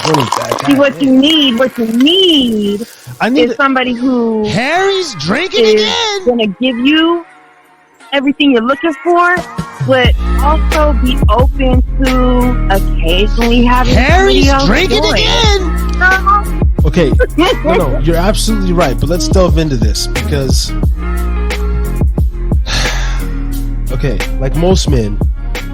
See, what you need is somebody who Harry's drinking again. Gonna give you everything you're looking for, but also be open to occasionally having Harry's drinking again. Okay, no, you're absolutely right, but let's delve into this because, okay, like most men,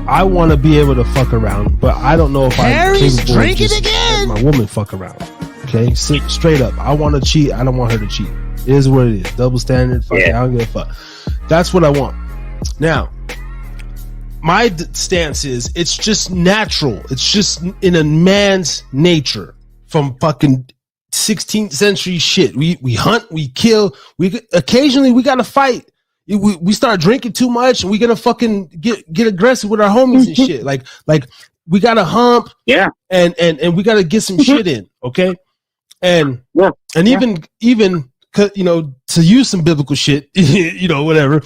I want to be able to fuck around, but I don't know if I'm capable of just let my woman fuck around. Okay, straight up, I want to cheat. I don't want her to cheat. It is what it is. Double standard. Fuck it, I don't give a fuck. That's what I want. Now, my stance is it's just natural. It's just in a man's nature from fucking 16th century shit. We hunt, we kill. We occasionally we gotta fight. We start drinking too much, and we gonna fucking get aggressive with our homies and shit. Like we gotta hump, and we gotta get some shit in, okay? And even you know, to use some biblical shit, you know, whatever.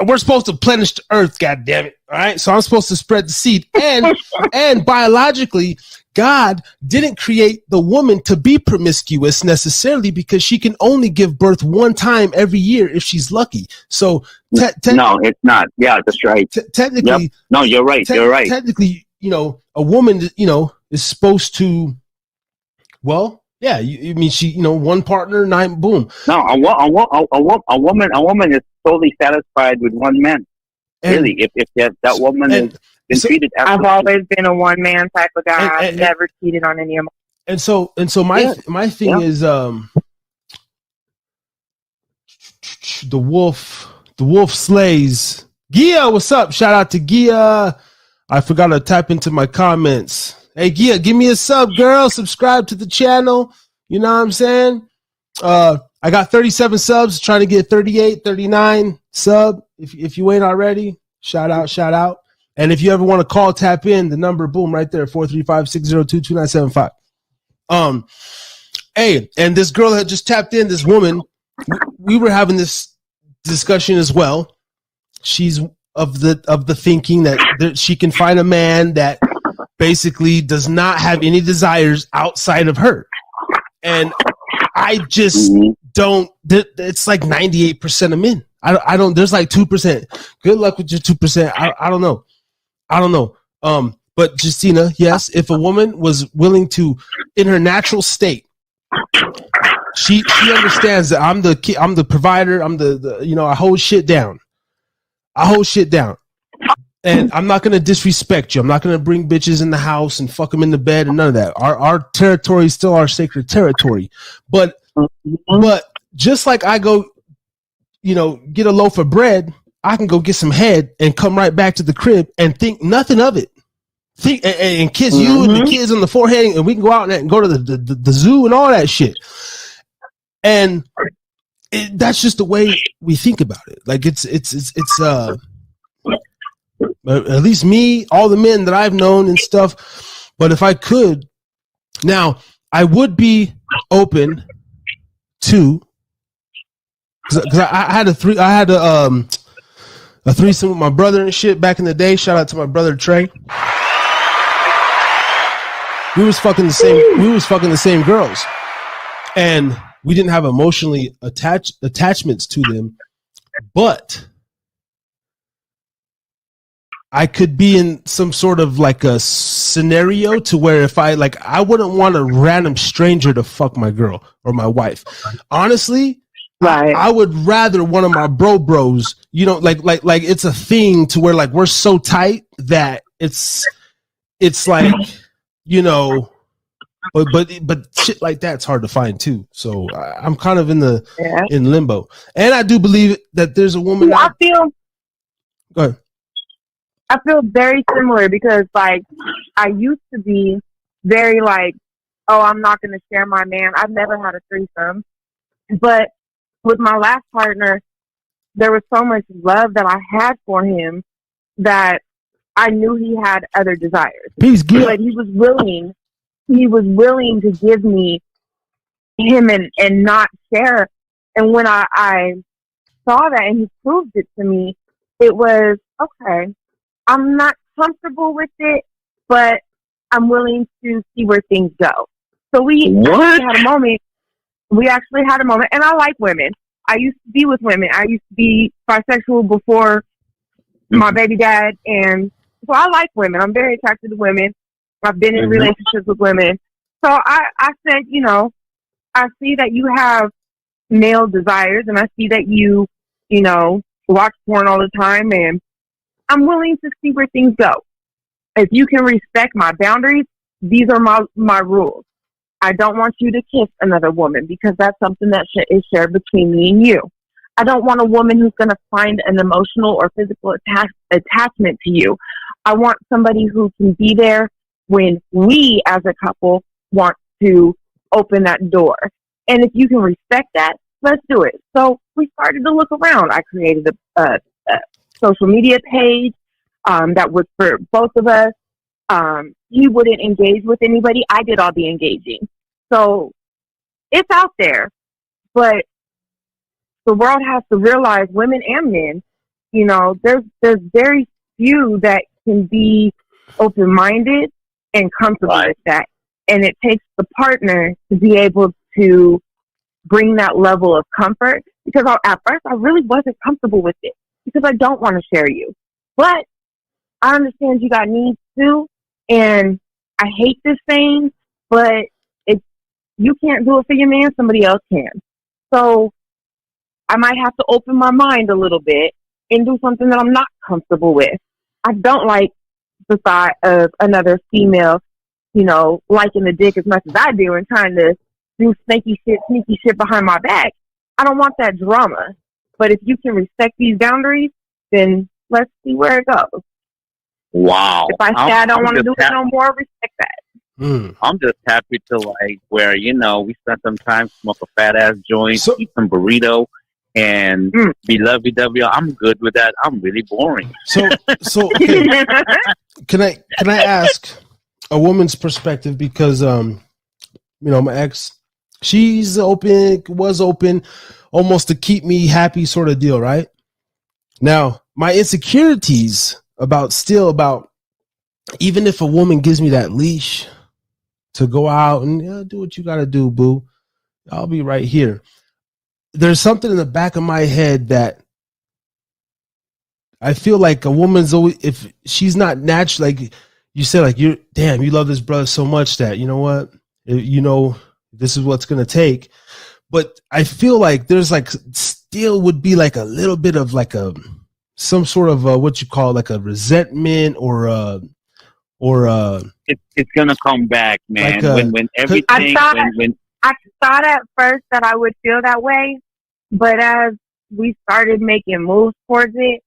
We're supposed to plenish the earth, God damn it! All right, so I'm supposed to spread the seed, and biologically, God didn't create the woman to be promiscuous necessarily because she can only give birth one time every year if she's lucky. So no, it's not. Yeah, that's right. Technically, no, you're right. You're right. Technically, you know, a woman, you know, is supposed to. Well, yeah, I mean, she, you know, one partner, 9, boom. No, a woman is totally satisfied with one man. And, really, if that woman is been treated. I've always been a one man type of guy. I've never cheated on any of my. And so my thing is the wolf slays. Gia, what's up? Shout out to Gia. I forgot to type into my comments. Hey Gia, give me a sub, girl. Subscribe to the channel. You know what I'm saying? I got 37 subs, trying to get 38, 39 sub. If you ain't already, shout out. And if you ever want to call, tap in, the number, boom, right there, 435-602-2975. Hey, and this girl had just tapped in, this woman, we were having this discussion as well. She's of the thinking that she can find a man that basically does not have any desires outside of her. And I just don't, it's like 98% of men. I don't, there's like 2%. Good luck with your 2%. I don't know. But Justina, yes, if a woman was willing to, in her natural state, she understands that I'm the provider. I'm the you know, I hold shit down. And I'm not going to disrespect you. I'm not going to bring bitches in the house and fuck them in the bed and none of that. Our territory is still our sacred territory. But just like I go, you know, get a loaf of bread, I can go get some head and come right back to the crib and think nothing of it. Think and kiss you and the kids on the forehead, and we can go out and go to the zoo and all that shit. And that's just the way we think about it. Like it's at least me, all the men that I've known and stuff. But if I could, now I would be open to, because I had a threesome with my brother and shit back in the day. Shout out to my brother Trey. We was fucking the same girls, and we didn't have emotionally attachments to them, but I could be in some sort of like a scenario to where if I wouldn't want a random stranger to fuck my girl or my wife. Honestly, right. I would rather one of my bros, you know, like it's a thing to where like we're so tight that it's like, you know, but shit like that's hard to find too. So I'm kind of in limbo, and I do believe that there's a woman. Go ahead. I feel very similar because like I used to be very like, oh, I'm not going to share my man. I've never had a threesome, but with my last partner, there was so much love that I had for him that I knew he had other desires. But he was willing to give me him and not share. And when I saw that and he proved it to me, it was, okay, I'm not comfortable with it, but I'm willing to see where things go. So we actually had a moment. And I like women. I used to be with women. I used to be bisexual before my baby dad, and so I like women. I'm very attracted to women. I've been in relationships with women. So I said, you know, I see that you have male desires, and I see that you know, watch porn all the time, and I'm willing to see where things go. If you can respect my boundaries, these are my rules. I don't want you to kiss another woman because that's something that is shared between me and you. I don't want a woman who's going to find an emotional or physical attachment to you. I want somebody who can be there when we as a couple want to open that door. And if you can respect that, let's do it. So we started to look around. I created a social media page that was for both of us. He wouldn't engage with anybody. I did all the engaging. So it's out there. But the world has to realize, women and men, you know, there's very few that can be open-minded and comfortable with that. And it takes the partner to be able to bring that level of comfort. Because at first I really wasn't comfortable with it because I don't want to share you. But I understand you got needs too. And I hate this saying, but if you can't do it for your man, somebody else can. So I might have to open my mind a little bit and do something that I'm not comfortable with. I don't like the thought of another female, you know, liking the dick as much as I do and trying to do sneaky shit behind my back. I don't want that drama. But if you can respect these boundaries, then let's see where it goes. Wow. If I say I don't want to do it no more, respect that. I'm just happy to, like, where, you know, we spent some time, smoke a fat ass joint, eat some burrito, and be lovey-dovey. I'm good with that. I'm really boring. So okay. Can I ask a woman's perspective? Because you know, my ex, was open almost to keep me happy sort of deal, right? Now, my insecurities about even if a woman gives me that leash to go out and do what you got to do, boo, I'll be right here. There's something in the back of my head that I feel like a woman's always, if she's not natural, like you said, like you love this brother so much that, you know what, you know, this is what's going to take. But I feel like there's like still would be like a little bit of like some sort of what you call like a resentment or it's gonna come back, man. Like when everything I thought at first that I would feel that way, but as we started making moves towards it,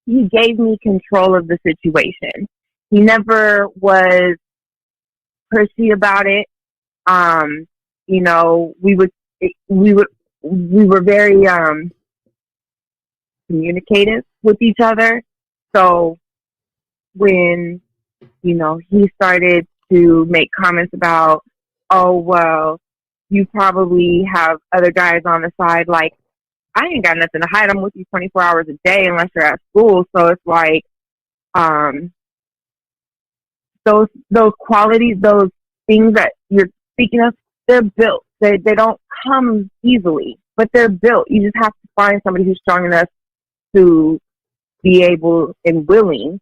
he gave me control of the situation. He never was pushy about it. You know, we were very communicative with each other. So when, you know, he started to make comments about, oh, well, you probably have other guys on the side, like, I ain't got nothing to hide. I'm with you 24 hours a day unless you're at school. So it's like those qualities, those things that you're speaking of, they're built. They don't come easily, but they're built. You just have to find somebody who's strong enough to be able and willing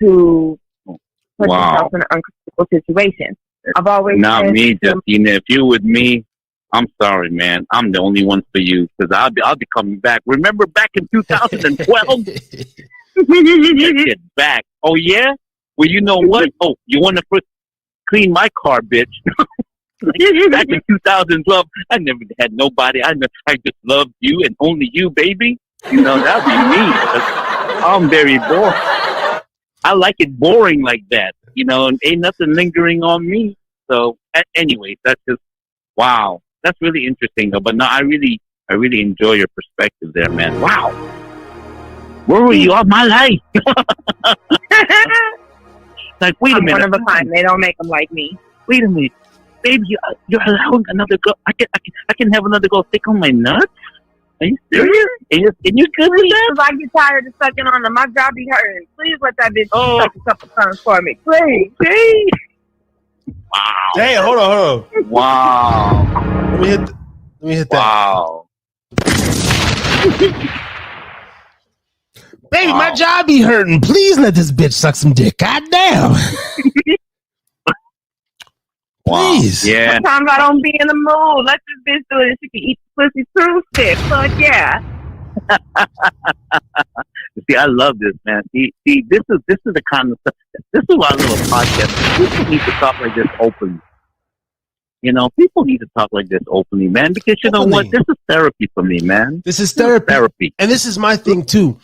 to put yourself in an uncomfortable situation. I've always not me, Justina. If you're with me, I'm sorry, man. I'm the only one for you because I'll be coming back. Remember back in 2012? Let's get back. Oh yeah. Well, you know what? Oh, you want to first clean my car, bitch? Like, back in 2012, I never had nobody. I just loved you and only you, baby. You know, that'd be me. I'm very boring. I like it boring like that. You know, and ain't nothing lingering on me. So, anyways, that's just wow. That's really interesting, though. But no, I really enjoy your perspective there, man. Wow. Where were you all my life? Like, wait a minute. I'm one of a kind. They don't make them like me. Wait a minute, baby. You're allowing another girl. I can have another girl stick on my nuts. Are you serious? And you good with that? Because I get tired of sucking on them. My jaw be hurting. Please let that bitch suck a couple times for me. Please. Wow. Damn, hold on. Wow. Let me hit that. Wow. Baby, my jaw be hurting. Please let this bitch suck some dick. God damn. Please. Yeah. Sometimes I don't be in the mood. Let this bitch do it. She can eat the pussy through stick. Fuck yeah. See, I love this, man. See, this is the kind of stuff. This is why I love a podcast. People need to talk like this openly. You know, people need to talk like this openly, man. Because you know what? This is therapy for me, man. This is therapy. And this is my thing too.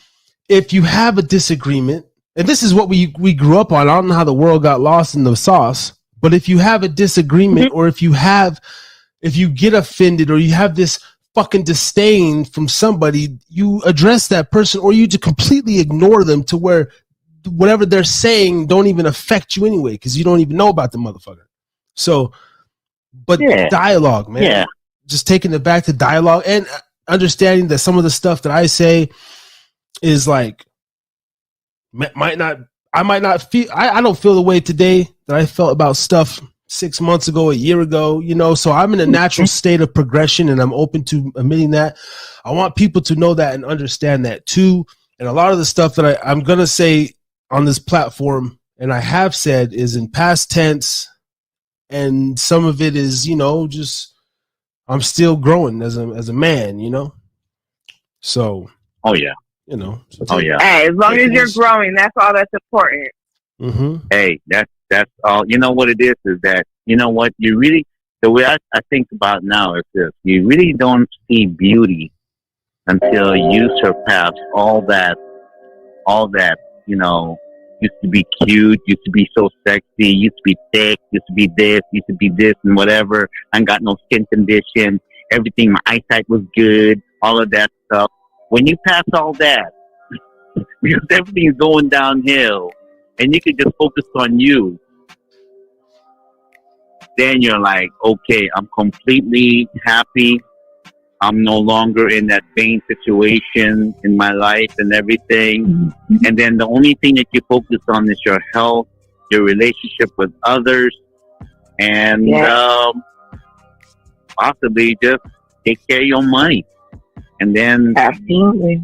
If you have a disagreement, and this is what we grew up on. I don't know how the world got lost in the sauce. But if you have a disagreement, or if you get offended, or you have this fucking disdain from somebody, you address that person, or you just completely ignore them to where whatever they're saying don't even affect you anyway, because you don't even know about the motherfucker. So, but dialogue, man. Yeah. Just taking it back to dialogue and understanding that some of the stuff that I say is like, I might not feel, I don't feel the way today that I felt about stuff 6 months ago, a year ago, you know, so I'm in a natural state of progression and I'm open to admitting that. I want people to know that and understand that too. And a lot of the stuff that I'm going to say on this platform, and I have said, is in past tense. And some of it is, you know, just, I'm still growing as a man, you know? So. Oh, yeah. You know. Oh, yeah. Hey, as long as you're growing, that's all that's important. Mm-hmm. Hey, that's all. You know what it is that, you know what, you really, the way I think about now is this. You really don't see beauty until you surpass all that, you know, used to be cute, used to be so sexy, used to be thick, used to be this and whatever. I ain't got no skin condition. Everything, my eyesight was good, all of that stuff. When you pass all that, because everything's going downhill, and you can just focus on you, then you're like, okay, I'm completely happy. I'm no longer in that vain situation in my life and everything. Mm-hmm. And then the only thing that you focus on is your health, your relationship with others, and possibly just take care of your money. And then, absolutely.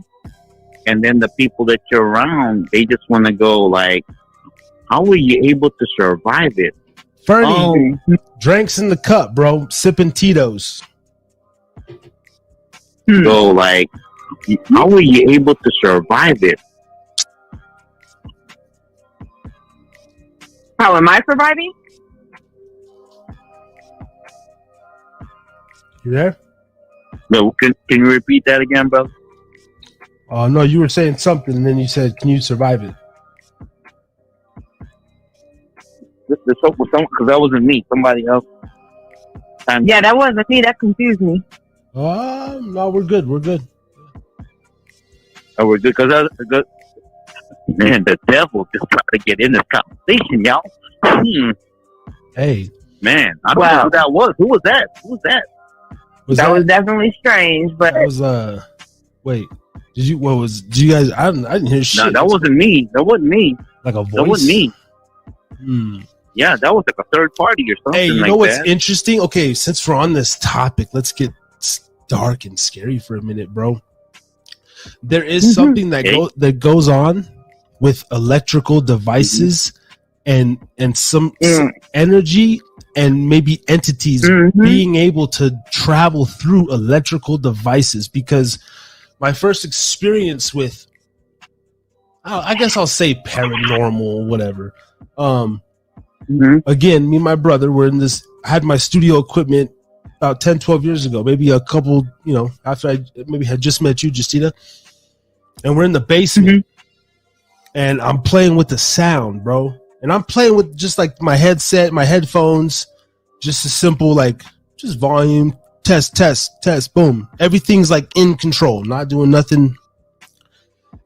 And then the people that you're around, they just want to go like, how were you able to survive it? Fernie, drinks in the cup, bro. Sipping Tito's. So, like, how were you able to survive it? How am I surviving? You there? No, can you repeat that again, bro? No, you were saying something, and then you said, "Can you survive it?" Because that wasn't me. Somebody else. Yeah, that wasn't me. That confused me. No, we're good. We're good. Oh, we're good. Because man, the devil just tried to get in this conversation, y'all. Hey, man, I don't know who that was. Who was that? That was definitely strange, but that was wait, did you guys? I didn't hear shit. No, that wasn't me. That wasn't me. Like a voice. That wasn't me. Yeah, that was like a third party or something. Hey, you like know what's that. interesting? Okay, since we're on this topic, let's get dark and scary for a minute, bro. There is something that goes on with electrical devices and some energy and maybe entities being able to travel through electrical devices, because my first experience with, I guess I'll say paranormal, whatever. Again, me and my brother were in this, I had my studio equipment about 10, 12 years ago, maybe a couple, you know, after I maybe had just met you, Justina, and we're in the basement and I'm playing with the sound, bro. And I'm playing with just like my headset, my headphones, just a simple, like, just volume, test, boom. Everything's like in control, not doing nothing.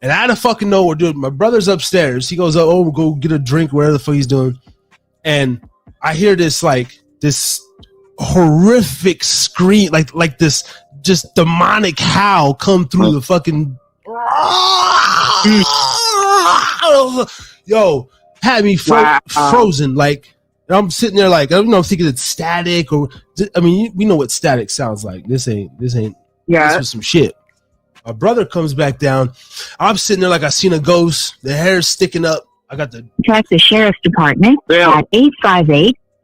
And I don't fucking know what we're doing. My brother's upstairs. He goes, oh, go get a drink, whatever the fuck he's doing. And I hear this, like, this horrific scream, like this just demonic howl come through the fucking. Yo, had me frozen. Like, I'm sitting there like, I'm thinking it's static or, I mean, we know what static sounds like. This ain't. Yeah. This was some shit. My brother comes back down. I'm sitting there like I seen a ghost. The hair's sticking up. I got the. Contact the sheriff's department at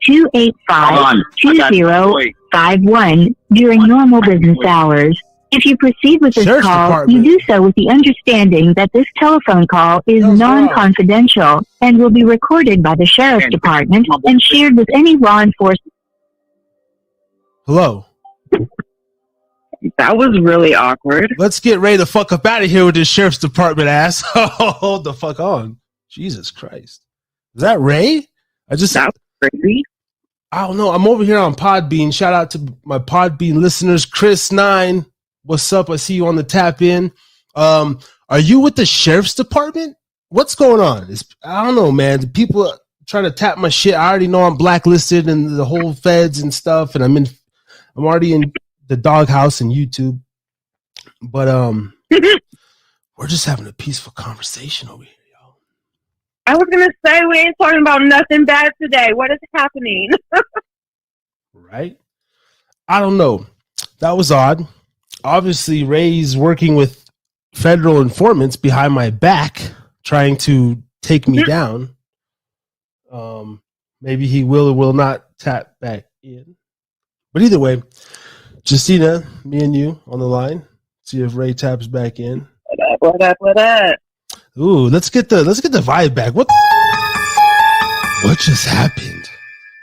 858-285-2051 during normal business hours. If you proceed with this call, you do so with the understanding that this telephone call is non-confidential and will be recorded by the sheriff's department and shared with any law enforcement. Hello. That was really awkward. Let's get ready to fuck up out of here with this sheriff's department ass. Hold the fuck on. Jesus Christ. Is that Ray? That was crazy. I don't know. I'm over here on Podbean. Shout out to my Podbean listeners. Chris9. What's up? I see you on the tap in. Are you with the sheriff's department? What's going on? I don't know, man. The people trying to tap my shit. I already know I'm blacklisted and the whole feds and stuff. And I'm already in the doghouse and YouTube. But we're just having a peaceful conversation over here, y'all. I was gonna say we ain't talking about nothing bad today. What is happening? Right? I don't know. That was odd. Obviously, Ray's working with federal informants behind my back, trying to take me down. Maybe he will or will not tap back in. But either way, Justina, me and you on the line. See if Ray taps back in. What up? Ooh, let's get the vibe back. What just happened?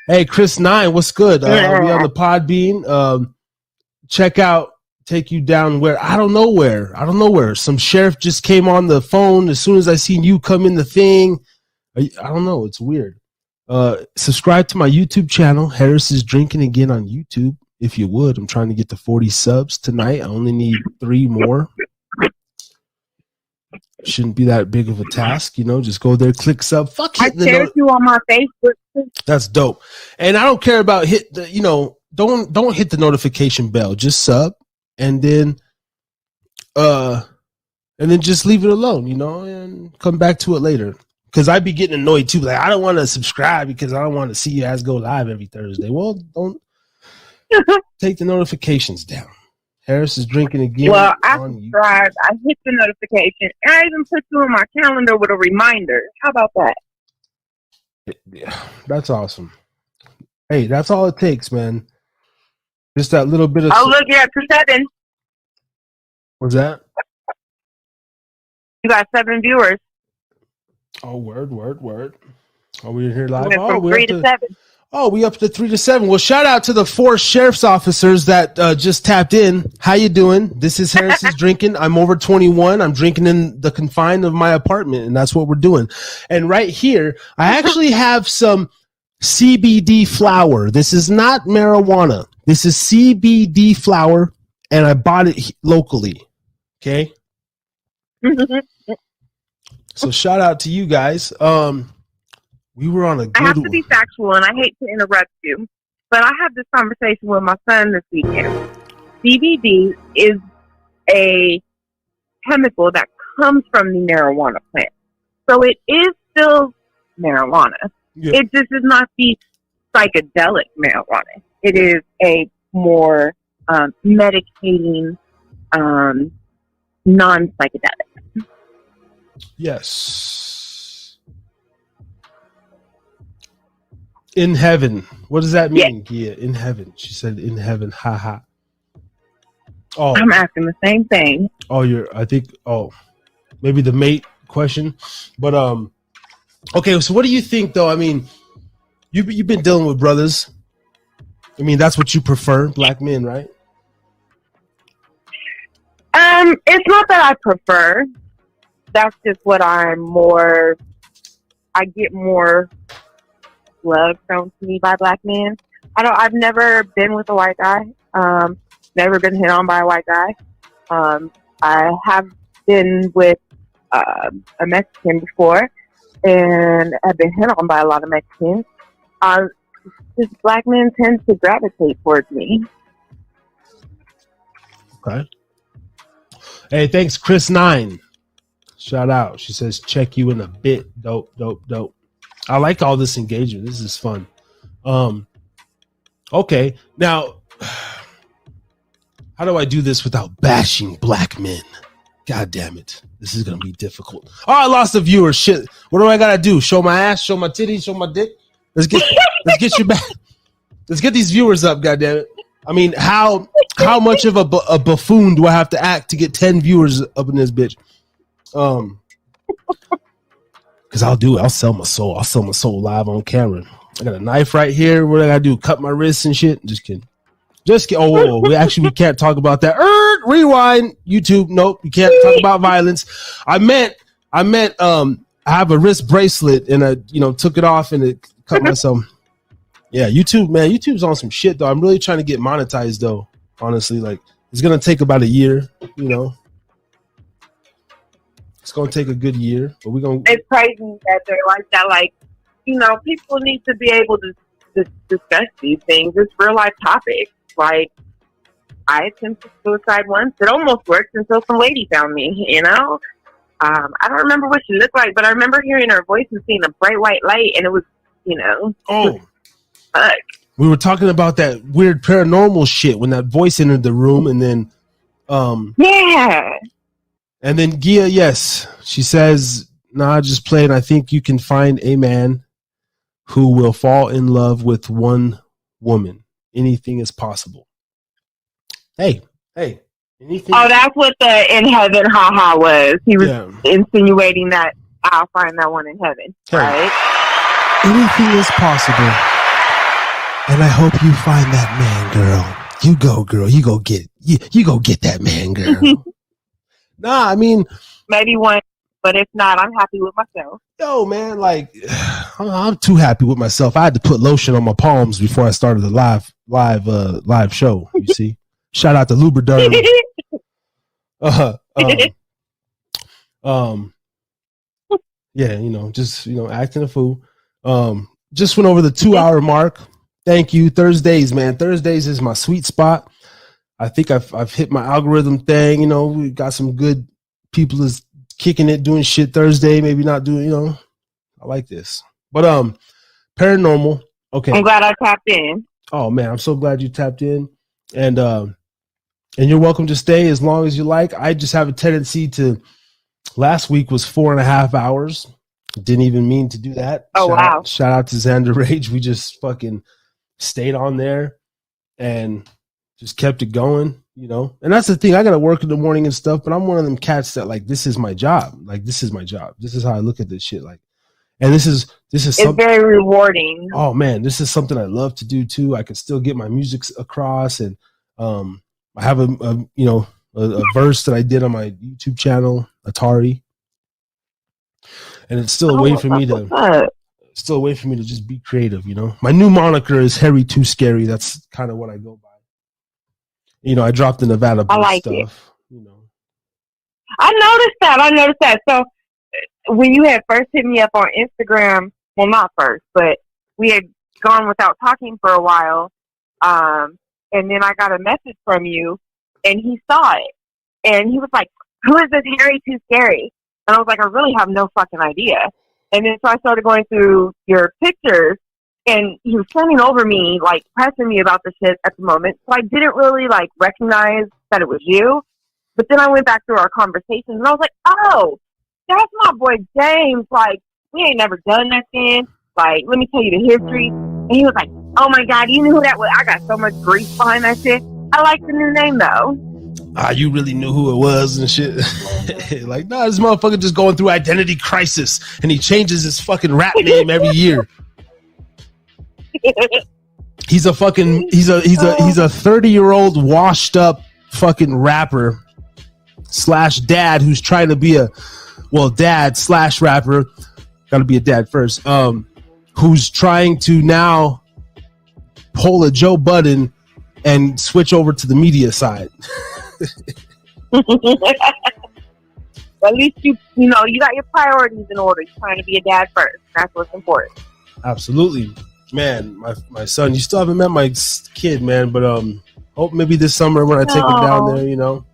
Hey, Chris9, what's good? We on the Podbean. Check out. Take you down where I don't know where. Some sheriff just came on the phone as soon as I seen you come in the thing. I don't know. It's weird. Subscribe to my YouTube channel. Harris is Drinking Again on YouTube. If you would, I'm trying to get to 40 subs tonight. I only need 3 more. Shouldn't be that big of a task, just go there, click sub. Fuck it. I shared you on my Facebook. That's dope. And I don't care about don't hit the notification bell. Just sub. And then just leave it alone, and come back to it later. Because I'd be getting annoyed too. Like, I don't want to subscribe because I don't want to see you guys go live every Thursday. Well, don't take the notifications down. Harris is Drinking Again. Well, I subscribed. I hit the notification. And I even put you on my calendar with a reminder. How about that? Yeah, that's awesome. Hey, that's all it takes, man. Just that little bit of. Oh, look, you're at 7. What's that? You got 7 viewers. Oh, word. Are we in here live? From 3 to 7. Oh, we up to 3 to 7. Well, shout out to the 4 sheriff's officers that just tapped in. How you doing? This is Harris's Drinking. I'm over 21. I'm drinking in the confine of my apartment, and that's what we're doing. And right here, I actually have some CBD flower. This is not marijuana. This is CBD flower, and I bought it locally. Okay? So shout out to you guys. We were on a good I have to be factual, and I hate to interrupt you, but I had this conversation with my son this weekend. CBD is a chemical that comes from the marijuana plant. So it is still marijuana. Yeah. It just is not the psychedelic marijuana. It is a more medicating, non-psychedelic. Yes. In heaven. What does that mean, Gia? In heaven. She said in heaven. Ha ha. Oh. I'm asking the same thing. Maybe the mate question. But okay, so what do you think though? I mean, you've been dealing with brothers. I mean, that's what you prefer, black men, right? It's not that I prefer. That's just what I get more love shown to me by black men. I've never been with a white guy. Never been hit on by a white guy. I have been with a Mexican before, and I've been hit on by a lot of Mexicans. Just black men tend to gravitate towards me. Okay. Hey, thanks, Chris9. Shout out. She says, check you in a bit. Dope. I like all this engagement. This is fun. Okay. Now, how do I do this without bashing black men? God damn it. This is going to be difficult. Oh, I lost a viewer. Shit. What do I got to do? Show my ass, show my titties, show my dick? Let's get you back. Let's get these viewers up, God damn it. I mean, how much of a buffoon do I have to act to get 10 viewers up in this bitch? Because I'll sell my soul. I'll sell my soul live on camera. I got a knife right here. What I got to do? Cut my wrists and shit? Just kidding. Oh, we can't talk about that. Rewind. YouTube. Nope. You can't talk about violence. I meant, I have a wrist bracelet and I, took it off and it cut myself. Yeah. YouTube, man. YouTube's on some shit though. I'm really trying to get monetized though. Honestly, like it's going to take about a year, It's going to take a good year, but we're going to. It's crazy that they're like that. Like, people need to be able to discuss these things. It's real life topics. Like, I attempted suicide once. It almost worked until some lady found me, I don't remember what she looked like, but I remember hearing her voice and seeing a bright white light, and it was, Oh. Fuck. We were talking about that weird paranormal shit when that voice entered the room, and then. Yeah. And then Gia, yes, she says, "Nah, just playing. I think you can find a man who will fall in love with one woman. Anything is possible." Hey, anything? Oh, that's what the in heaven haha was. He was insinuating that I'll find that one in heaven, right? Anything is possible, and I hope you find that man, girl. You go, girl. You go get that man, girl. Nah, I mean, maybe one, but if not, I'm happy with myself. Yo, man, like I'm too happy with myself. I had to put lotion on my palms before I started the live show. You see, shout out to Lubriderm. Yeah, just acting a fool. Just went over the 2-hour mark. Thank you. Thursdays, man. Thursdays is my sweet spot. I think I've hit my algorithm thing. We got some good people is kicking it, doing shit Thursday. Maybe not doing. I like this. But paranormal. Okay. I'm glad I tapped in. Oh man, I'm so glad you tapped in, and you're welcome to stay as long as you like. I just have a tendency to. Last week was 4.5 hours. Didn't even mean to do that. Oh wow! Shout out to Xander Rage. We just fucking stayed on there and just kept it going, And that's the thing. I got to work in the morning and stuff, but I'm one of them cats that like, this is my job. Like, this is my job. This is how I look at this shit. Like, and this is it's very rewarding. Oh man, this is something I love to do too. I can still get my music across, and I have a verse that I did on my YouTube channel, Atari, and it's still a way for me to. Still a way for me to just be creative, My new moniker is Harry Too Scary. That's kind of what I go by. I dropped the Nevada like stuff. I noticed that. So when you had first hit me up on Instagram, well, not first, but we had gone without talking for a while, and then I got a message from you, and he saw it, and he was like, "Who is this Harry Too Scary?" And I was like, "I really have no fucking idea." And then so I started going through your pictures, and he was standing over me, like pressing me about the shit at the moment. So I didn't really like recognize that it was you. But then I went back through our conversations, and I was like, "Oh, that's my boy James. Like, we ain't never done nothing. Like, let me tell you the history." And he was like, "Oh my God, you knew who that was?" I got so much grief behind that shit. I like the new name though. You really knew who it was and shit. Like, nah, this motherfucker just going through identity crisis, and he changes his fucking rap name every year. He's a 30-year-old washed up fucking rapper / dad who's trying to be dad / rapper. Got to be a dad first. Who's trying to now pull a Joe Budden and switch over to the media side. At least you got your priorities in order. You're trying to be a dad first. That's what's important. Absolutely, man. My son. You still haven't met my kid, man. But Hope maybe this summer when I take him down there, you know.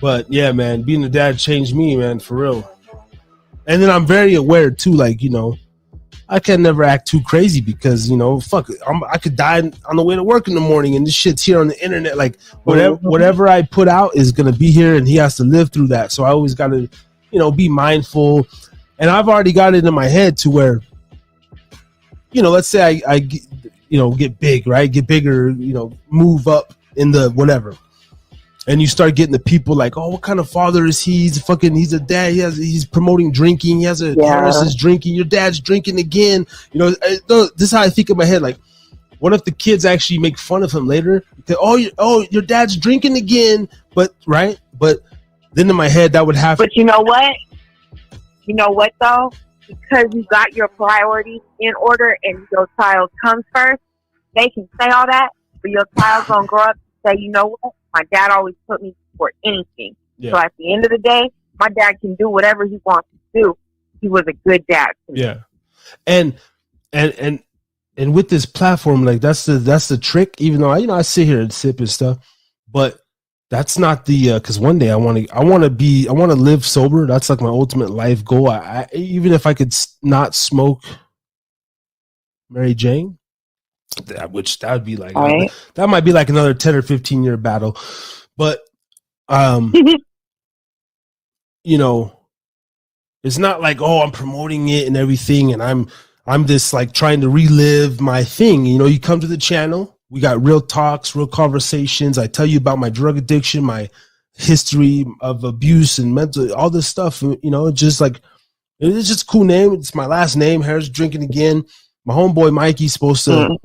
But yeah, man, being a dad changed me, man, for real. And then I'm very aware too, like, you know, I can never act too crazy because, you know, fuck, I could die on the way to work in the morning, and this shit's here on the internet. Like whatever I put out is gonna be here, and he has to live through that. So I always gotta, you know, be mindful. And I've already got it in my head to where, you know, let's say I you know, get big, right? Get bigger, you know, move up in the whatever. And you start getting the people like, oh, what kind of father is he? He's a dad. He's promoting drinking. He has a Harris is drinking. Your dad's drinking again. You know, this is how I think in my head. Like, what if the kids actually make fun of him later? Your dad's drinking again. But right. But then in my head, that would have. But you know what? You know what though? Because you got your priorities in order and your child comes first, they can say all that, but your child's gonna grow up and say, you know what? My dad always put me for anything. Yeah. So at the end of the day, my dad can do whatever he wants to do. He was a good dad to me. Yeah. And with this platform, like that's the trick, even though I sit here and sip and stuff, but that's not the because one day I want to live sober. That's like my ultimate life goal. I even if I could not smoke Mary Jane, that would be like right. That might be like another 10 or 15 year battle. But you know, it's not like, oh, I'm promoting it and everything, and I'm just like trying to relive my thing. You know, you come to the channel. We got real talks, real conversations. I tell you about my drug addiction, my history of abuse and mental, all this stuff. You know, it's just like, it's just a cool name. It's my last name, Harris Drinkin again. My homeboy Mikey's supposed to,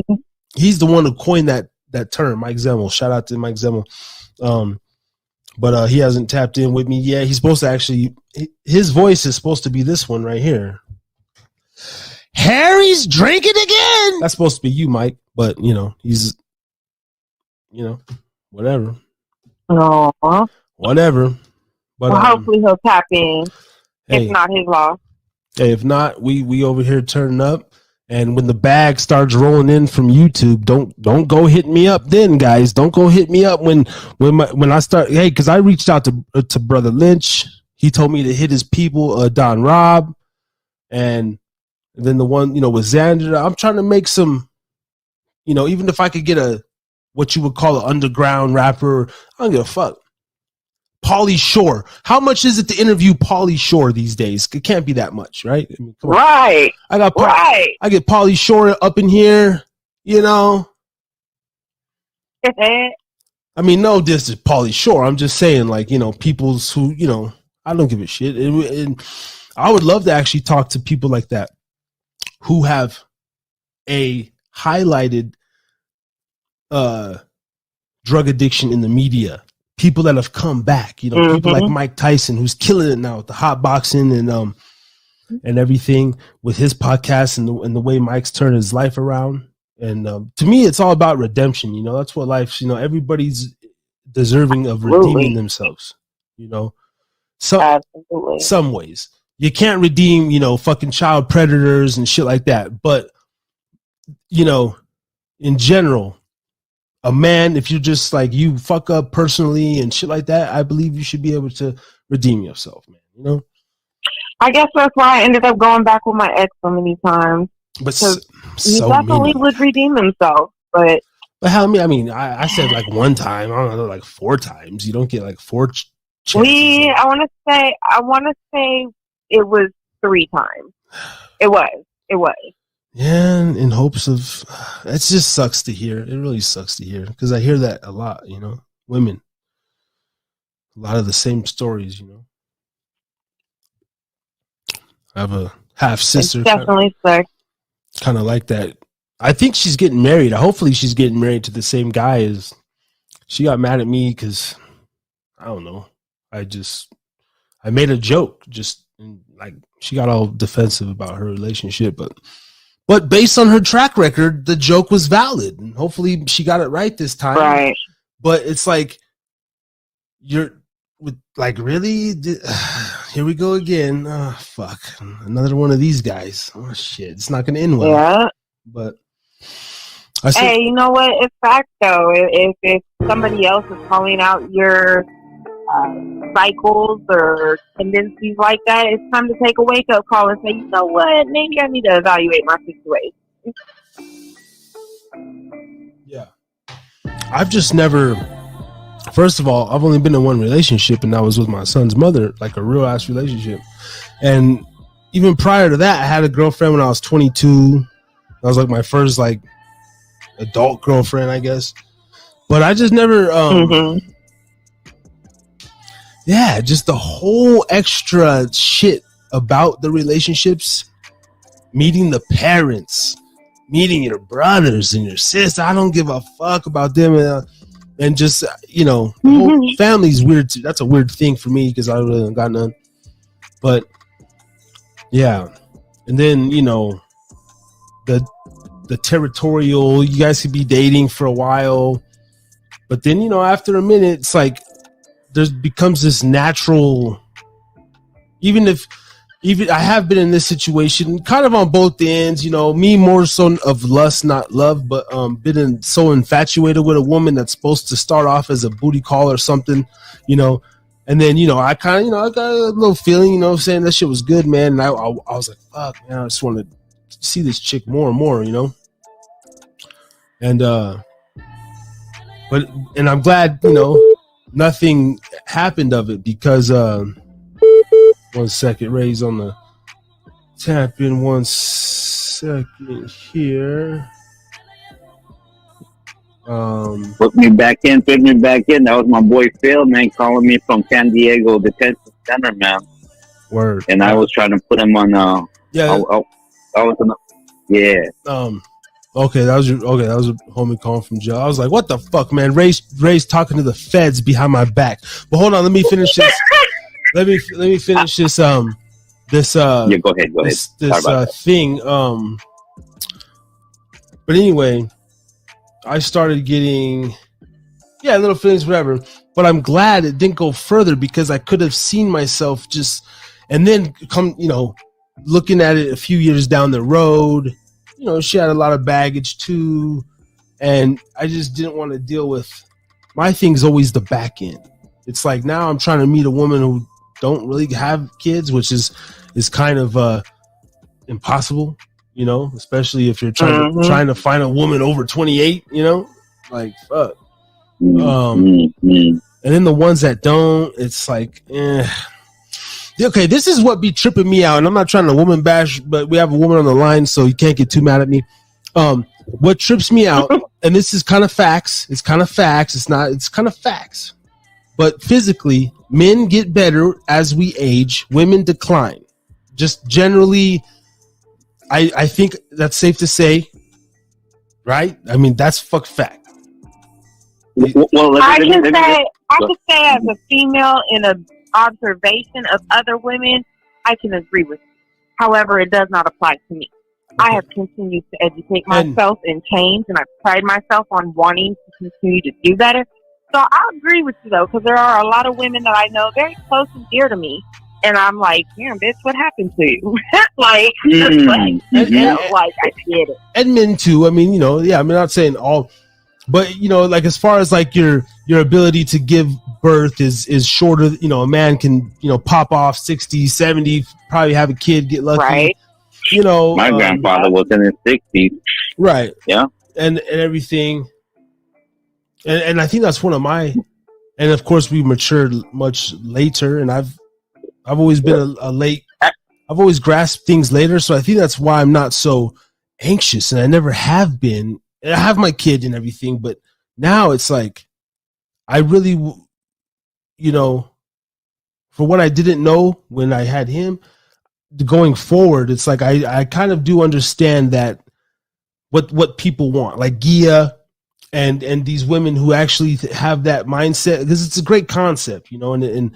he's the one who coined that term, Mike Zemmel. Shout out to Mike Zemmel. But he hasn't tapped in with me yet. He's supposed to actually, his voice is supposed to be this one right here. Harry's drinking again. That's supposed to be you, Mike. But, you know, he's, you know, whatever. Aww. Whatever. But hopefully he'll tap in. Hey, if not, his loss. Hey, if not, we over here turning up. And when the bag starts rolling in from YouTube, don't go hit me up then, guys. Don't go hit me up when I start. Hey, because I reached out to Brother Lynch. He told me to hit his people, Don Rob, and then the one, you know, with Xander. I'm trying to make some, you know, even if I could get what you would call an underground rapper, I don't give a fuck. Pauly Shore. How much is it to interview Pauly Shore these days? It can't be that much, right? I mean, right. I get Pauly Shore up in here, you know. I mean, no, this is Pauly Shore. I'm just saying, like, you know, people's who, you know, I don't give a shit. And I would love to actually talk to people like that who have a highlighted drug addiction in the media. People that have come back, you know, people like Mike Tyson, who's killing it now with the hot boxing and everything with his podcast and the way Mike's turned his life around. And to me, it's all about redemption. You know, that's what life's, you know, everybody's deserving of redeeming themselves, you know, some ways. You can't redeem, you know, fucking child predators and shit like that. But, you know, in general, a man, if you're just like, you fuck up personally and shit like that, I believe you should be able to redeem yourself, man. You know? I guess that's why I ended up going back with my ex so many times. But he definitely would redeem himself. But how many? I mean, I said like one time. I don't know, like 4 times. You don't get like 4 chances. I want to say it was 3 times. It was. Yeah, in hopes of, it just sucks to hear. It really sucks to hear because I hear that a lot, you know, women, a lot of the same stories, you know. I have a half sister. Definitely sucks. Kind of like that. I think she's getting married. Hopefully she's getting married to the same guy as, she got mad at me because, I don't know. I made a joke, just like she got all defensive about her relationship, but based on her track record, the joke was valid, and hopefully she got it right this time. Right. But it's like, you're with like, really? Here we go again. Oh, fuck. Another one of these guys. Oh, shit. It's not going to end well. Yeah. But Hey, you know what? It's fact though. If somebody else is calling out your cycles or tendencies like that, it's time to take a wake up call and say, you know what? Maybe I need to evaluate my situation. Yeah. I've just never. First of all, I've only been in one relationship, and that was with my son's mother, like a real ass relationship. And even prior to that, I had a girlfriend when I was 22. That was like my first like adult girlfriend, I guess. But I just never. Yeah, just the whole extra shit about the relationships, meeting the parents, meeting your brothers and your sisters. I don't give a fuck about them. And just, you know, the whole family's weird too. That's a weird thing for me because I really don't got none. But yeah. And then, you know, the territorial, you guys could be dating for a while. But then, you know, after a minute, it's like there becomes this natural, even I have been in this situation kind of on both ends, you know, me more so of lust, not love, but been so infatuated with a woman that's supposed to start off as a booty call or something, you know, and then, you know, I kind of, you know, I got a little feeling, you know, saying that shit was good, man. And I was like, fuck, man, I just want to see this chick more and more, you know, and I'm glad, you know, nothing happened of it because 1 second, Ray's on the tap in 1 second here. Put me back in. That was my boy Phil, man, calling me from San Diego Detention Center, man. Word. And I was trying to put him on I was on Okay, that was a homie calling from jail. I was like, what the fuck, man? Ray's talking to the feds behind my back. But hold on, let me finish this. Let me finish this go ahead. This thing. But anyway, I started getting little feelings, whatever. But I'm glad it didn't go further because I could have seen myself just, and then come, you know, looking at it a few years down the road. You know, she had a lot of baggage too, and I just didn't want to deal with. My thing's always the back end. It's like now I'm trying to meet a woman who don't really have kids, which is kind of impossible, you know, especially if you're trying to find a woman over 28, you know, like fuck. And then the ones that don't, it's like, okay, this is what be tripping me out, and I'm not trying to woman bash, but we have a woman on the line, so you can't get too mad at me. What trips me out, and this is kind of facts. It's kind of facts. It's kind of facts. But physically, men get better as we age. Women decline. Just generally, I think that's safe to say, right? I mean, that's fuck fact. Well, I can say as a female in an observation of other women, I can agree with you. However, it does not apply to me. Okay. I have continued to educate myself and change, and I pride myself on wanting to continue to do better. So I agree with you, though, because there are a lot of women that I know very close and dear to me, and I'm like, damn, bitch, what happened to you? like, you know, like, I get it. And men, too. I mean, you know, yeah, I'm not saying all, but, you know, like, as far as, like, your ability to give birth is shorter, you know, a man can, you know, pop off 60, 70, probably have a kid, get lucky. Right. You know. My grandfather was in his 60s. Right. Yeah. And everything. And I think that's one of my, and of course we matured much later, and I've always been a late, I've always grasped things later, so I think that's why I'm not so anxious, and I never have been. I have my kid and everything, but now it's like, I really, you know, for what I didn't know when I had him, going forward, it's like I kind of do understand that what people want, like Gia. And these women who actually have that mindset, because it's a great concept, you know, and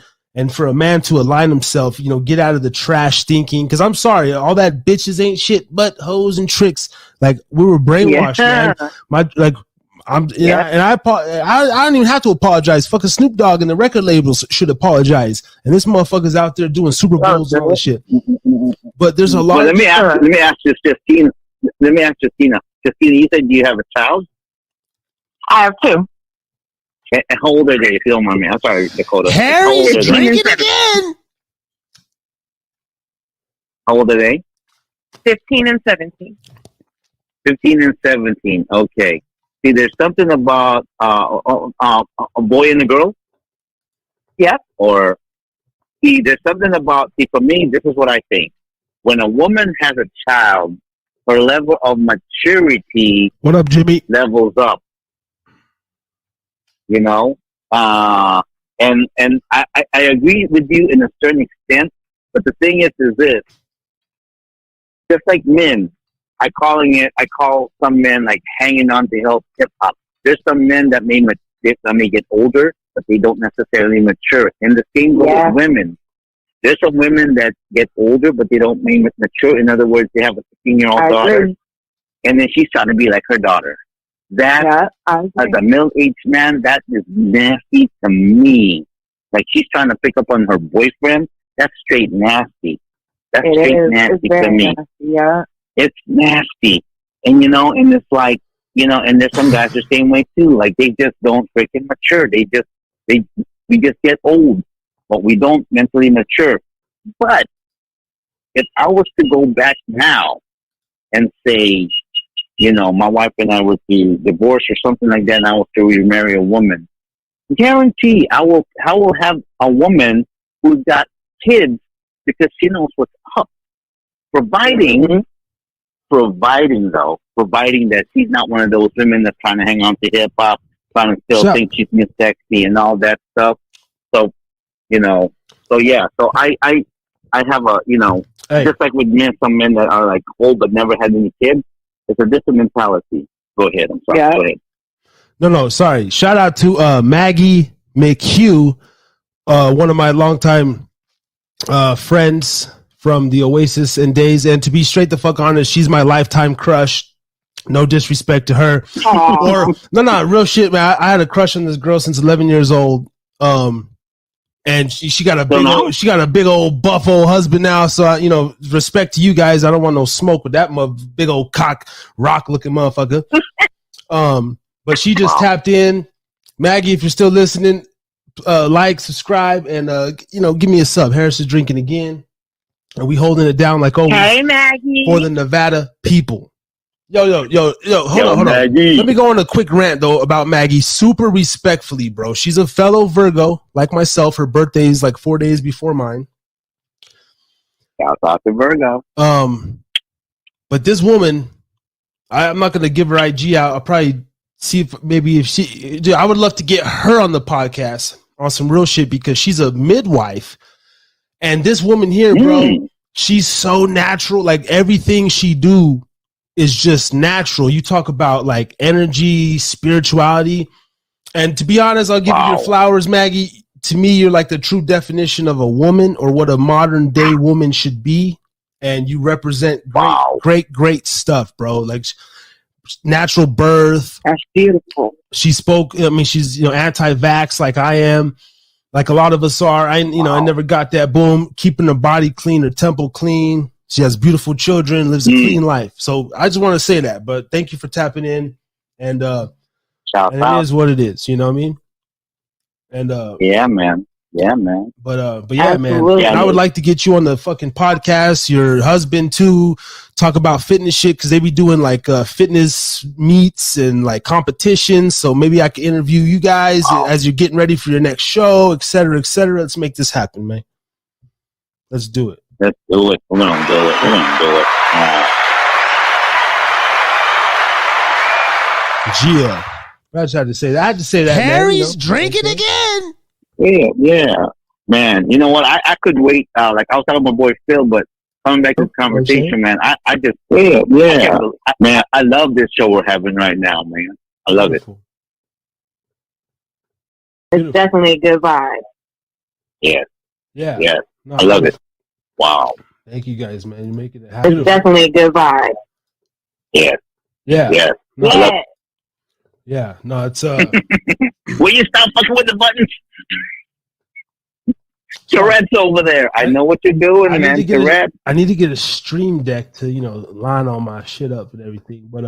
for a man to align himself, you know, get out of the trash thinking, because I'm sorry, all that bitches ain't shit but hoes and tricks. Like, we were brainwashed, man. I don't even have to apologize. Fucking Snoop Dogg and the record labels should apologize. And this motherfucker's out there doing Super Bowls and all this shit. But there's a lot. Well, let me ask Justina. Christina, you said you have a child? I have 2. And how old are they, if you don't mind me? I'm sorry, Dakota. Harry's drinking again. How old are they? 15 and 17. 15 and 17. Okay. See, there's something about a boy and a girl. Yep. Or, see, there's something about, see, for me, this is what I think. When a woman has a child, her level of maturity What up, Jimmy? levels up. You know? And I agree with you in a certain extent, but the thing is this. Just like men, I call some men like hanging on to hip hop. There's some men that may get older, but they don't necessarily mature. And the same goes with women. There's some women that get older, but they don't mature. In other words, they have a 15-year-old daughter, and then she's trying to be like her daughter. That, as a middle-aged man, that is nasty to me. Like she's trying to pick up on her boyfriend. That's straight nasty. That's straight nasty to me. Nasty, yeah. It's nasty. And, and it's like, and there's some guys the same way too. Like they just don't freaking mature. We just get old, but we don't mentally mature. But if I was to go back now and say, my wife and I were to divorce or something like that, and I was to remarry a woman, guarantee I will have a woman who's got kids because she knows what's up. Providing that she's not one of those women that's trying to hang on to hip hop, trying to still think she's Miss Sexy and all that stuff. So, so I have a, just like with men, some men that are like old but never had any kids, it's a different mentality. Go ahead. I'm sorry. Go ahead. No, sorry. Shout out to Maggie McHugh, one of my longtime friends from the Oasis and days. And to be straight the fuck honest, she's my lifetime crush. No disrespect to her. No, real shit, man. I had a crush on this girl since 11 years old. And she got a big old buff old husband now. So respect to you guys. I don't want no smoke with that big old cock rock looking motherfucker. But she just tapped in. Maggie, if you're still listening, like, subscribe, and give me a sub. Harris is drinking again. Are we holding it down like always? Hey, Maggie. For the Nevada people. Yo, hold on. Maggie. Let me go on a quick rant, though, about Maggie. Super respectfully, bro. She's a fellow Virgo, like myself. Her birthday is like 4 days before mine. Shout out to Virgo. But this woman, I'm not going to give her IG out. I'll probably see if I would love to get her on the podcast on some real shit because she's a midwife. And this woman here, bro, she's so natural. Like everything she do is just natural. You talk about like energy, spirituality. And to be honest, I'll give you your flowers, Maggie. To me, you're like the true definition of a woman or what a modern day woman should be. And you represent great stuff, bro. Like natural birth. That's beautiful. She spoke, she's, anti-vax like I am. Like a lot of us are. I never got that. Boom. Keeping her body clean, her temple clean. She has beautiful children, lives a clean life. So I just want to say that. But thank you for tapping in. And it is what it is. You know what I mean? And yeah, man. But yeah, man. And I would like to get you on the fucking podcast. Your husband too. Talk about fitness shit because they be doing like fitness meets and like competitions. So maybe I can interview you guys as you're getting ready for your next show, et cetera, et cetera. Let's make this happen, man. Let's do it. Let's do it. We're gonna do it. Gia. I just had to say that. Harry's drinking again. Yeah. Man, you know what? I could wait. Like I was talking to my boy Phil, but coming back to this conversation, man, I just man, I love this show we're having right now, man. I love Beautiful. It's definitely a good vibe. Yeah. No, I love it. Wow. Thank you guys, man. You're making it happen. It's definitely a good vibe. Yeah. No, Yeah. Yeah. No, it's Will you stop fucking with the buttons? Tourette's over there. I know what you're doing, man. Tourette. I need to get a stream deck to, line all my shit up and everything. But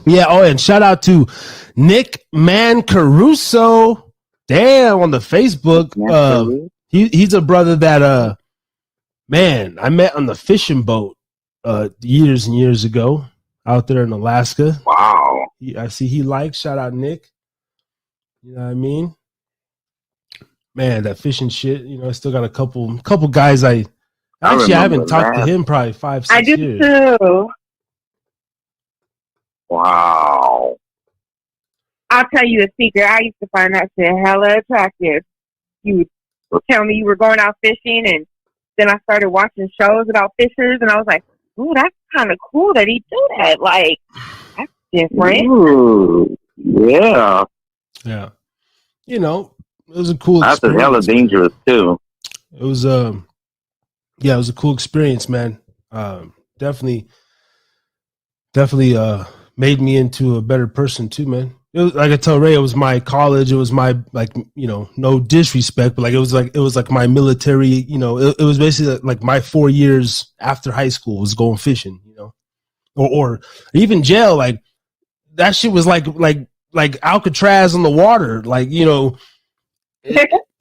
Yeah. Oh, and shout out to Nick Mancaruso. Damn, on the Facebook. He's a brother that man, I met on the fishing boat years and years ago out there in Alaska. Wow. I see he likes. Shout out Nick. You know what I mean? Man, that fishing shit. You know, I still got a couple guys. I haven't talked to him probably 5-6 years. I do too. Wow. I'll tell you a secret. I used to find that shit hella attractive. You would tell me you were going out fishing, and then I started watching shows about fishers, and I was like, ooh, that's kind of cool that he do that. Like, that's different. Ooh, yeah. Yeah. You know, it was a cool experience. That's hella dangerous, too. It was, it was a cool experience, man. Definitely made me into a better person, too, man. It was, like I tell Ray, it was my college. It was my, like, you know, no disrespect, but like it was like my military. You know, it was basically like my 4 years after high school was going fishing. You know, or even jail. Like that shit was like Alcatraz on the water. Like, you know,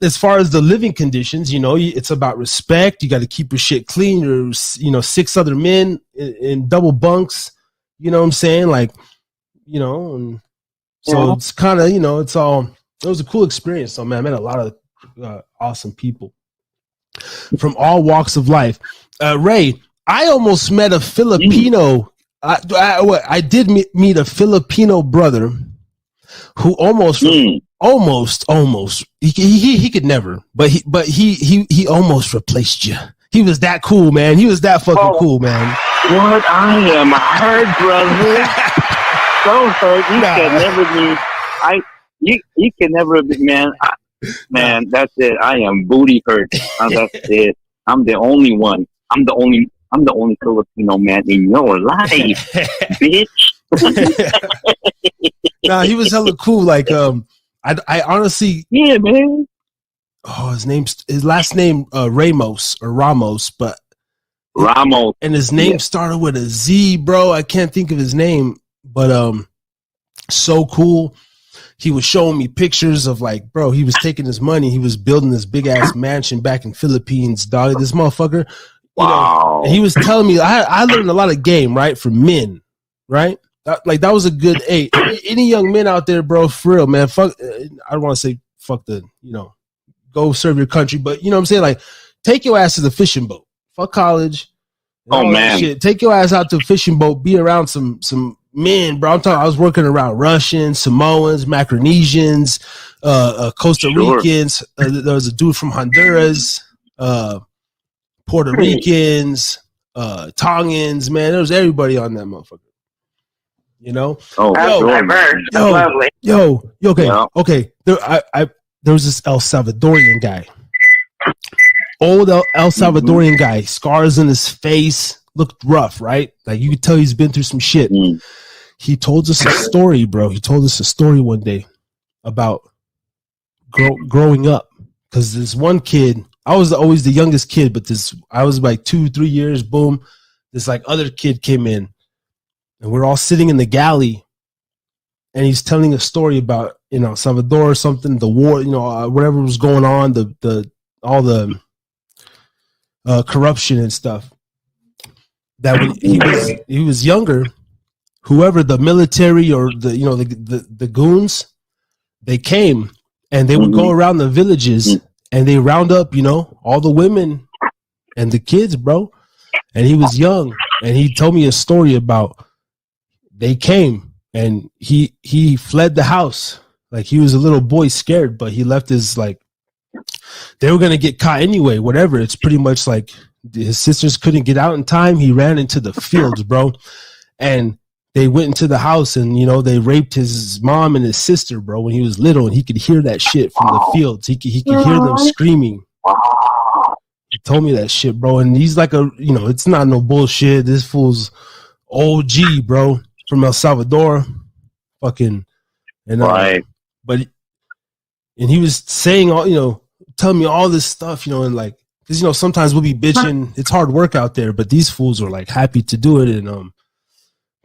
as far as the living conditions, you know, it's about respect. You got to keep your shit clean. You're, you know, 6 other men in double bunks. You know what I'm saying? Like, you know. And, so it's kind of, you know, it was a cool experience. So, man, I met a lot of awesome people from all walks of life. Ray, I almost met a Filipino. I did meet a Filipino brother who almost, he could never, but he almost replaced you. He was that cool, man. He was that fucking cool, man. What? I am hurt, brother. So hurt. You can never be. You can never be, man. Man, that's it. I am booty hurt. That's it. I'm the only one. I'm the only Filipino man in your life, bitch. Nah, he was hella cool. Like, I honestly, yeah, man. Oh, his last name Ramos, but Ramos, and his name started with a Z, bro. I can't think of his name. But so cool. He was showing me pictures of, like, bro, he was taking his money. He was building this big ass mansion back in Philippines, dog. This motherfucker. Wow. You know, he was telling me I learned a lot of game, right, from men, right? That was a good any young men out there, bro, for real, man. Fuck, I don't want to say fuck the, you know, go serve your country, but you know what I'm saying? Like, take your ass to the fishing boat. Fuck college. Oh man. Shit. Take your ass out to a fishing boat, be around some men, bro. I was working around Russians, Samoans, Micronesians, Costa Ricans. There was a dude from Honduras, Puerto Ricans, Tongans. Man, there was everybody on that motherfucker. You know? Oh, lovely. Okay, yeah. Okay. There was this El Salvadorian guy, old El Salvadorian guy, scars in his face. Looked rough, right? Like you could tell he's been through some shit. He told us a story, bro. He told us a story one day about growing up. Because this one kid, I was always the youngest kid, but I was like 2-3 years. Boom, this like other kid came in, and we're all sitting in the galley, and he's telling a story about, you know, Salvador or something, the war, you know, whatever was going on, all the corruption and stuff. That when he was younger, whoever the military or the goons, they came and they would go around the villages and they round up, you know, all the women and the kids, bro. And he was young, and he told me a story about they came and he fled the house. Like he was a little boy scared, but he left his, like, they were going to get caught anyway, whatever. It's pretty much like his sisters couldn't get out in time. He ran into the fields, bro. And they went into the house and, you know, they raped his mom and his sister, bro, when he was little. And he could hear that shit from the fields. He could hear them screaming. He told me that shit, bro. And he's like it's not no bullshit. This fool's OG, bro, from El Salvador. Fucking. And, right. And he was saying all, you know, telling me all this stuff, you know, and like, because, you know, sometimes we'll be bitching. It's hard work out there, but these fools are like happy to do it. And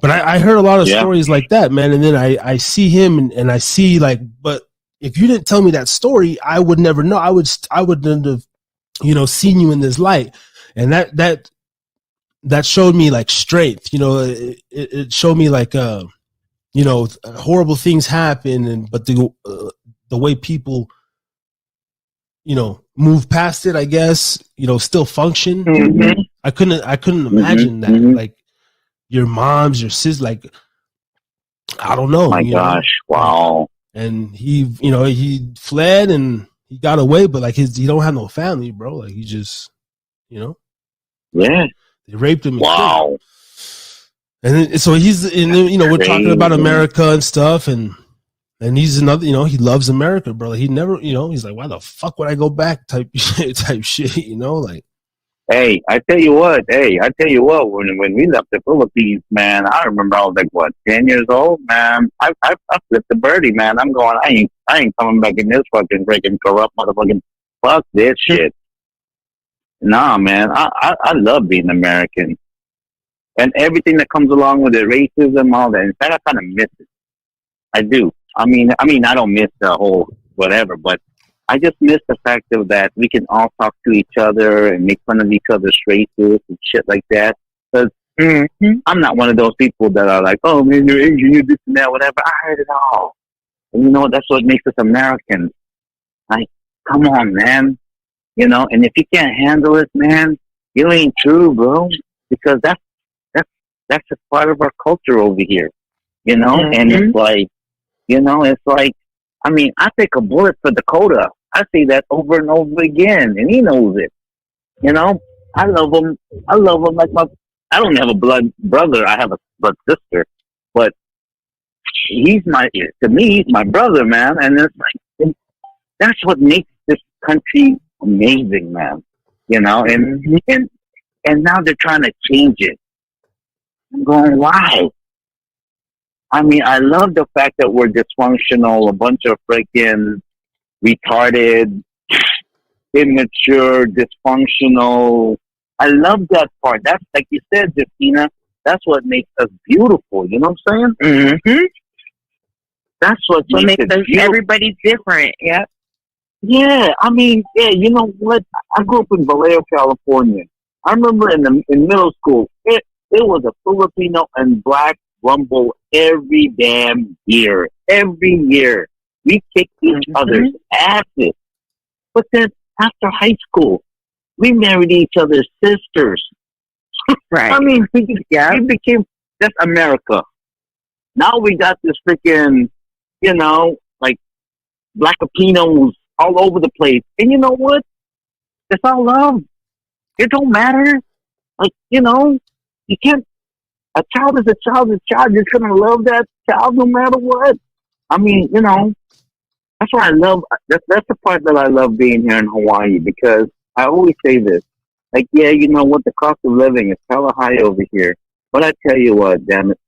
But I heard a lot of stories like that, man. And then I see him and I see like, but if you didn't tell me that story, I would never know. I wouldn't have, seen you in this light. And that showed me like strength, it showed me like, horrible things happen. But the way people, move past it, I guess, still function. Mm-hmm. I couldn't imagine that. Like your mom's, your sis, like, I don't know. My gosh. Wow. And he fled and he got away, but like he don't have no family, bro. Like he just, Yeah. They raped him. Wow. And then, so we're talking about America and stuff, and he's another, he loves America, bro. He never, he's like, why the fuck would I go back? Type shit, like. Hey, I tell you what. When we left the Philippines, man, I remember I was like 10 years old, man. I flipped the birdie, man. I'm going. I ain't coming back in this fucking freaking corrupt motherfucking. Fuck this shit. Nah, man. I love being American, and everything that comes along with it, racism, all that. In fact, I kind of miss it. I do. I mean, I don't miss the whole whatever, but I just miss the fact of that we can all talk to each other and make fun of each other's races and shit like that. Because I'm not one of those people that are like, oh man, you're Asian, you're this and that, whatever. I heard it all. And that's what makes us Americans. Like, come on, man. And if you can't handle it, man, you ain't true, bro. Because that's a part of our culture over here. And it's like, I mean, I take a bullet for Dakota. I say that over and over again, and he knows it. I love him. Like I don't have a blood brother. I have a blood sister, but he's to me, he's my brother, man. And it's like, that's what makes this country amazing, man. And now they're trying to change it. I'm going, why? I mean, I love the fact that we're dysfunctional, a bunch of freaking retarded, immature, dysfunctional. I love that part. That's like you said, Justina, that's what makes us beautiful. You know what I'm saying? Mm-hmm. That's what makes us beautiful. Everybody's different. Yeah. Yeah. I mean, you know what? I grew up in Vallejo, California. I remember in middle school, it was a Filipino and black rumble every damn year. Every year. We kicked each other's asses. But then after high school, we married each other's sisters. Right. I mean, we became, that's America. Now we got this freaking, like black Latinos all over the place. And you know what? It's all love. It don't matter. Like, you can't, a child is a child is a child. You're going to love that child no matter what. I mean, that's why I love, that's the part that I love being here in Hawaii, because I always say this. Like, yeah, you know what? The cost of living is hella high over here. But I tell you what, damn it.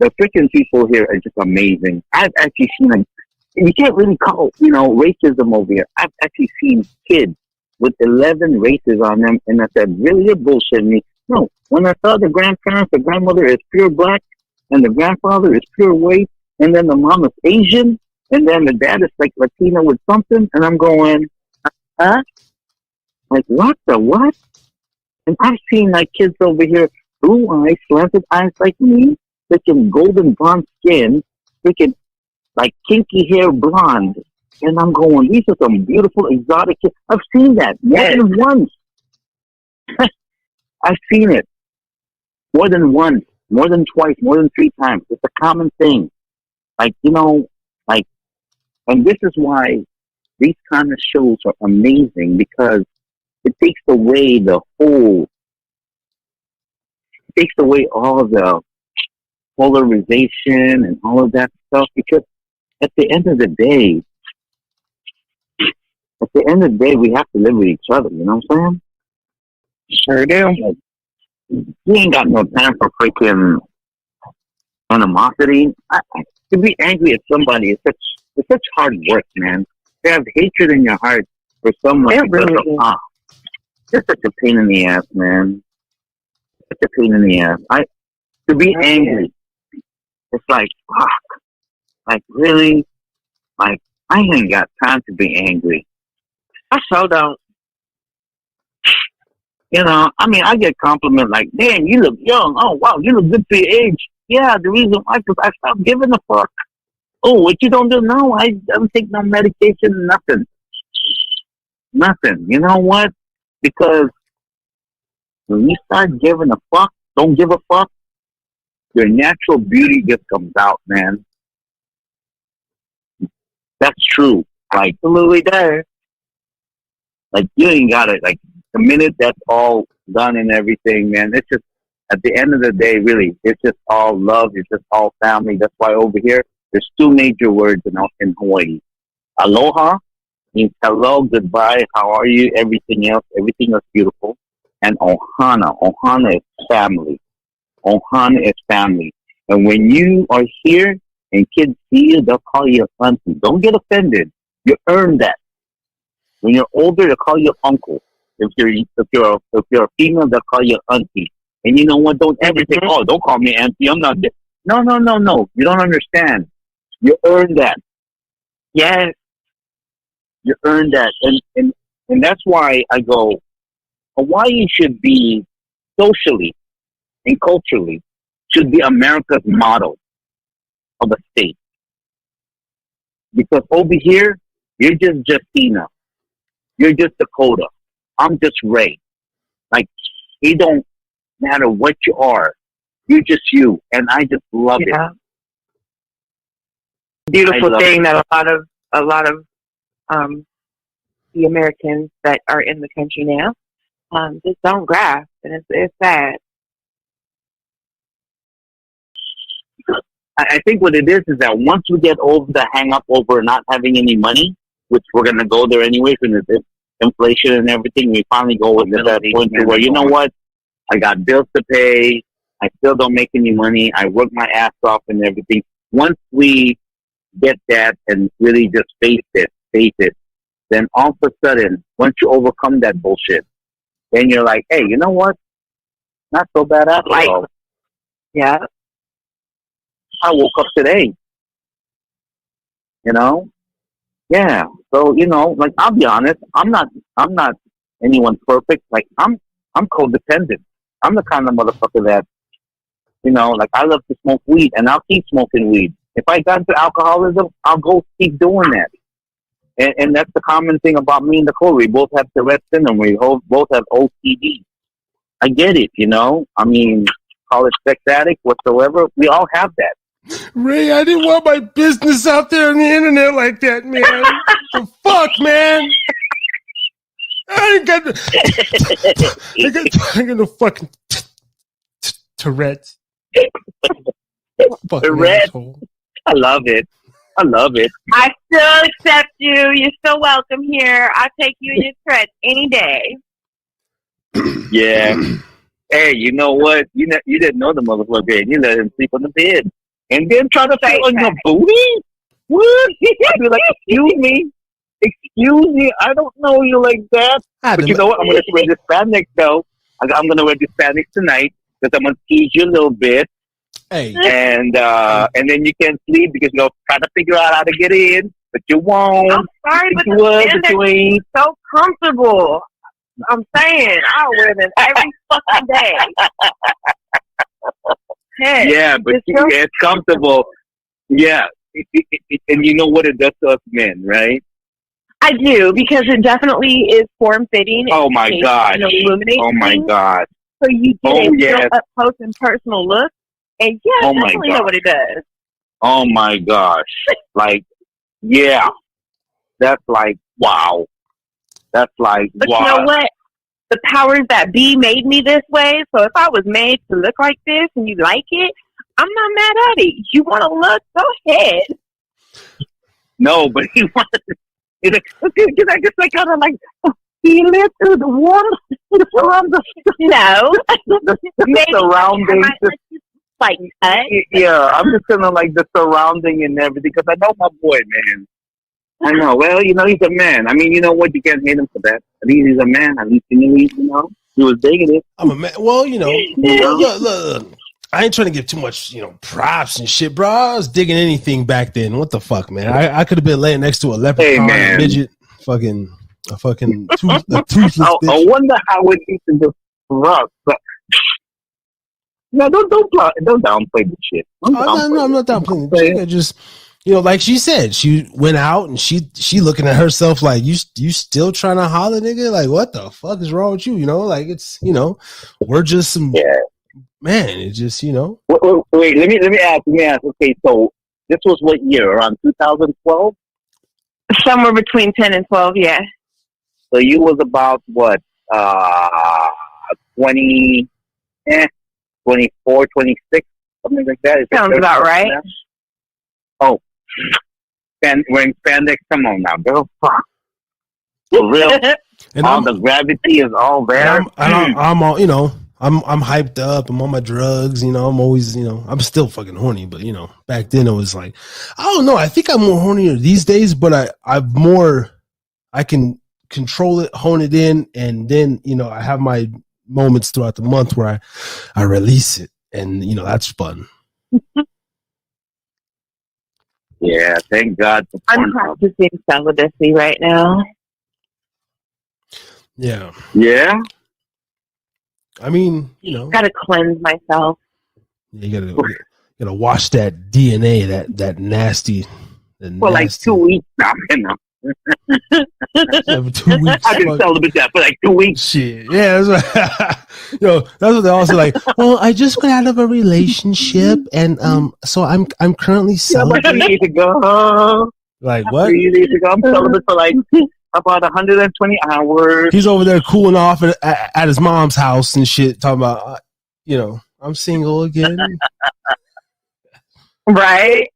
The freaking people here are just amazing. I've actually seen, you can't really call, racism over here. I've actually seen kids with 11 races on them, and I said, really, you're bullshitting me. No, when I saw the grandmother is pure black, and the grandfather is pure white, and then the mom is Asian, and then the dad is like Latino with something, and I'm going, huh? Like, what the what? And I've seen like kids over here, blue eyes, slanted eyes like me, freaking golden blonde skin, freaking like kinky hair blonde. And I'm going, these are some beautiful exotic kids. I've seen that more than once. I've seen it more than once, more than twice, more than 3 times. It's a common thing. Like, and this is why these kind of shows are amazing, because it takes away all the polarization and all of that stuff, because at the end of the day, we have to live with each other, you know what I'm saying? Sure do. We ain't got no time for freaking animosity. To be angry at somebody is such hard work, man. To have hatred in your heart for someone, it's such a pain in the ass, man. Such a pain in the ass. To be angry It's like, fuck. Like, really? Like, I ain't got time to be angry. I so don't. You know, I mean, I get compliments like, damn, you look young. Oh, wow, you look good for your age. Yeah, the reason why, because I stopped giving a fuck. Oh, what you don't do? No, I don't take no medication, nothing. Nothing. You know what? Because when you start giving a fuck, don't give a fuck, your natural beauty just comes out, man. That's true. Like, absolutely there. Like, you ain't got it. Like, the minute that's all done and everything, man, it's just, at the end of the day, really, it's just all love. It's just all family. That's why over here, there's two major words in Hawaii. Aloha means hello, goodbye, how are you, everything else is beautiful. And ohana. Ohana is family. Ohana is family. And when you are here and kids see you, they'll call you auntie. Don't get offended. You earn that. When you're older, they'll call you uncle. If you're a female, they'll call you auntie. And you know what? Don't ever say, "Oh, don't call me auntie. I'm not." No. You don't understand. You earn that. Yes, you earn that, and that's why I go. Hawaii should be socially and culturally should be America's model of a state. Because over here, you're just Justina. You're just Dakota. I'm just Ray. Like, it don't matter what you are. You're just you. And I just love it. Beautiful thing that a lot of the Americans that are in the country now just don't grasp, and it's sad. I think what it is that once we get over the hang up over not having any money, which we're going to go there anyway from this inflation and everything, we finally go with that point to where, you know what, I got bills to pay, I still don't make any money, I work my ass off and everything. Once we get that and really just face it, then all of a sudden, once you overcome that bullshit, then you're like, hey, you know what? Not so bad after all. Yeah. I woke up today. You know? Yeah. So, you know, like, I'll be honest, I'm not anyone perfect. Like, I'm codependent. I'm the kind of motherfucker that, you know, like, I love to smoke weed and I'll keep smoking weed. If I got into alcoholism, I'll go keep doing that. And that's the common thing about me and Dakota. We both have Tourette's syndrome. We both have OCD. I get it, you know? I mean, call it sex addict, whatsoever. We all have that. Ray, I didn't want my business out there on the internet like that, man. The fuck, man. I got no fucking Tourette's. Tourette's. I love it. I still accept you. You're still welcome here. I'll take you and your Tourette's any day. Yeah. Hey, you know what? You didn't know the motherfucker, and you let him sleep on the bed. And then try to sit on your booty? What? I'd be like, excuse me, I don't know you like that. But you know what? I'm going to wear this spandex, though. I'm going to wear this spandex tonight because I'm going to tease you a little bit. Hey. And then you can't sleep because you'll try to figure out how to get in, but you won't. I'm sorry, but the spandex is so comfortable. I'm saying, I'll wear them every fucking day. Yeah, but it's comfortable. Yeah. And you know what it does to us men, right? I do, because it definitely is form-fitting. Oh, my God. Oh, my God. So you get a real up-close and personal look. And yeah, I definitely know what it does. Oh, my gosh. Like, yeah. That's like, wow. But wow. You know what? The powers that be made me this way. So if I was made to look like this and you like it, I'm not mad at it. You want to look? Go ahead. No, but he wants to. He's like, okay, can I just like kind of like feel it through the warmth around the surroundings. Like yeah, I'm just gonna like the surrounding and everything because I know my boy, man. I know. Well, you know, he's a man. I mean, you know what? You can't hate him for that. At least he's a man. At least he was digging it. I'm a man. Well, you know, look. I ain't trying to give too much, props and shit, bro. I was digging anything back then. What the fuck, man? I could have been laying next to a leprechaun, a midget, a toothless bitch. I wonder how it used to just rough. But no, don't downplay the shit. I'm not downplaying the shit. I just, like she said, she went out and she looking at herself like, you still trying to holler, nigga? Like, what the fuck is wrong with you? Like it's, we're just some. Yeah. Man, it's just, Wait, let me ask. Okay, so this was what year? Around 2012? Somewhere between 10 and 12, yeah. So you was about what? 20, 24, 26, something like that. Sounds about right. Now? Oh, wearing spandex. Come on now, girl. Fuck. For real. And all the gravity is all there. I'm all, I'm hyped up. I'm on my drugs. I'm always, I'm still fucking horny. But back then it was like, I don't know. I think I'm more hornier these days. But I can control it, hone it in, and then I have my moments throughout the month where I release it, and that's fun. Yeah, thank God. I'm practicing celibacy right now. Yeah. Yeah. I mean, gotta cleanse myself. You gotta wash that DNA, that nasty. For like 2 weeks now, 2 weeks. I've been celibate for like 2 weeks. Shit, yeah, that's right. That's what they all say. Like, well, I just got out of a relationship, and so I'm currently celibate. 3 days ago. Like what? 3 days ago, I'm celibate for like about 120 hours. He's over there cooling off at his mom's house and shit, talking about, I'm single again. Right?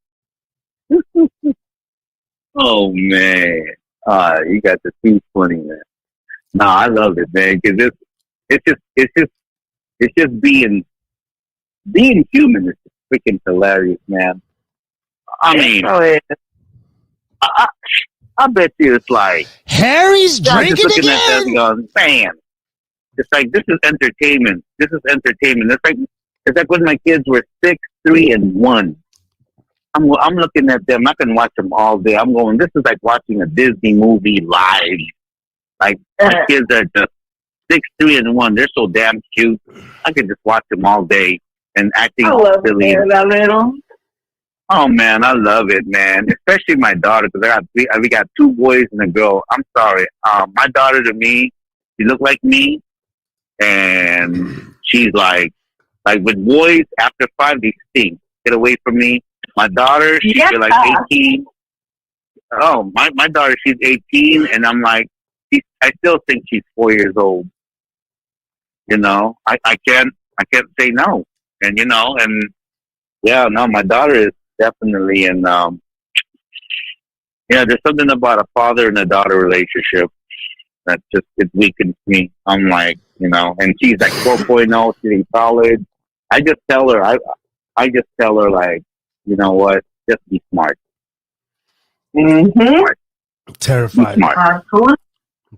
Oh man, you got the 220, man. No, I love it, man, because it's just being human is freaking hilarious, man. I mean, I bet you it's like Harry's drinking again. At that going, man, it's like this is entertainment. This is entertainment. It's like when my kids were 6, 3, and 1. I'm looking at them. I can watch them all day. I'm going, this is like watching a Disney movie live. Like, my kids are just 6, 3, and 1. They're so damn cute. I can just watch them all day and acting silly. That little. Oh, man, I love it, man. Especially my daughter, because we got 2 boys and a girl. I'm sorry. My daughter, to me, she looked like me. And she's like with boys, after 5, they stink. Get away from me. My daughter, she's like 18. Oh, my daughter, she's 18, and I'm like, I still think she's 4 years old. I can't say no. And my daughter is definitely there's something about a father and a daughter relationship that just it weakens me. I'm like, and she's like 4.0, she's in college. I just tell her, like, you know what? Just be smart. Mm-hmm. Smart. Terrified. Be smart. I'm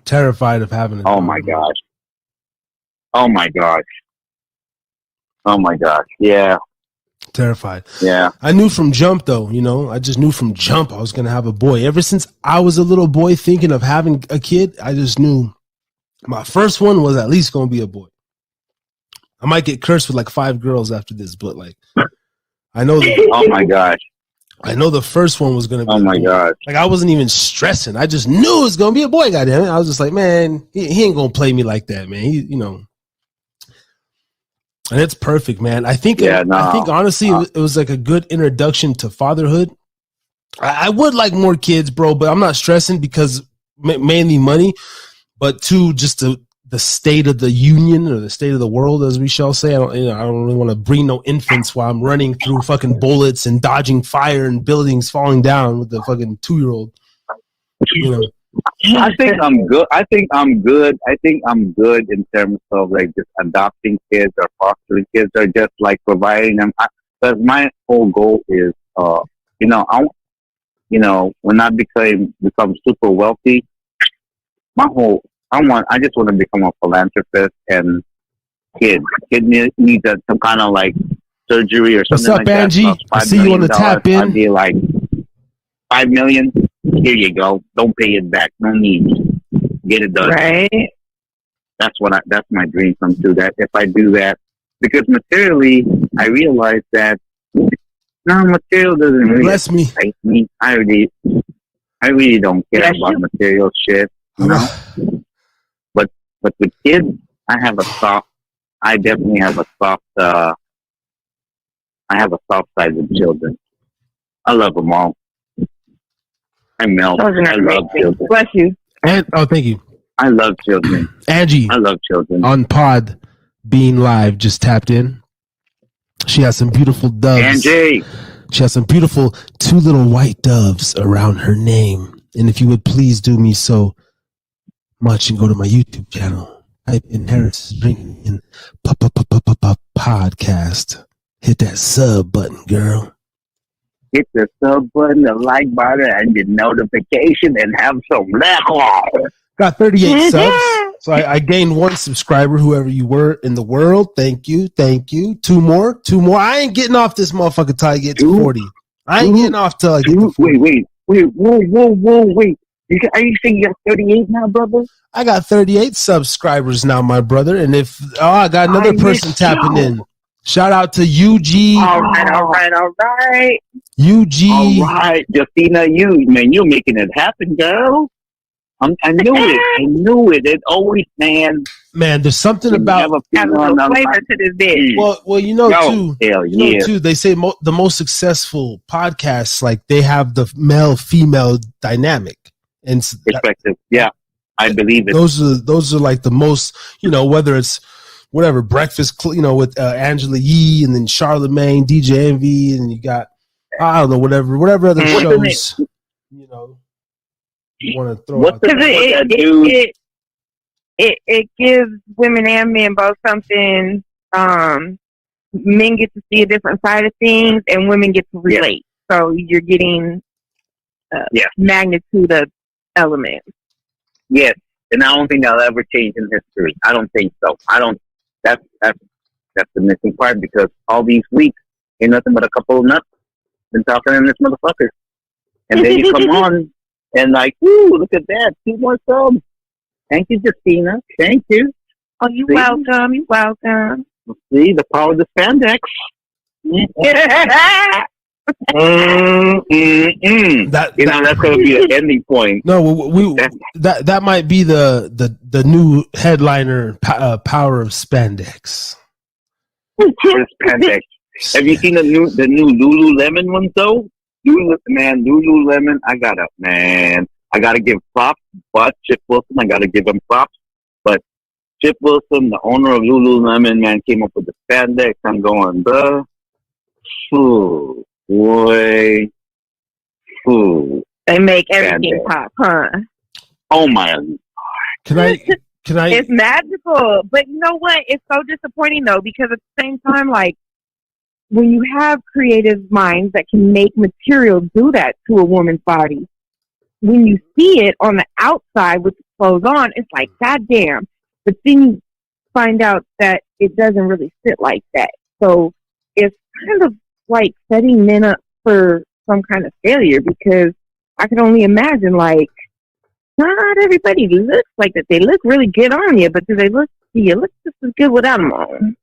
terrified of having. Oh my gosh. Oh my gosh. Oh my gosh. Yeah. Terrified. Yeah. I knew from jump, though. I just knew from jump I was gonna have a boy. Ever since I was a little boy thinking of having a kid, I just knew my first one was at least gonna be a boy. I might get cursed with like 5 girls after this, but like. I know. Oh my gosh! I know the first one was gonna be. Oh my gosh! Like I wasn't even stressing. I just knew it was gonna be a boy. Goddamn it! I was just like, man, he ain't gonna play me like that, man. And it's perfect, man. I think. I think honestly, it was like a good introduction to fatherhood. I would like more kids, bro, but I'm not stressing because mainly money, but too just the state of the union or the state of the world, as we shall say. I don't really want to bring no infants while I'm running through fucking bullets and dodging fire and buildings falling down with the fucking 2-year-old. I think I'm good. I think I'm good in terms of like just adopting kids or fostering kids or just like providing them. Because my whole goal is, when I become super wealthy, I just want to become a philanthropist, and kids need some kind of like surgery or something like that. What's up, Angie? I see you on the tap in. I'd be like, $5 million. Here you go. Don't pay it back. No need. Get it done. Right. That's my dream come true. That if I do that, because materially, I realize that material doesn't really excite me. I really don't care about material shit. You know? But with kids, I definitely have a soft. I have a soft side with children. I love them all. I love children. Bless you. And thank you. I love children. Angie. I love children. On Pod Being Live just tapped in. She has some beautiful doves. Angie. She has some beautiful 2 little white doves around her name. And if you would please do me so much and go to my YouTube channel, type in Harris Drinkin Podcast. Hit that sub button, girl. Hit the sub button, the like button, and the notification, and have some level. Got 38 subs. So I gained 1 subscriber, whoever you were in the world. Thank you. 2 more. I ain't getting off this motherfucker till I get to 40. I ain't getting off till I get to 40. Wait. Are you saying you got 38 now, brother? I got 38 subscribers now, my brother. And I got another person tapping in. Shout out to UG. All right. UG. All right, Justina, you're making it happen, girl. I knew it. It always, man. Man, there's something about having a flavor to this dish. Well, too. They say the most successful podcasts, like they have the male-female dynamic and perspective. Yeah, I believe it. Those are like the most, whether it's whatever Breakfast, with Angela Yee and then Charlemagne, DJ Envy, and you got I don't know whatever other shows, you want to throw out there. It gives women and men both something. Men get to see a different side of things, and women get to relate. Yeah. So you're getting magnitude of elements. Yes, and I don't think that'll ever change in history. I don't think so. That's the missing part, because all these weeks ain't nothing but a couple of nuts been talking in this motherfucker, and then you come on. And like, ooh, look at that. 2 more subs. Thank you, Justina. Thank you. Oh, you're welcome. You're welcome. See, the power of the spandex. That's going to be the ending point. No, that might be the new headliner, power of spandex. Spandex. Have you seen the new Lululemon one, though? Lululemon, I gotta give props, but Chip Wilson, I gotta give him props. But Chip Wilson, the owner of Lululemon, man, came up with the spandex. I'm going, bruh. Boy. They make everything pop, huh? Oh my. Can I? It's magical. But you know what? It's so disappointing, though, because at the same time, like, when you have creative minds that can make material do that to a woman's body, when you see it on the outside with the clothes on, it's like, goddamn. But then you find out that it doesn't really fit like that. So it's kind of like setting men up for some kind of failure, because I can only imagine, like, not everybody looks like that. They look really good on you, but do you look just as good without them on?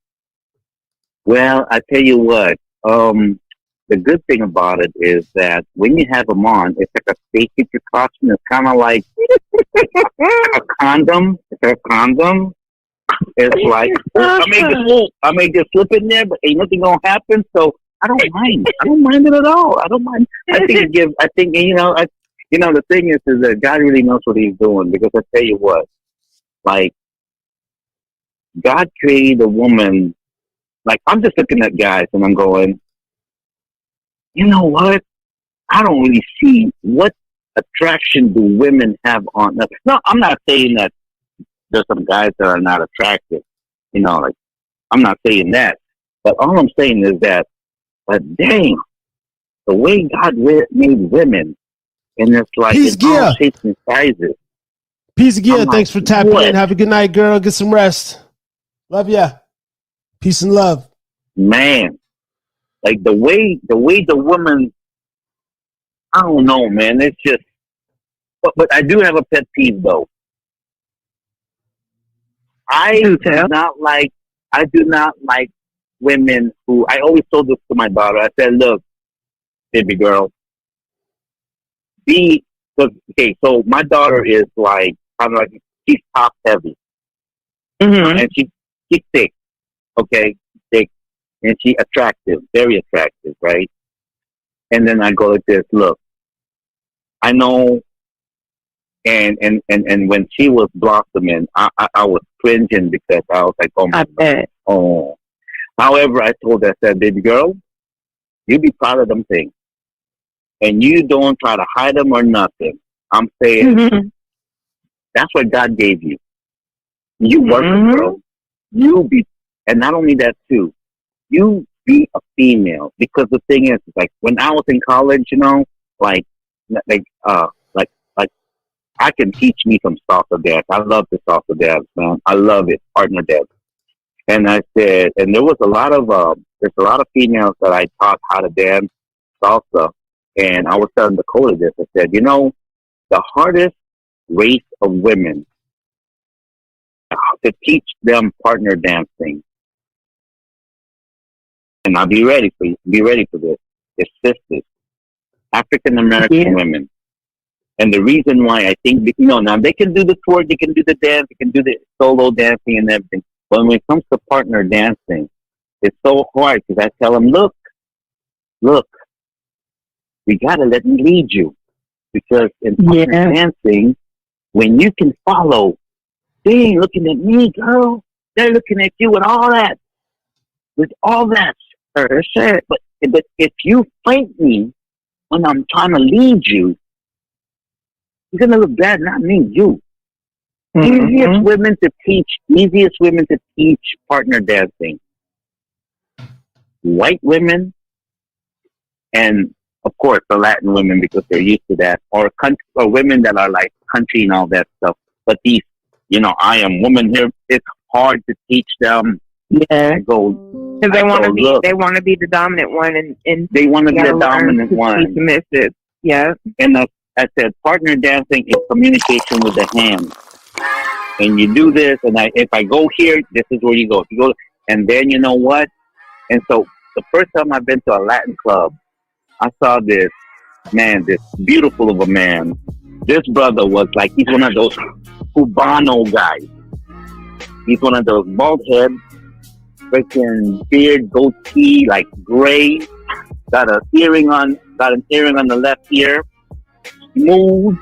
Well, I tell you what, the good thing about it is that when you have them on, it's like a safety precaution. It's kind of like a condom. It's a condom. It's like, I may just slip in there, but ain't nothing gonna happen. So I don't mind. I don't mind it at all. I don't mind. The thing is that God really knows what He's doing, because I tell you what, like, God created a woman. Like, I'm just looking at guys and I'm going, you know what? I don't really see what attraction do women have on. No, I'm not saying that there's some guys that are not attractive. Like, I'm not saying that. But all I'm saying is that, dang, the way God made women, and it's like in all shapes and sizes. Peace again. Thanks for tapping in. Have a good night, girl. Get some rest. Love ya. Peace and love. Man, like the way the woman. I don't know, man. It's just, but I do have a pet peeve though. I do not like women who. I always told this to my daughter. I said, "Look, baby girl, okay." So my daughter is like kind of like she's top heavy, and she's thick, okay, thick, and she attractive, very attractive, right? And then I go like this. Look, I know. And when she was blossoming, I was cringing because I was like, oh my God. Oh. However, I told her, I said, baby girl, you be proud of them things. And you don't try to hide them or nothing. I'm saying, that's what God gave you. You work it, girl. You be, and not only that too, you be a female. Because the thing is, like, when I was in college, you know, like I can teach me some salsa dance. I love the salsa dance, man. I love it, partner dance. And I said, and there was a lot of there's a lot of females that I taught how to dance salsa. And I was telling Dakota this. I said, you know, the hardest race of women to teach them partner dancing. And I'll be ready for you. Be ready for this. It's sisters, African American women. And the reason why I think, you know, now they can do the twerk, they can do the dance, they can do the solo dancing and everything. But when it comes to partner dancing, it's so hard because I tell them, look, we got to let me lead you. Because in partner dancing, when you can follow, they ain't looking at me, girl. They're looking at you with all that. With all that shit. But if you fight me when I'm trying to lead you, you're gonna look bad, not me, you. Easiest women to teach partner dancing. White women, and of course the Latin women because they're used to that, or women that are like country and all that stuff. But these, you know, I am woman here. It's hard to teach them. Yeah, because they want to be the dominant one, and they want to be the dominant one. Submissive. Yeah, and I said, partner dancing is communication with the hands. And you do this, and if I go here, this is where you go. You go, and then you know what? And so the first time I've been to a Latin club, I saw this beautiful of a man. This brother was like, he's one of those Cubano guys. He's one of those bald head, freaking beard, goatee, like gray. Got an earring on the left ear. Smooth.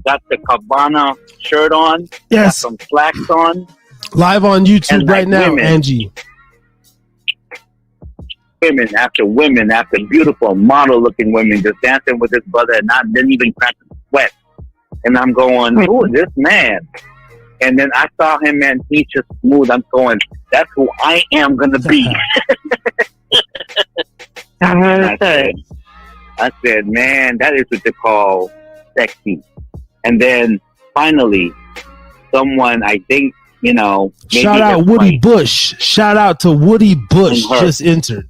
Got the Cabana shirt on. Yes. Got some slacks on. Live on YouTube and right now, women, Angie. Women after beautiful model-looking women just dancing with this brother and didn't even crack a sweat. And I'm going, who is this man? And then I saw him, man, he's just smooth. I'm going, that's who I am going to be. I said, man, that is what they call sexy. And then finally, someone, I think, you know, shout out Woody Bush. Shout out to Woody Bush. Just entered.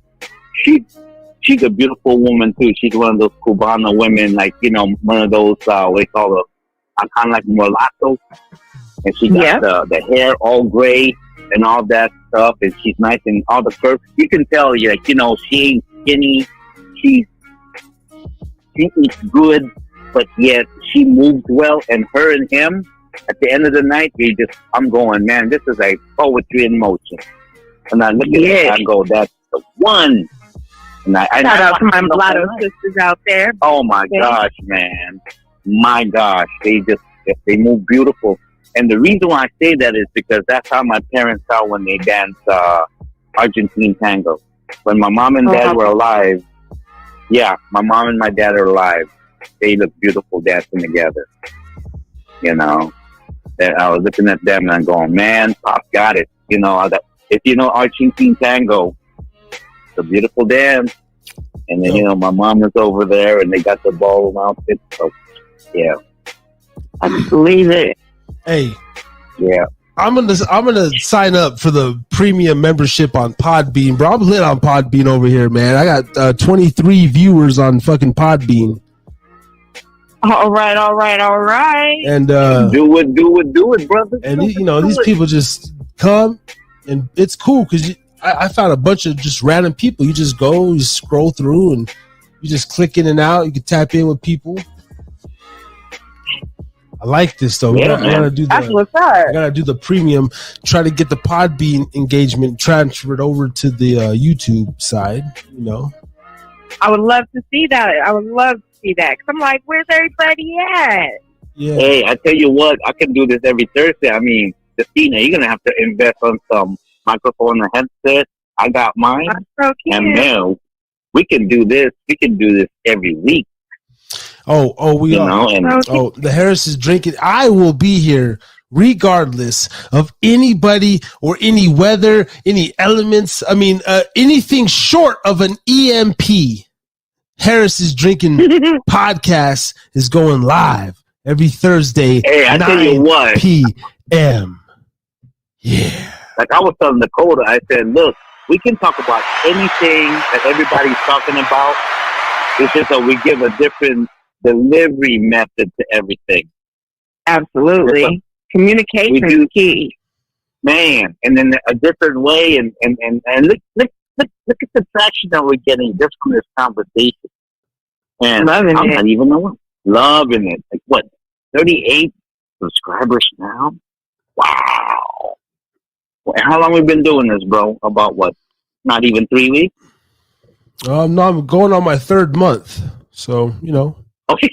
She's a beautiful woman too. She's one of those Cubana women, like, you know, one of those what they call them, kind of like mulattoes. And she got the hair all gray and all that stuff, and she's nice and all the curves. You can tell, like, you know, she ain't skinny. She eats good, but yet she moves well. And her and him, at the end of the night, I'm going, man, this is like poetry in motion. And I look at it and I go, that's the one. And shout out to my mulatto sisters out there. Oh my gosh, man. My gosh. They move beautiful. And the reason why I say that is because that's how my parents felt when they danced Argentine tango. When my mom and dad were alive, my mom and my dad are alive. They look beautiful dancing together. You know, and I was looking at them and I'm going, man, Pop got it. You know, if you know Argentine tango, it's a beautiful dance. And then, you know, my mom is over there and they got the ballroom outfit. So, yeah. I believe it. Hey. Yeah. I'm gonna sign up for the premium membership on Podbean, bro. I'm lit on Podbean over here, man. I got 23 viewers on fucking Podbean. All right. And do it, brother. And these people just come, and it's cool because I found a bunch of just random people. You just go, you scroll through, and you just click in and out. You can tap in with people. I like this though. Yeah, I gotta do the premium. Try to get the Podbean engagement transferred over to the YouTube side. I would love to see that. Cause I'm like, where's everybody at? Yeah. Hey, I tell you what, I can do this every Thursday. I mean, Justina, you're gonna have to invest on some microphone and headset. I got mine, and now we can do this. We can do this every week. We are. The Harris is drinking. I will be here regardless of anybody or any weather, any elements. I mean, anything short of an EMP. Harris is Drinking podcast is going live every Thursday. Hey, I tell you what, p.m. Yeah. Like I was telling Dakota, I said, look, we can talk about anything that everybody's talking about. It's just that we give a different delivery method to everything. Absolutely. Communication is key. Man, and then a different way, and look at the traction that we're getting just from this conversation. And loving it. Like what? 38 subscribers now? Wow. How long have we been doing this, bro? About what? Not even 3 weeks? No, I'm going on my 3rd month. So, Okay.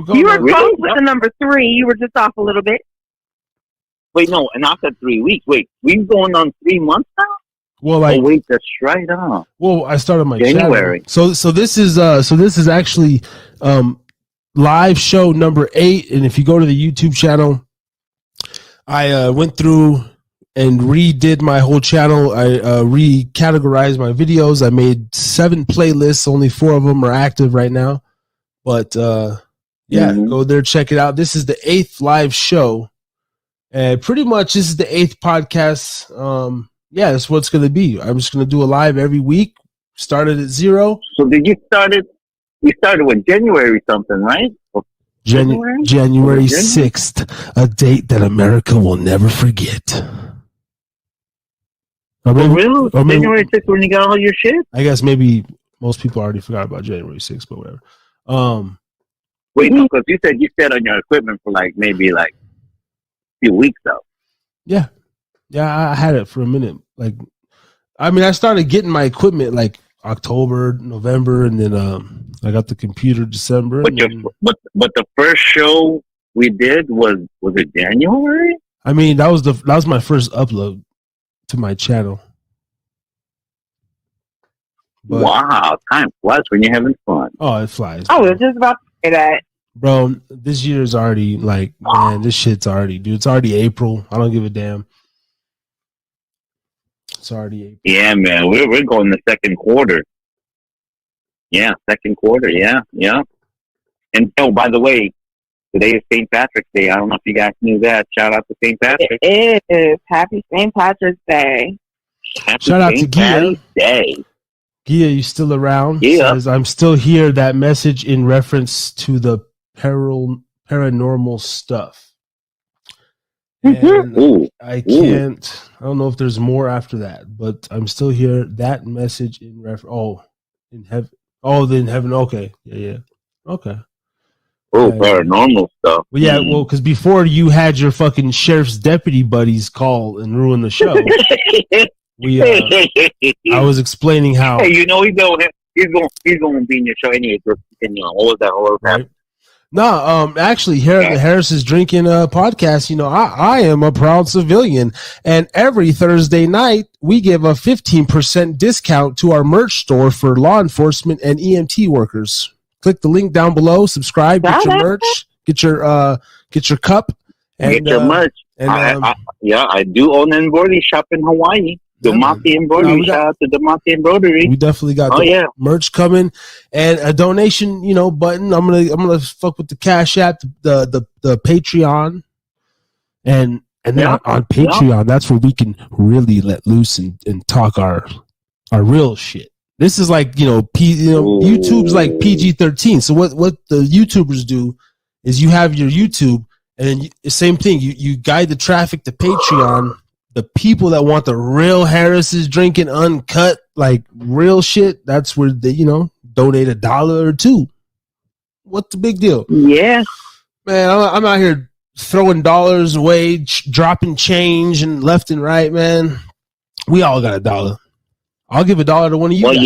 You were close with the number 3. You were just off a little bit. Wait, no, and after 3 weeks. Wait, we've going on 3 months now? Well, wait, that's right on. Well, I started my January. Channel. So this is actually live show number 8, and if you go to the YouTube channel, I went through and redid my whole channel. I recategorized my videos. I made 7 playlists. Only 4 of them are active right now. But go there, check it out. This is the 8th live show. And pretty much this is the 8th podcast. That's what it's going to be. I'm just going to do a live every week. Started at 0. So did you start it? You started with January something, right? January 6th, a date that America will never forget. Really? January 6th when you got all your shit? I guess maybe most people already forgot about January 6th, but whatever. Wait, no, because you said you sat on your equipment for maybe a few weeks though. Yeah, I had it for a minute. I started getting my equipment October, November, and then I got the computer December. But the first show we did was it January? I mean, that was my first upload to my channel. But, wow, time flies when you're having fun. Oh, it flies. I was just about to say that. Bro, this year's already man, this shit's already, dude. It's already April. I don't give a damn. It's already April. Yeah, man. We're going to second quarter. Yeah, second quarter. Yeah. And by the way, today is St. Patrick's Day. I don't know if you guys knew that. Shout out to St. Patrick. It is. Happy St. Patrick's Day. Shout out to Gia. Gia, you still around? Yeah. Says, I'm still here. That message in reference to the paranormal stuff. And I don't know if there's more after that, but I'm still here. That message in in heaven. In heaven. Okay. Yeah. Okay. Paranormal stuff. Well, yeah, because before you had your fucking sheriff's deputy buddies call and ruin the show. I was explaining how. Hey, he's going to be in your show anyway. All of that. Right? No, actually, here at the Harris is Drinking podcast, I am a proud civilian, and every Thursday night we give a 15% discount to our merch store for law enforcement and EMT workers. Click the link down below, subscribe, get your merch, get your cup, and get your merch. And I do own an embroidery shop in Hawaii. Domati Embroidery. Shout out to Domati Embroidery. We definitely got merch coming, and a donation, button. I'm gonna fuck with the Cash App, the Patreon. And then on Patreon, that's where we can really let loose and talk our real shit. This is like, YouTube's like PG-13. So what the YouTubers do is you have your YouTube, and the same thing. You guide the traffic to Patreon. The people that want the real Harris's drinking uncut, like real shit, that's where they, donate $1 or $2. What's the big deal? Yeah. Man, I'm out here throwing dollars away, dropping change and left and right, man. We all got $1. I'll give $1 to one of you guys.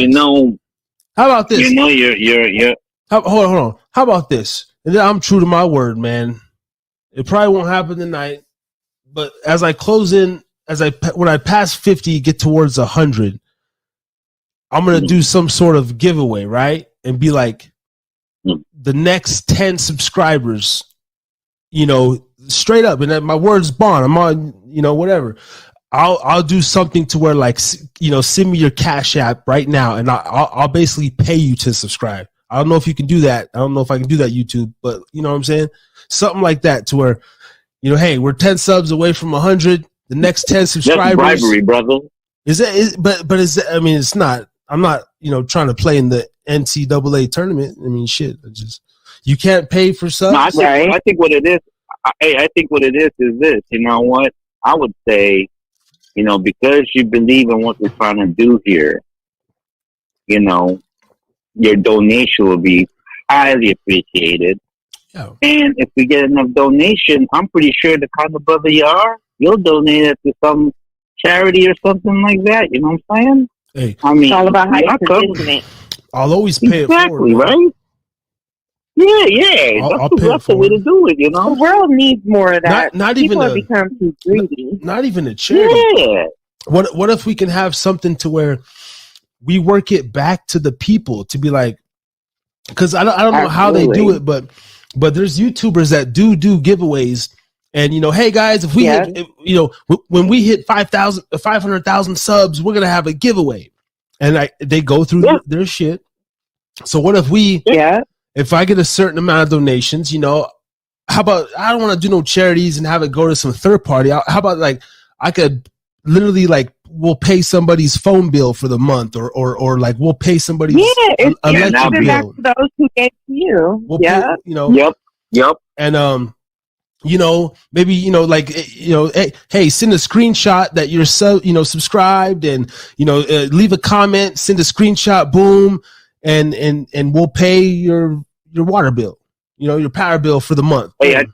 How about this? You're. Hold on. How about this? And I'm true to my word, man. It probably won't happen tonight, but as I close in, when I pass 50, get towards 100, I'm gonna do some sort of giveaway, right? And be like, the next 10 subscribers, straight up, and my word's bond. I'm on, whatever. I'll do something to where, like, send me your Cash App right now, and I'll basically pay you to subscribe. I don't know if you can do that. I don't know if I can do that, YouTube, but you know what I'm saying? Something like that, to where, hey, we're 10 subs away from 100. The next 10 subscribers. That's bribery, brother. But it's not. I'm not, trying to play in the NCAA tournament. I mean, shit. You can't pay for subs. No, I think what it is. I think what it is this. You know what? I would say, because you believe in what we're trying to do here, your donation will be highly appreciated. Yeah. And if we get enough donation, I'm pretty sure the kind of brother you are, you'll donate it to some charity or something like that. You know what I'm saying? Hey, I mean, it's all about how you position it. I'll always pay it forward. Exactly, right? Yeah. That's the way to do it, The world needs more of that. Not People even have become too greedy. Not even a charity. Yeah. What if we can have something to where we work it back to the people to be like, because I don't know how they do it, but there's YouTubers that do giveaways, and hey guys, if we hit, when we hit 500,000 subs, we're gonna have a giveaway, and they go through their shit. So what if if I get a certain amount of donations, how about, I don't want to do no charities and have it go to some third party. How about, like, I could literally, like, we'll pay somebody's phone bill for the month, or like we'll pay somebody's electric bill. Back to those who gave to you. We'll pay, Yep. And maybe like hey, send a screenshot that you're subscribed, and leave a comment, send a screenshot, boom, and we'll pay your water bill, your power bill for the month. Hey,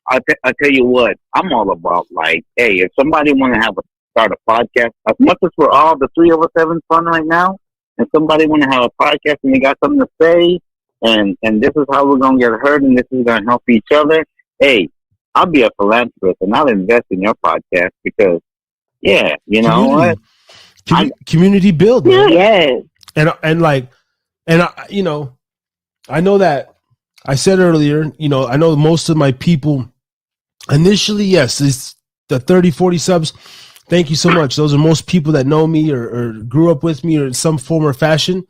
I tell you what, I'm all about, like, hey, if somebody want to start a podcast, as much as we're all the three of us having fun right now, and somebody want to have a podcast and they got something to say, and this is how we're going to get heard, and this is going to help each other, hey, I'll be a philanthropist and I'll invest in your podcast, because, what? Community build, man. Yes. And I know that I said earlier, I know most of my people initially, yes, it's the 30, 40 subs. Thank you so much. Those are most people that know me or grew up with me or in some form or fashion.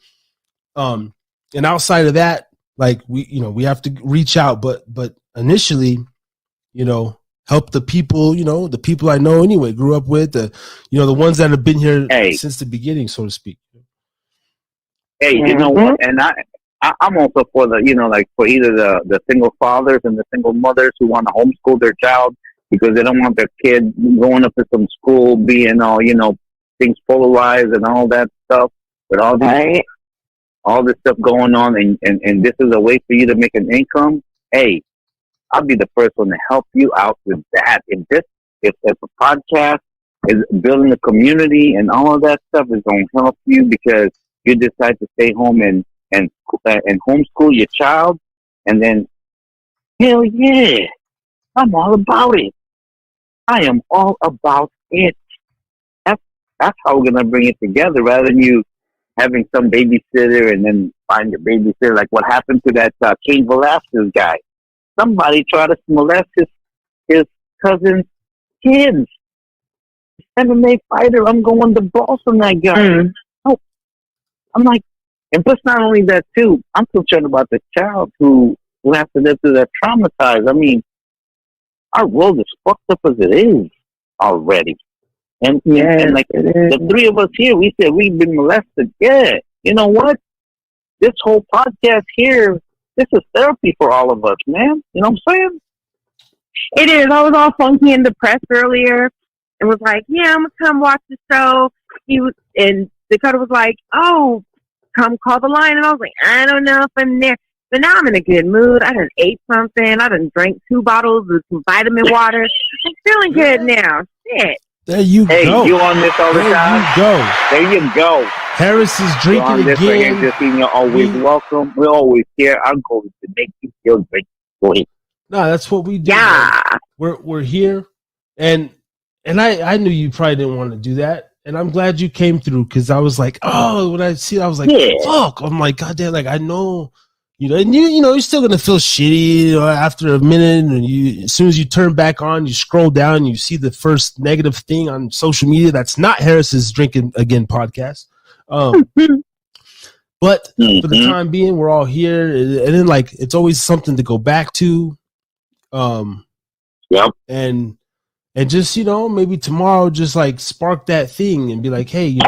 And outside of that, like, we have to reach out, but initially, help the people, the people I know anyway, grew up with, the ones that have been here since the beginning, so to speak. Hey, you know what? And I'm also for the, like, for either the single fathers and the single mothers who want to homeschool their child because they don't want their kid going up to some school being all, things polarized and all that stuff, with all this stuff going on, and this is a way for you to make an income. Hey, I'll be the first one to help you out with that. If a podcast is building a community and all of that stuff is going to help you because you decide to stay home and homeschool your child, and then, hell yeah, I'm all about it. I am all about it. That's how we're gonna bring it together, rather than you having some babysitter and then find your babysitter. Like what happened to that King Velasquez guy. Somebody tried to molest his cousin's kids. MMA fighter. I'm going to boss on that guy. Oh, I'm like, and plus not only that too, I'm concerned about the child who has to live through that traumatized. I mean, Our world is fucked up as it is already. And like the three of us here, we said we've been molested. Yeah. You know what? This whole podcast here, this is therapy for all of us, man. You know what I'm saying? It is. I was all funky and depressed earlier and was like, yeah, I'm going to come watch the show. And Dakota was like, oh, come call the line. And I was like, I don't know if I'm there. But now I'm in a good mood. I done ate something. I done drank 2 bottles of some vitamin water. I'm feeling good now. Shit. There you go. Hey, you on this all the time? There you go. Harris is drinking again. You're always welcome. We're always here. I'm going to make you feel great. Go ahead. No, that's what we do. Yeah. Man. We're here. And I knew you probably didn't want to do that. And I'm glad you came through because I was like, oh, when I see it, I was like, fuck. I'm like, God damn, like I know. And you're still gonna feel shitty after a minute, and as soon as you turn back on, you scroll down, and you see the first negative thing on social media. That's not Harris's Drinking Again podcast. But for the time being, we're all here, and then like it's always something to go back to. Yep. And just maybe tomorrow, just like spark that thing and be like, hey,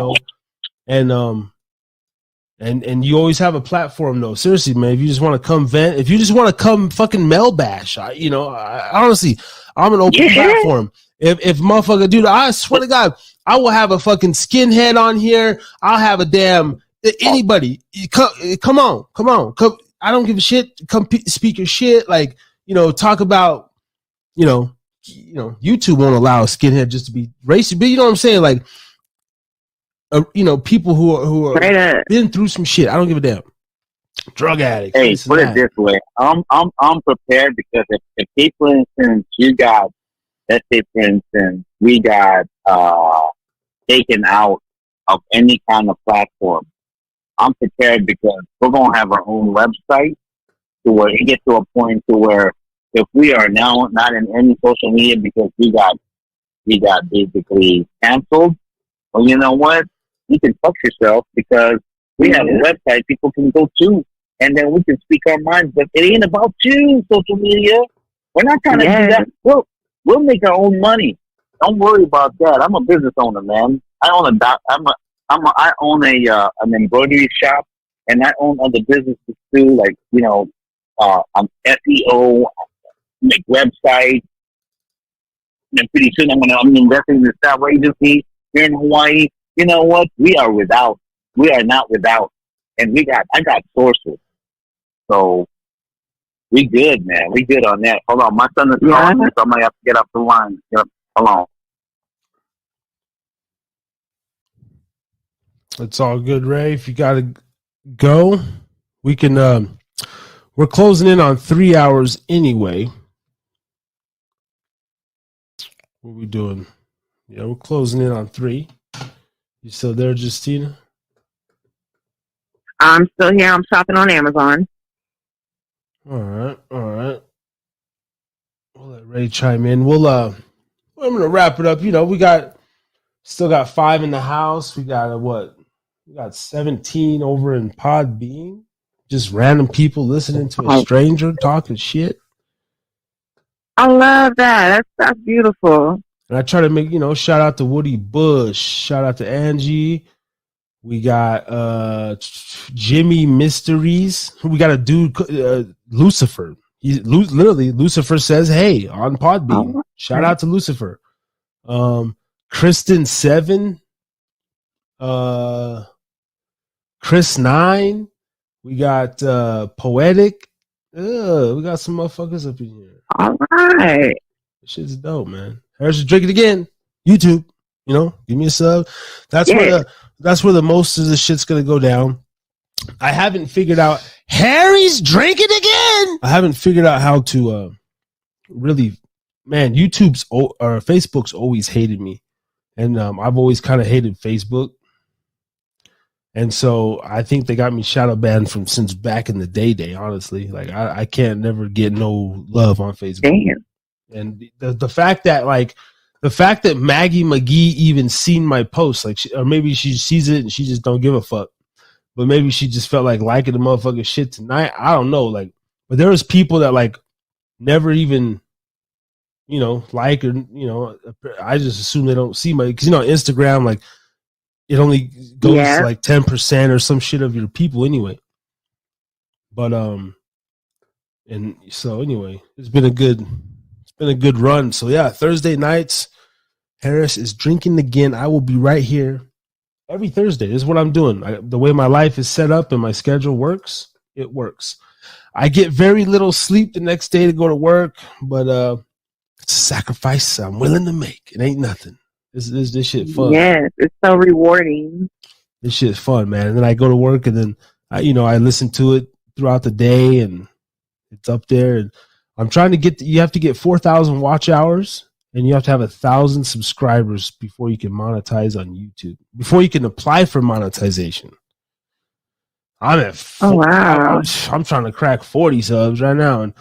And you always have a platform, though. Seriously, man. If you just want to come vent, if you just want to come fucking mail bash, I honestly, I'm an open platform. If motherfucker, dude, I swear to God, I will have a fucking skinhead on here. I'll have a damn anybody. Come on. I don't give a shit. Come speak your shit. Like, talk about, YouTube won't allow a skinhead just to be racist, but you know what I'm saying? Like, people who are been through some shit. I don't give a damn. Drug addicts. Hey, put it this way. I'm prepared because if say for instance let's say for instance we got taken out of any kind of platform, I'm prepared because we're gonna have our own website to where it gets to a point to where if we are now not in any social media because we got basically canceled, well, you know what? You can fuck yourself because we have a website people can go to, and then we can speak our minds. But it ain't about you, social media. We're not trying to do that. We'll make our own money. Don't worry about that. I'm a business owner, man. I own an embroidery shop, and I own other businesses too. Like I'm SEO, make websites, and pretty soon I'm investing in the travel agency here in Hawaii. You know what? We are not without. And I got sources. So we good, man. We good on that. Hold on. My son is calling me, so I might have to get off the line. Yep. Hold on. It's all good, Ray. If you got to go, we can, we're closing in on 3 hours anyway. What are we doing? Yeah, we're closing in on 3. You still there, Justina? I'm still here. I'm shopping on Amazon. All right. We'll let Ray chime in. I'm gonna wrap it up. We still got 5 in the house. We got We got 17 over in Podbean. Just random people listening to a stranger talking shit. I love that. That's beautiful. And I try to make, shout out to Woody Bush. Shout out to Angie. We got Jimmy Mysteries. We got a dude, Lucifer. Literally, Lucifer says, hey, on Podbean. Shout out to Lucifer. Kristen 7. Chris 9. We got Poetic. We got some motherfuckers up in here. All right. This shit's dope, man. Harris Drink It Again. YouTube. Give me a sub. That's where the most of the shit's gonna go down. I haven't figured out Harry's drinking again. I haven't figured out how to really, man. YouTube's or Facebook's always hated me, and I've always kind of hated Facebook. And so I think they got me shadow banned from since back in the day. Honestly, like I can't never get no love on Facebook. Damn. And the fact that Maggie McGee even seen my post, or maybe she sees it and she just don't give a fuck. But maybe she just felt like liking the motherfucking shit tonight. I don't know. But there was people that never even like, or, I just assume they don't see my, because, Instagram, like, it only goes to like 10% or some shit of your people anyway. But, and so anyway, it's been a good run. So yeah, Thursday nights, Harris is drinking again. I will be right here every Thursday. This is what I'm doing. The way my life is set up and my schedule works, it works. I get very little sleep the next day to go to work, but it's a sacrifice I'm willing to make. It ain't nothing. This shit fun. Yes, it's so rewarding. This shit's fun, man. And then I go to work, and then I listen to it throughout the day, and it's up there. And I'm trying to you have to get 4,000 watch hours, and you have to have 1,000 subscribers before you can monetize on YouTube. Before you can apply for monetization. I'm at. Wow. I'm trying to crack 40 subs right now, and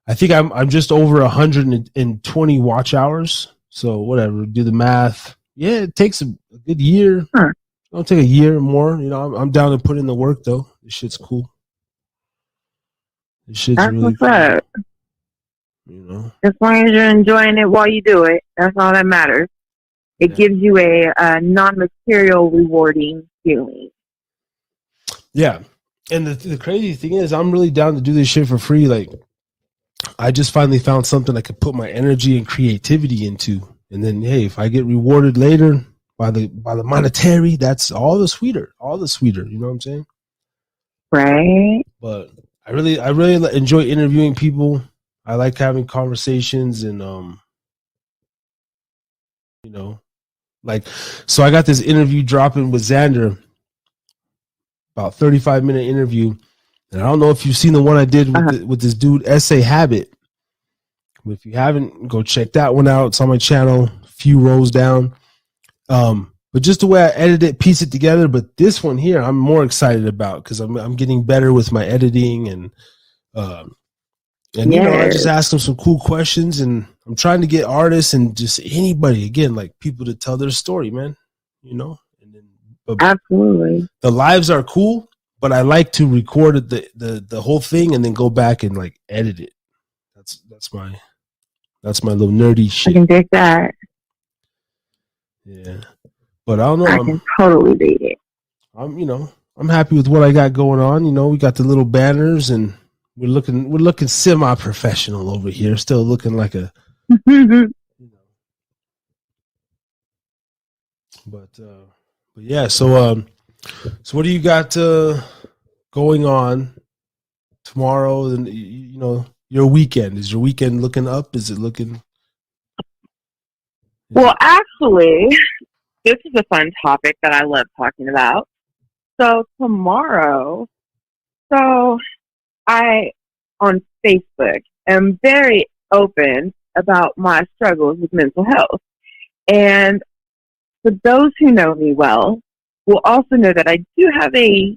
I think I'm just over 120 watch hours. So whatever, do the math. Yeah, it takes a good year. Huh. It'll take a year or more. I'm down to put in the work though. This shit's cool. This shit's really cool. Up. As long as you're enjoying it while you do it, that's all that matters. It gives you a non-material rewarding feeling. Yeah. And the crazy thing is, I'm really down to do this shit for free. Like, I just finally found something I could put my energy and creativity into. And then, hey, if I get rewarded later by the monetary, that's all the sweeter. All the sweeter. You know what I'm saying? Right. But I really enjoy interviewing people. I like having conversations, and like, so I got this interview dropping with Xander, about 35-minute interview. And I don't know if you've seen the one I did with this dude, Essay Habit. If you haven't, go check that one out. It's on my channel, a few rows down. But just the way I edit it, piece it together. But this one here, I'm more excited about, because I'm getting better with my editing, and I just ask them some cool questions, and I'm trying to get artists and just anybody, again, like people to tell their story, man. Absolutely. The lives are cool, but I like to record the whole thing and then go back and like edit it. That's my little nerdy shit. I can dig that. Yeah, but I don't know. I can totally dig it. I'm happy with what I got going on. We got the little banners, and we're looking semi-professional over here. Still looking like a. But yeah. So what do you got going on tomorrow? And your weekend, is your weekend looking up? Is it looking? Well, actually, this is a fun topic that I love talking about. So tomorrow, I, on Facebook, am very open about my struggles with mental health. And for those who know me well, will also know that I do have a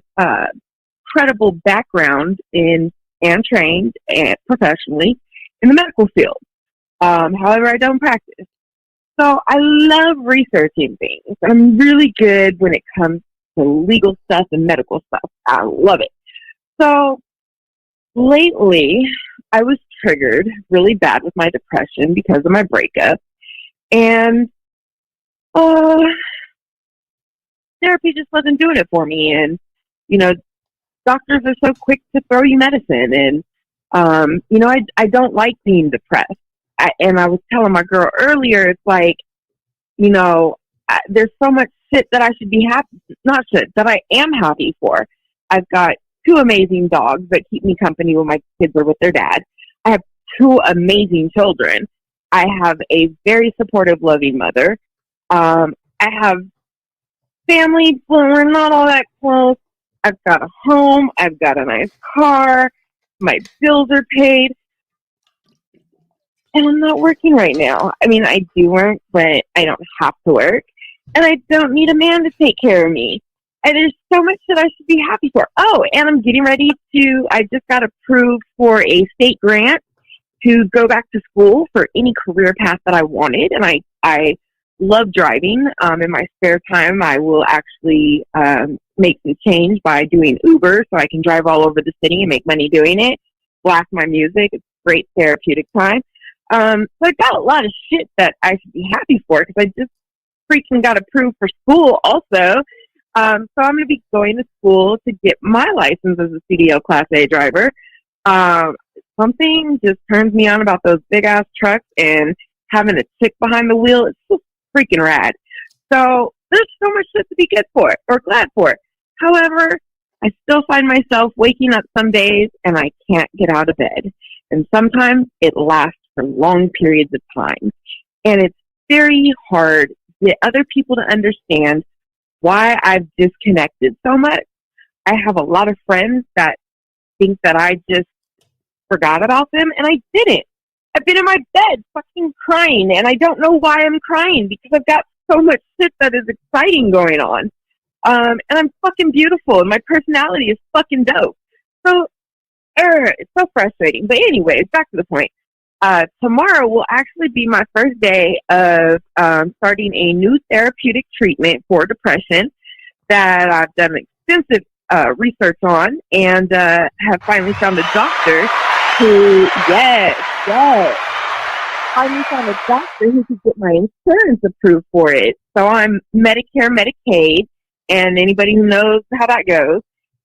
credible background in and trained professionally in the medical field. However, I don't practice. So I love researching things. I'm really good when it comes to legal stuff and medical stuff. I love it. So lately, I was triggered really bad with my depression because of my breakup. And therapy just wasn't doing it for me. And, doctors are so quick to throw you medicine. And, I don't like being depressed. And I was telling my girl earlier, it's like, there's so much shit that I should be happy, not shit, that I am happy for. I've got 2 amazing dogs that keep me company when my kids are with their dad. I have 2 amazing children. I have a very supportive, loving mother. I have family, but we're not all that close. I've got a home. I've got a nice car. My bills are paid. And I'm not working right now. I mean, I do work, but I don't have to work. And I don't need a man to take care of me. And there's so much that I should be happy for. Oh, and I'm getting ready I just got approved for a state grant to go back to school for any career path that I wanted. And I love driving. In my spare time, I will actually make some change by doing Uber so I can drive all over the city and make money doing it. Blast my music. It's great therapeutic time. So I got a lot of shit that I should be happy for because I just freaking got approved for school also. So I'm going to be going to school to get my license as a CDL Class A driver. Something just turns me on about those big ass trucks and having a chick behind the wheel. It's just freaking rad. So there's so much shit to be good for or glad for. However, I still find myself waking up some days and I can't get out of bed. And sometimes it lasts for long periods of time. And it's very hard to get other people to understand why I've disconnected so much. I have a lot of friends that think that I just forgot about them, and I didn't. I've been in my bed fucking crying, and I don't know why I'm crying because I've got so much shit that is exciting going on. And I'm fucking beautiful, and my personality is fucking dope. So, it's so frustrating. But anyways, back to the point. Tomorrow will actually be my first day of starting a new therapeutic treatment for depression that I've done extensive research on and have finally found a doctor who, finally found a doctor who could get my insurance approved for it. So I'm Medicare, Medicaid, and anybody who knows how that goes.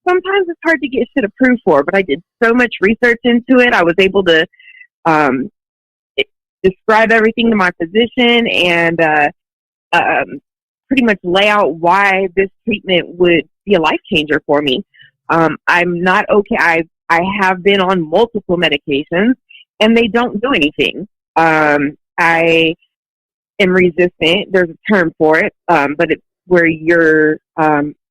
Sometimes it's hard to get shit approved for, but I did so much research into it. I was able to describe everything to my physician and pretty much lay out why this treatment would be a life changer for me. I'm not okay. I have been on multiple medications and they don't do anything. I am resistant. There's a term for it, but it's where you're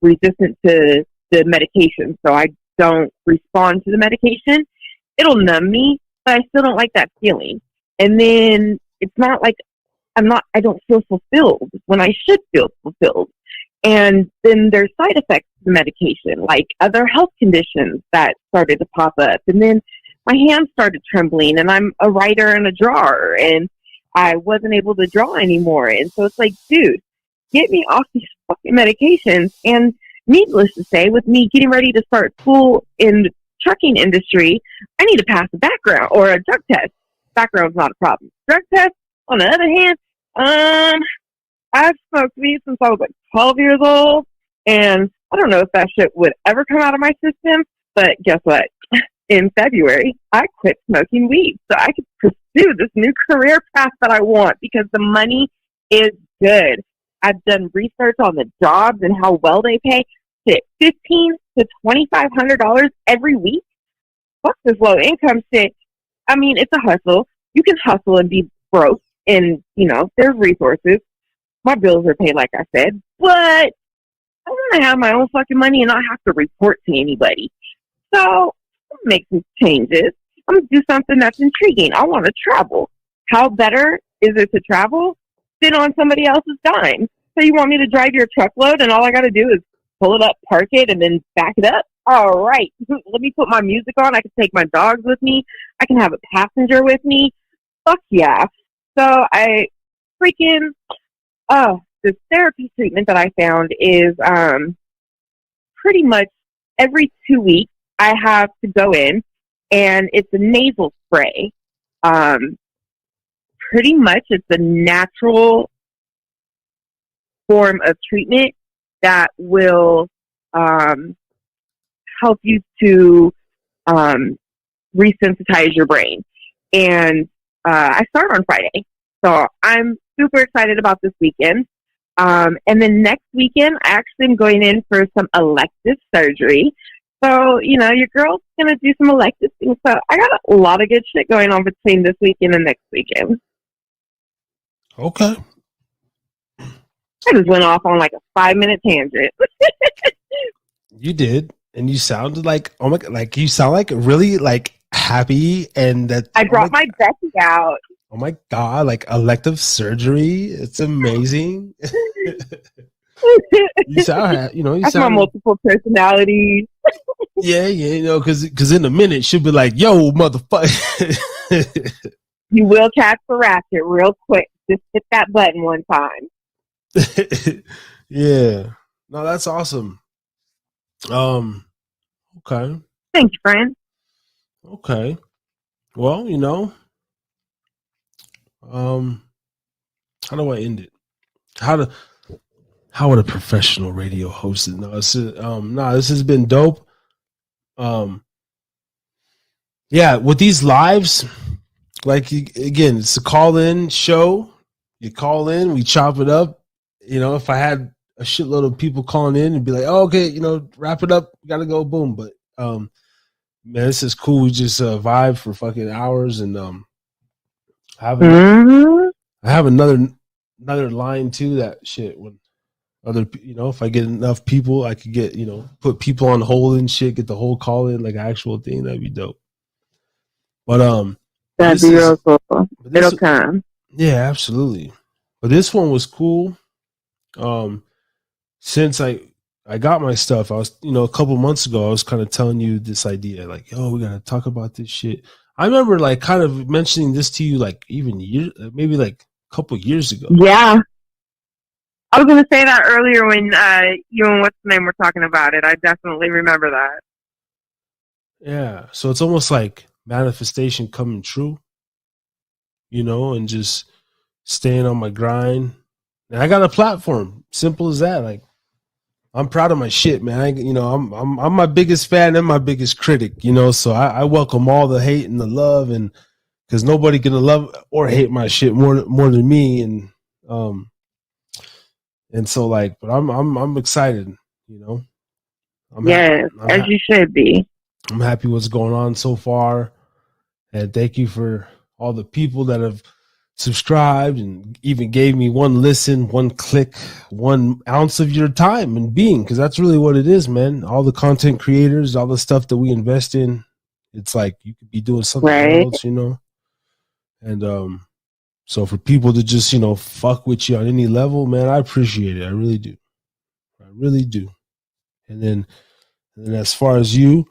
resistant to the medication. So I don't respond to the medication. It'll numb me, but I still don't like that feeling. And then it's not like I don't feel fulfilled when I should feel fulfilled. And then there's side effects to the medication, like other health conditions that started to pop up. And then my hands started trembling, and I'm a writer and a drawer, and I wasn't able to draw anymore. And so it's like, dude, get me off these fucking medications. And needless to say, with me getting ready to start school in the trucking industry, I need to pass a background or a drug test. Background's not a problem. Drug test, on the other hand, I've smoked weed since I was like 12 years old, and I don't know if that shit would ever come out of my system, but guess what? In February, I quit smoking weed so I could pursue this new career path that I want because the money is good. I've done research on the jobs and how well they pay. Shit, $1,500 to $2,500 every week? Fuck this low income shit. I mean, it's a hustle. You can hustle and be broke, and, you know, there's resources. My bills are paid, like I said, but I want to have my own fucking money and not have to report to anybody. So I'm going to make some changes. I'm going to do something that's intriguing. I want to travel. How better is it to travel than on somebody else's dime? So you want me to drive your truckload and all I got to do is pull it up, park it, and then back it up? All right. Let me put my music on. I can take my dogs with me. I can have a passenger with me. Fuck yeah. So I freaking... this therapy treatment that I found is pretty much every 2 weeks I have to go in, and it's a nasal spray. Pretty much it's a natural form of treatment that will help you to resensitize your brain. And I start on Friday. So I'm super excited about this weekend. And then next weekend, I actually am going in for some elective surgery. So, you know, your girl's going to do some elective things. So I got a lot of good shit going on between this weekend and next weekend. Okay. I just went off on like a 5-minute tangent. You did. And you sounded like, oh my God, like you sound like really like happy, and that I brought my Becky out. Oh my God, like elective surgery. It's amazing. You sound, you know, you That's sound my multiple personalities. Yeah, you know, because in a minute she'll be like, yo, motherfucker. You will catch the ratchet real quick. Just hit that button one time. Yeah. No, that's awesome. Okay. Thanks, friend. Okay. Well, you know, How do I end it? How would a professional radio host it? No, this has been dope. Yeah, with these lives, like again, it's a call-in show. You call in, we chop it up. You know, if I had a shitload of people calling in and be like, "Oh, okay, wrap it up, gotta go, boom." But man, this is cool. We just vibe for fucking hours, and I have another line too. That shit when other, if I get enough people, I could get, put people on hold and shit, get the whole call in like actual thing. That'd be dope. But that'd be real cool. It'll come. Yeah, absolutely. But this one was cool. Since I got my stuff, I was, a couple months ago, I was kind of telling you this idea, like, we gotta talk about this shit. I remember like kind of mentioning this to you, like even maybe like a couple years ago. Yeah. I was going to say that earlier when you and what's the name were talking about it. I definitely remember that. Yeah. So it's almost like manifestation coming true, and just staying on my grind. And I got a platform. Simple as that. Like, I'm proud of my shit, man. I'm my biggest fan and my biggest critic, so I welcome all the hate and the love, and because nobody gonna love or hate my shit more than me. And so, like, but I'm excited, Yes, as you should be. I'm happy what's going on so far, and thank you for all the people that have subscribed and even gave me one listen, one click, 1 ounce of your time and being, because that's really what it is, man. All the content creators, all the stuff that we invest in, it's like you could be doing something else, And so for people to just, fuck with you on any level, man, I appreciate it. I really do. I really do. And then as far as you,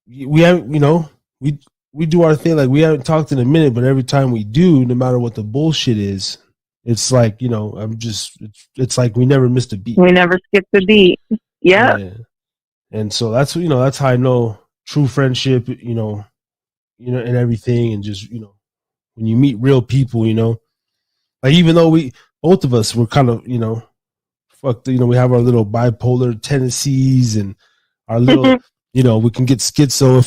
we haven't, we do our thing. Like, we haven't talked in a minute, but every time we do, no matter what the bullshit is, it's like, it's like we never missed a beat. We never skipped a beat. Yep. Yeah. And so that's, that's how I know true friendship, and everything. And just, when you meet real people, like, even though both of us were kind of, fucked, we have our little bipolar tendencies and our little, we can get schizo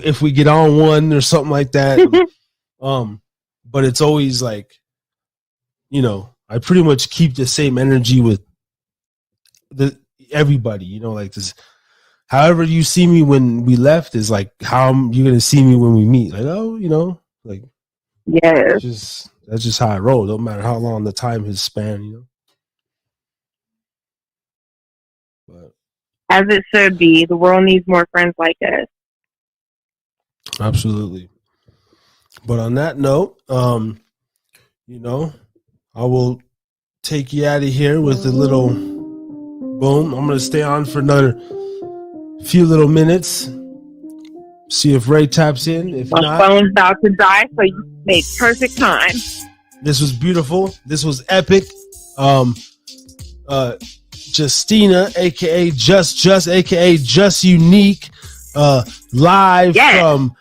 if we get on one or something like that. But it's always like, I pretty much keep the same energy with everybody, like this. However you see me when we left is like how you're gonna see me when we meet. Like, like, yeah, that's just how I roll. Don't matter how long the time has spanned, But as it should be, the world needs more friends like us. Absolutely. But on that note, I will take you out of here with a little boom. I'm gonna stay on for another few little minutes. See if Ray taps in. If my not, phone's about to die, so you made perfect time. This was beautiful. This was epic. Justina, aka Just, aka Just Unique, live from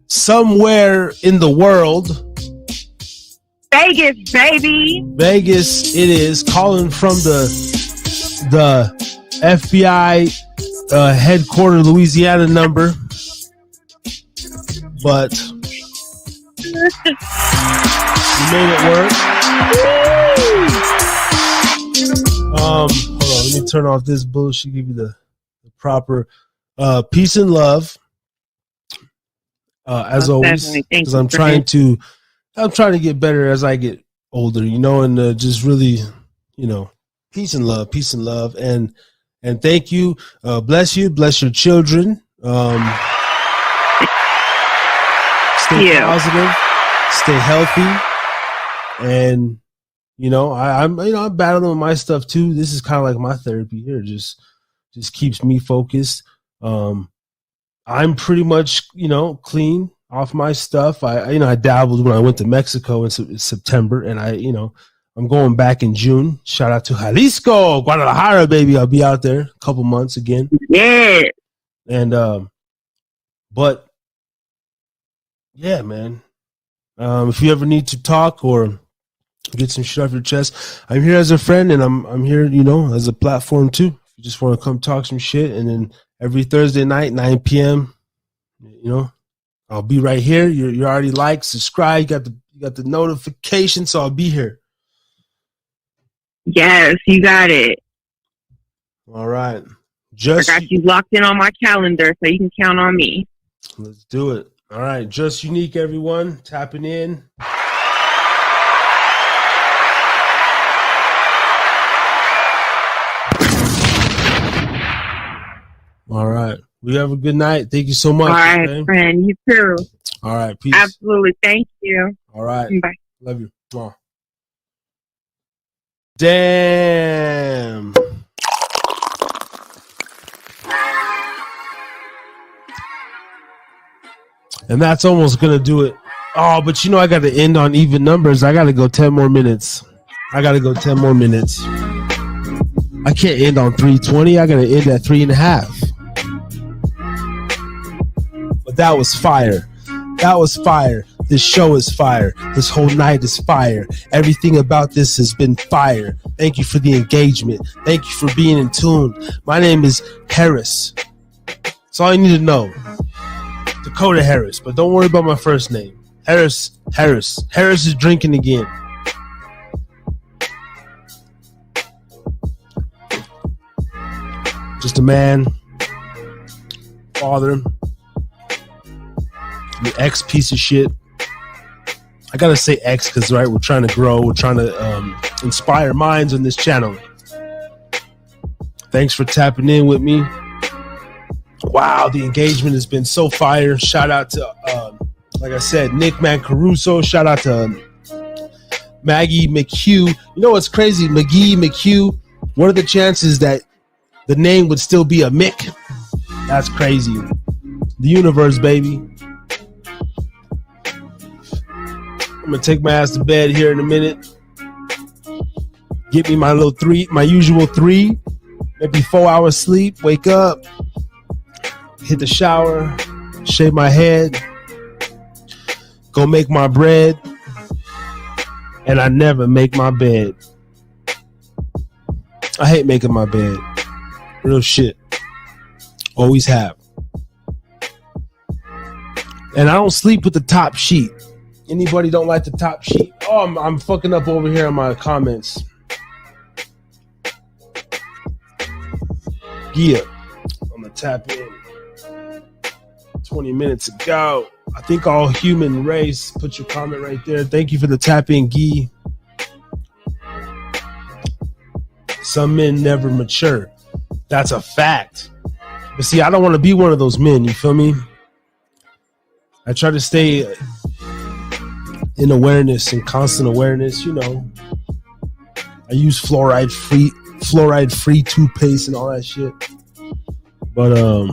somewhere in the world. Vegas, baby. Vegas, it is, calling from the FBI headquarters Louisiana number. But we made it work. Hold on, let me turn off this bullshit, give you the proper peace and love. As always, because I'm trying to get better as I get older, and just really, peace and love, and thank you. Bless you, bless your children. Stay positive, stay healthy, and I'm battling with my stuff too. This is kind of like my therapy here. Just keeps me focused. I'm pretty much clean off my stuff. I dabbled when I went to Mexico in September, and I'm going back in June. Shout out to Jalisco, Guadalajara, baby. I'll be out there a couple months again. Yeah. And but yeah, man, If you ever need to talk or get some shit off your chest, I'm here as a friend, and I'm here, as a platform too. If you just want to come talk some shit, and then every Thursday night, 9 p.m., I'll be right here. You're already liked, subscribed, you got the notification, so I'll be here. Yes, you got it. All right. I got you locked in on my calendar, so you can count on me. Let's do it. All right. Just Unique, everyone. Tapping in. All right. We have a good night. Thank you so much. All right, friend. You too. All right. Peace. Absolutely. Thank you. All right. Bye. Love you. Come on. Damn. And that's almost going to do it. Oh, but I got to end on even numbers. I got to go 10 more minutes. I can't end on 3:20. I got to end at 3.5. But that was fire. This show is fire. This whole night is fire. Everything about this has been fire. Thank you for the engagement. Thank you for being in tune. My name is Harris. That's all you need to know. Dakota Harris. But don't worry about my first name. Harris is drinking again. Just a man, father, an ex piece of shit. I gotta say ex because we're trying to grow. We're trying to inspire minds on this channel. Thanks for tapping in with me. Wow, the engagement has been so fire. Shout out to, like I said, Nick Man Caruso. Shout out to Maggie McHugh. You know what's crazy? McHugh. What are the chances that the name would still be a Mick? That's crazy. The universe, baby. I'm gonna take my ass to bed here in a minute. Get me my usual 3, maybe 4 hours sleep. Wake up, hit the shower, shave my head, go make my bread, and I never make my bed. I hate making my bed. Real shit. Always have. And I don't sleep with the top sheet. Anybody don't like the top sheet? Oh, I'm fucking up over here on my comments. Yeah. I'm gonna tap in. 20 minutes ago. I think all human race. Put your comment right there. Thank you for the tap in, Gee. Some men never mature. That's a fact. But see, I don't want to be one of those men. You feel me? I try to stay in awareness and constant awareness. I use fluoride free toothpaste and all that shit. But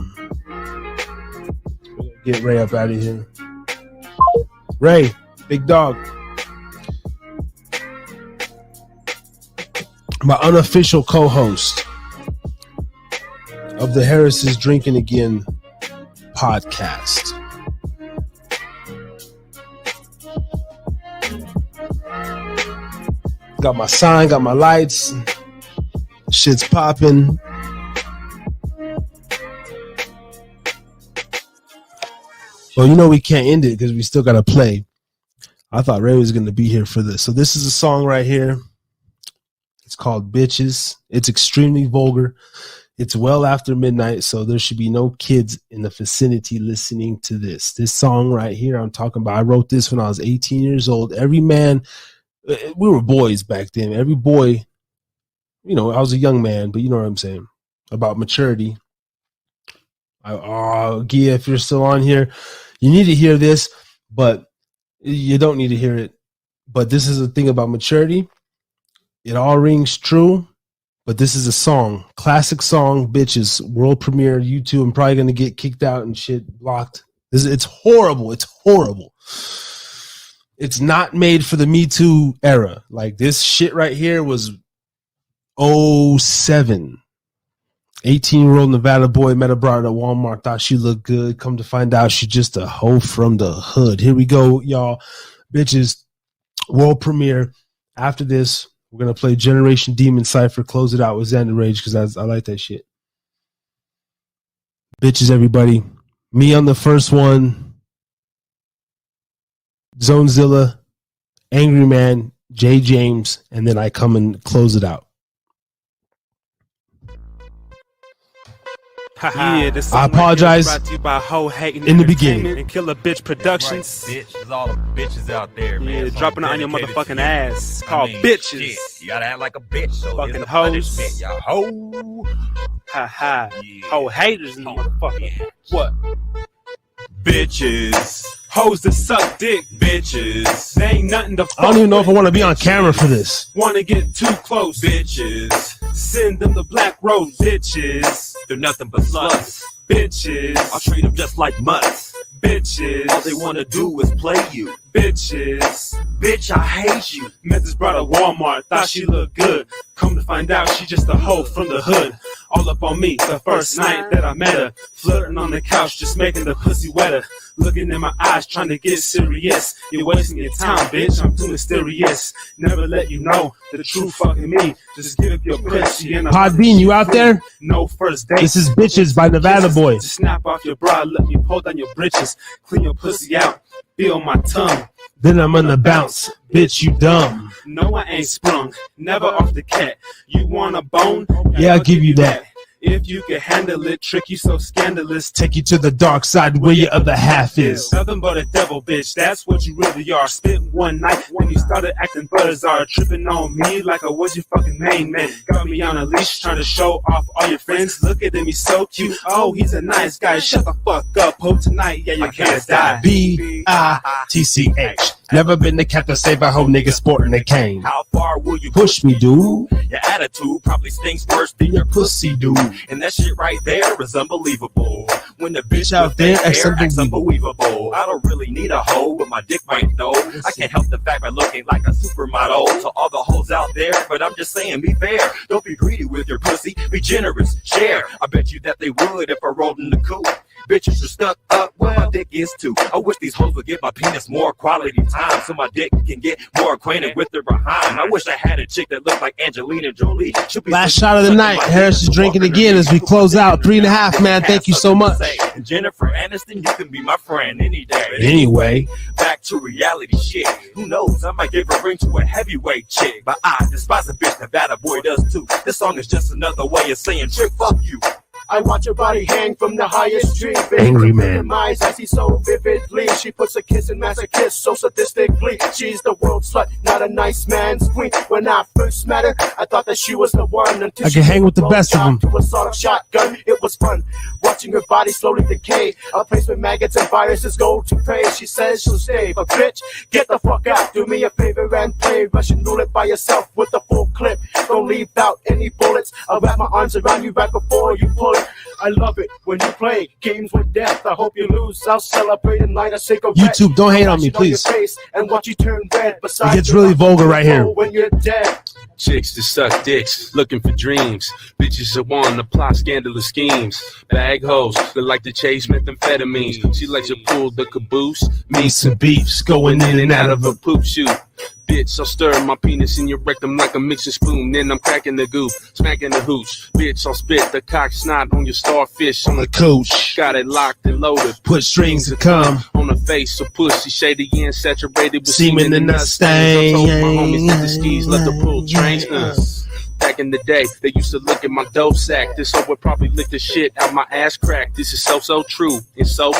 get Ray up out of here. Ray, big dog. My unofficial co-host of the Harris is Drinking Again podcast. Got my sign, got my lights. Shit's popping. Well, we can't end it because we still got to play. I thought Ray was going to be here for this. So this is a song right here. It's called Bitches. It's extremely vulgar. It's well after midnight, so there should be no kids in the vicinity listening to this. This song right here I'm talking about, I wrote this when I was 18 years old. Every man, we were boys back then. Every boy, I was a young man, but you know what I'm saying about maturity. Gia, if you're still on here, you need to hear this, but you don't need to hear it. But this is the thing about maturity. It all rings true, but this is a song, classic song, Bitches, world premiere, YouTube. I'm probably going to get kicked out and shit, blocked. It's horrible. It's horrible. It's not made for the Me Too era. Like this shit right here was 07. 18-year-old Nevada boy met a broad at Walmart, thought she looked good. Come to find out she's just a hoe from the hood. Here we go, y'all. Bitches, world premiere. After this, we're going to play Generation Demon Cypher, close it out with Xander Rage because I like that shit. Bitches, everybody. Me on the first one. Zonezilla, Angry Man, Jay James, and then I come and close it out. Yeah, I apologize brought to you by Ho Hating in the beginning. And Killer Bitch Productions. Right, bitch. There's all the bitches out there, man. Yeah, dropping it on your motherfucking ass. It's called bitches. Shit, you gotta act like a bitch. So Fucking the hoes. punishment, y'all ho. Ha. Yeah. Ho haters in the motherfucker. Yeah. What? Bitches. Hoes that suck dick. Bitches. They ain't nothing to fuck I don't even know if I with. want to be on camera for this. Wanna get too close. Bitches. Send them the black rose. Bitches. They're nothing but sluts. Bitches. I'll treat them just like mutts. Bitches. All they wanna do is play you. Bitches. Bitch, I hate you. Met this broad at Walmart, thought she looked good. Come to find out she just a hoe from the hood. All up on me the first night that I met her. Flirting on the couch, just making the pussy wetter. Looking in my eyes, trying to get serious. You're wasting your time, bitch, I'm too mysterious. Never let you know the true fucking me. Just give up your pussy and Podbean, you out there? No first date. This is Bitches by Nevada Boy. Just snap off your bra, let me pull down your britches. Clean your pussy out, feel my tongue. Then I'm gonna bounce. Bitch, you dumb. No, I ain't sprung, never off the cat. You want a bone? Yeah, I'll give you that. If you can handle it, trick you so scandalous. Take you to the dark side where your other half is. Nothing but a devil, bitch. That's what you really are. Spent one night when you started acting bizarre, tripping on me like I was your fucking main man. Got me on a leash, trying to show off all your friends. Looking at me so cute. Oh, he's a nice guy. Shut the fuck up. Hope tonight, yeah, you can't die. B-I-T-C-H. Never been the cat to save a whole nigga sporting a cane. How far will you Push me, dude. Your attitude probably stinks worse than your pussy, dude. And that shit right there is unbelievable. When the bitch out there acts acts unbelievable. I don't really need a hoe, but my dick might though. I can't help the fact by looking like a supermodel to all the hoes out there. But I'm just saying, be fair. Don't be greedy with your pussy. Be generous. Share. I bet you that they would if I rolled in the coupe. Bitches are stuck up where my dick is too. I wish these hoes would give my penis more quality time so my dick can get more acquainted with her behind. I wish I had a chick that looked like Angelina Jolie. Last shot of the night. Harris is drinking again as we close out. 3.5, man. Thank you so much. And Jennifer Aniston, you can be my friend any day. But Anyway, back to reality shit. Who knows? I might give a ring to a heavyweight chick. But I despise a bitch Nevada boy does too. This song is just another way of saying trick fuck you. I watch her body hang from the highest tree. Angry man. My eyes, I see so vividly. She puts a kiss in masochist so sadistically. She's the world slut, not a nice man's queen. When I first met her, I thought that she was the one. Until I she can hang with the best of them. To a sawed-off shotgun, it was fun watching her body slowly decay. A place where maggots and viruses go to prey. She says she'll stay, but bitch, get the fuck out. Do me a favor and play Russian roulette by yourself with a full clip. Don't leave out any bullets. I'll wrap my arms around you right before you pull it. I love it when you play games with death. I hope you lose. I'll celebrate and light a cigarette. YouTube, don't hate on me, please. And watch you turn red. It gets really vulgar right here. When you're dead. Chicks that suck dicks, looking for dreams. Bitches that want to plot scandalous schemes. Bag hoes that like to chase methamphetamines. She likes to pull the caboose. Me some beefs going in and out of a poop chute. Bitch, I'll stir my penis in your rectum like a mixing spoon. Then I'm cracking the goop, smacking the hooch. Bitch, I'll spit the cock snot on your starfish on the coach. Got it locked and loaded. Put strings to come on the face of pussy, shady and saturated with semen and nut stains. I told my homies that the skis let the pull trains. Back in the day, they used to look at my dope sack. This hoe would probably lick the shit out my ass crack. This is so true and so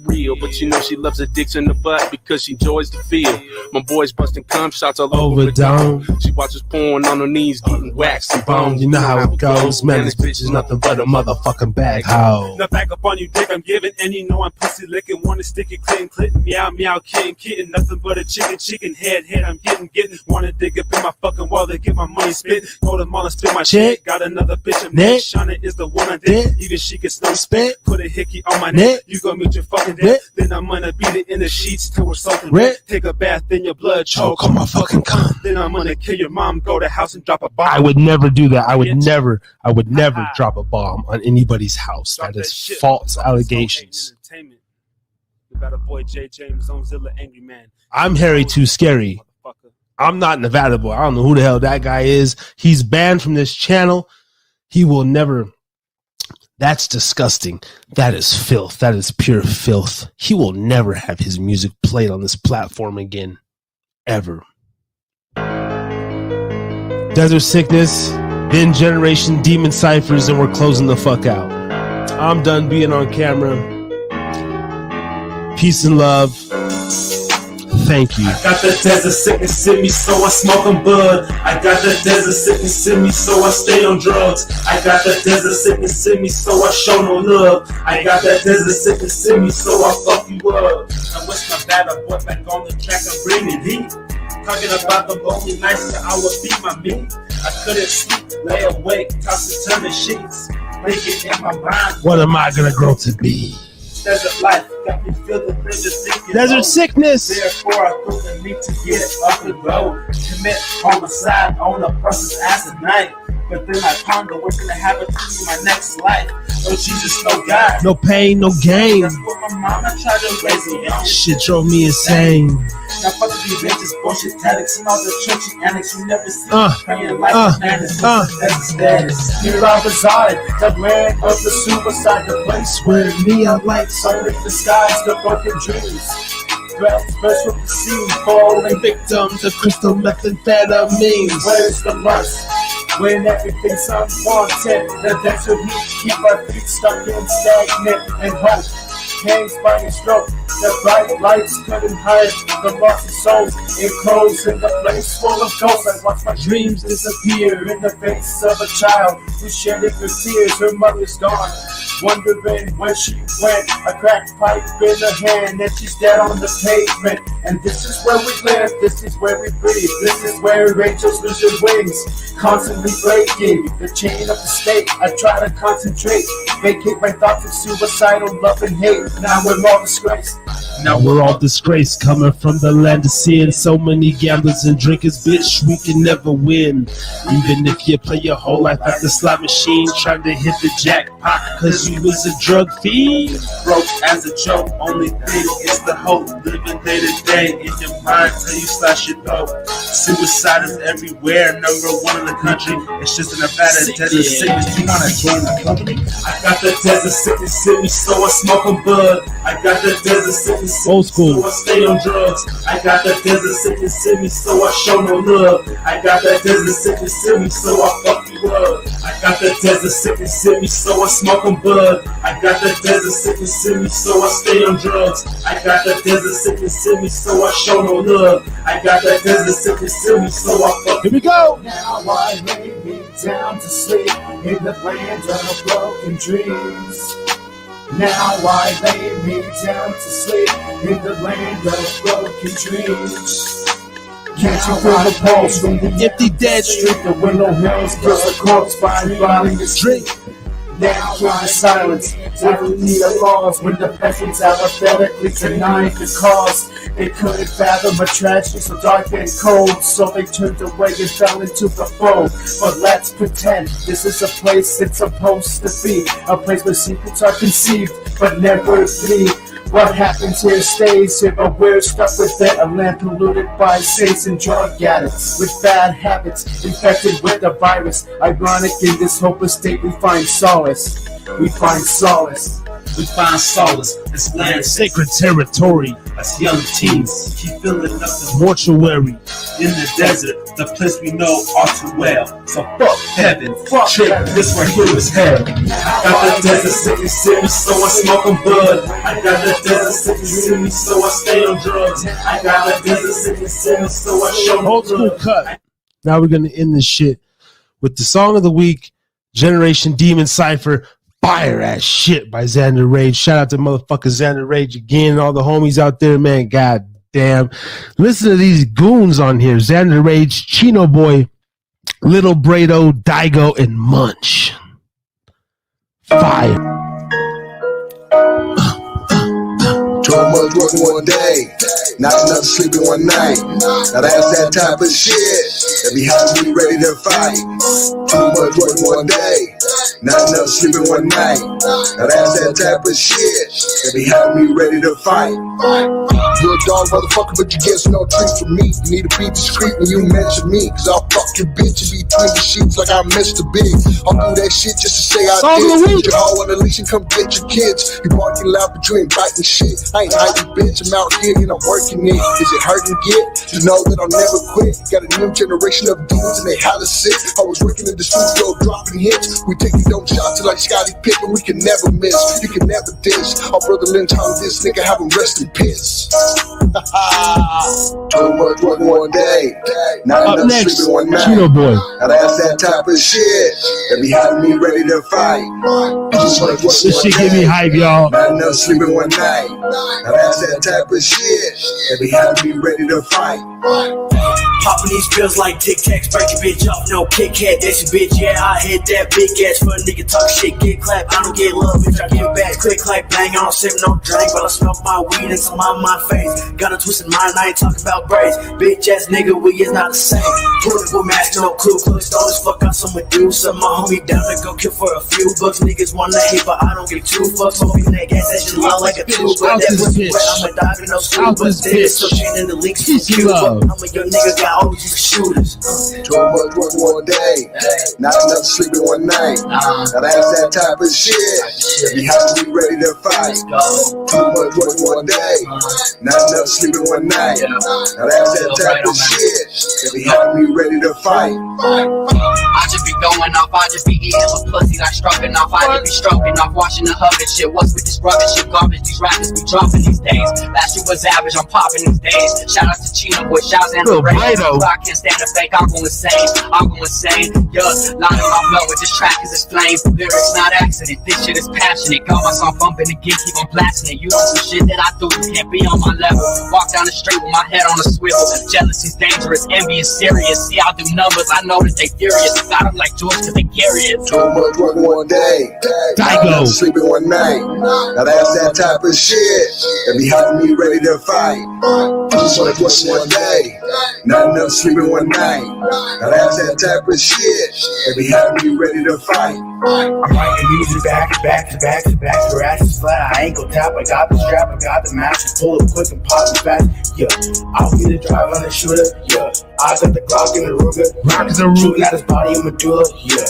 real. But you know she loves her dicks in the butt because she enjoys the feel. My boys busting cum shots all over the dome. She watches porn on her knees, getting waxed and boned. You know how it goes, man. This bitch is nothing but a motherfucking bag hoe. Now back up on you, dick, I'm giving, and you know I'm pussy licking. Wanna stick it, clit, meow, meow, kitten, nothing but a chicken head, I'm getting. Wanna dig up in my fucking wallet, get my money spit. Go to mall and spit my shit. Got another bitch, and neck. Shauna is the one I did. Even she can still spit. Put a hickey on my neck. You gon' meet your fucking death. Then I'm gonna beat it in the sheets till we're soaking wet. Take a bath, then your blood choke on my fucking cum. Then I'm gonna kill your mom, go to the house and drop a bomb. I would never do that. I would never drop a bomb on anybody's house. That is false allegations. The Better boy J. James, Zilla, Angry Man. I'm Harry Too Scary. I'm not Nevada boy. I don't know who the hell that guy is. He's banned from this channel. He will never. That's disgusting. That is filth. That is pure filth. He will never have his music played on this platform again. Ever. Desert Sickness, then Generation Demon Ciphers, and we're closing the fuck out. I'm done being on camera. Peace and love. Thank you. I got the desert sickness in me, so I smoke on bud. I got the desert sickness in me, so I stay on drugs. I got the desert sickness in me, so I show no love. I got that desert sickness in me, so I fuck you up. I wish my battle boy back on the track and bringing heat. Talking about the lonely nights that I would feed my meat. I couldn't sleep, lay awake, tossing turning sheets. Thinking in my mind, what am I gonna grow to be? Desert life got me feeling desert sickness. Therefore, I feel the need to get up and go. Commit homicide on a person's ass at night. But then I ponder what's gonna happen to me in my next life. No Jesus, no God. No pain, no gain. That's what my mama tried to raise me on. Shit drove me insane. Now fuck these bitches, bullshit tactics, and all the churchy annex. You never see me praying like a madness. That's the status. Here I reside, the land of the suicide, the place where neon lights under the skies, the broken dreams. First from the scene, falling victim to crystal methamphetamines. Where's the lust? When everything's unwanted, the desert heat keep our feet stuck in stagnant and hope hangs by a stroke. The bright lights couldn't hide the lost souls enclosed in the place full of ghosts. I watch my dreams disappear in the face of a child who shed it with tears. Her mother's gone, wondering where she went. A cracked pipe in her hand and she's dead on the pavement. And this is where we live, this is where we breathe, this is where angels lose their wings, constantly breaking the chain of the state. I try to concentrate, vacate my thoughts of suicidal love and hate. Now we're all disgraced. Now we're all disgraced, coming from the land of sin. So many gamblers and drinkers, bitch, we can never win. Even if you play your whole life at the slot machine, trying to hit the jackpot cause you was a drug fiend. Broke as a joke, only thing is the hope. Living day to day in your mind till you slash your throat. Suicide is everywhere, #1 in the country. It's just in Nevada, desert sickness. You wanna join the company? I got the desert sickness in me, so I smoke on bud. I got the desert sickness in me, so I stay on drugs. I got the desert sickness in me, so I show no love. I got that desert sickness in me, so I fuck you up. I got the desert sickness in me, so I smoke on bud. I got the desert sickness in me, so I stay on drugs. I got the desert sickness in me, so I show no love. I got that desert sickness in me, so I fuck. Here we go. Now I lay me down to sleep in the land of broken dreams. Now I lay me down to sleep in the land of broken dreams. Can't you feel the pulse from the empty dead street? The window hills kiss the corpse by blinding the street. Now kill the silence, never need a laws when the peasants alphabetically denying the cause. They couldn't fathom a tragedy so dark and cold, so they turned away and fell into the fold. But let's pretend this is a place it's supposed to be, a place where secrets are conceived but never be. What happens here stays here, but we're stuck with it. A land polluted by saints and drug addicts with bad habits, infected with the virus. Ironic, in this hopeless state we find solace. We find solace. We find solace. This land sacred territory. As young teens keep filling up the mortuary in the desert, the place we know all too well. So fuck heaven, fuck trip. This right here is hell. I got the desert sickness in me, so I smoke on bud. I got the desert sickness in me, so I stay on drugs. I got the desert sickness in me, so I show no old school cut. Now we're gonna end this shit with the song of the week, Generation Demon Cipher. Fire ass shit by Xander Rage. Shout out to motherfucker Xander Rage again. All the homies out there, man. God damn. Listen to these goons on here. Xander Rage, Chino Boy, Little Brado, Daigo, and Munch. Fire. Too much working one day, not enough sleeping one night. Now that's that type of shit that be having me ready to fight. Too much working one day, not enough sleeping one night. Now that's that type of shit that be having me ready to fight. You're a dog motherfucker, but you get no treat from me. You need to be discreet when you mention me, cause I'll fuck your bitch and between the sheets like I'm Mr. Big. I'll do that shit just to say I did. Put your all on the leash and come get your kids. You barking loud, but you ain't biting shit. I ain't hiding, bitch, I'm out here and I'm working it. Is it hurting get? To know that I'll never quit. Got a new generation of demons and they holla sick. I was working in the studio dropping hits. We take these dumb shots like Scottie Pippen. We can never miss, you can never diss. Our brother Lynch on this nigga, have him rest in piss. Too much work one day, not enough sleeping one night. Cheeto boy. Now that's that type of shit that be having me ready to fight. This shit give me hype, y'all. Not enough sleeping one night. Now that's that type of shit that be having me ready to fight. Popping these pills like Tic Tacs, break your bitch off, no Kit Kat, that's your bitch, yeah, I hit that big ass for a nigga talk shit, get clapped, I don't get love, bitch, I get back, click, clap, bang, I don't sip no drink, but I smoke my weed and some on my face, got a twisted mind, I ain't talking about braids, bitch ass nigga, we is not the same, political master, no clue, close stone as fuck, got some Medusa, my homie down to go kill for a few bucks, niggas wanna hate, but I don't give two fucks, smoking that gas, that shit loud like a tube, but that pussy wet, I'm a dog in no school, but this so changing the leaks from Cuba, I'm a young nigga, got all these shooters. Too much work one day, not enough sleeping one night. Now that's that type of shit that be having me ready to fight. Too much work one day, not enough sleeping one night. Now that's that type of shit that be having me ready to fight. I just be going off, I just be eating with pussy like stroking off. I just be stroking off, washing the hub and shit. What's with this rubbish shit, garbage? These rappers be dropping these days. Last year was average, I'm popping these days. Shout out to Chino Boy, shouts and the rain. I can't stand the fake, I'll go insane. Yeah, lining my blood with this track cause it's flame. Lyrics not accident, this shit is passionate. Got my song bumping again, keep on blasting it. You don't do shit that I do, you can't be on my level. Walk down the street with my head on a swivel. Jealousy's dangerous, envy is serious. See, I do numbers, I know that they furious. Got them like George cause they carry it. Too much work one day, not enough sleeping one night. Now that's that type of shit that be having me ready to fight. Too much work one day, not enough sleeping one night. Now that's that type of shit that be having me ready to fight. I'm writing music back to back to back to back. Your ass is flat, I ain't gon' tap. I got the strap, I got the match. Pull up quick and pop it fast. Yeah, I'll be the driver and the shooter. Yeah, I got the Glock and the Ruger. Shooting at his body and medulla. Yeah,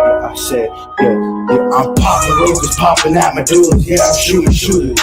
I said, yeah, I'm popping Rugers, popping at medullas. Yeah, I'm shooting.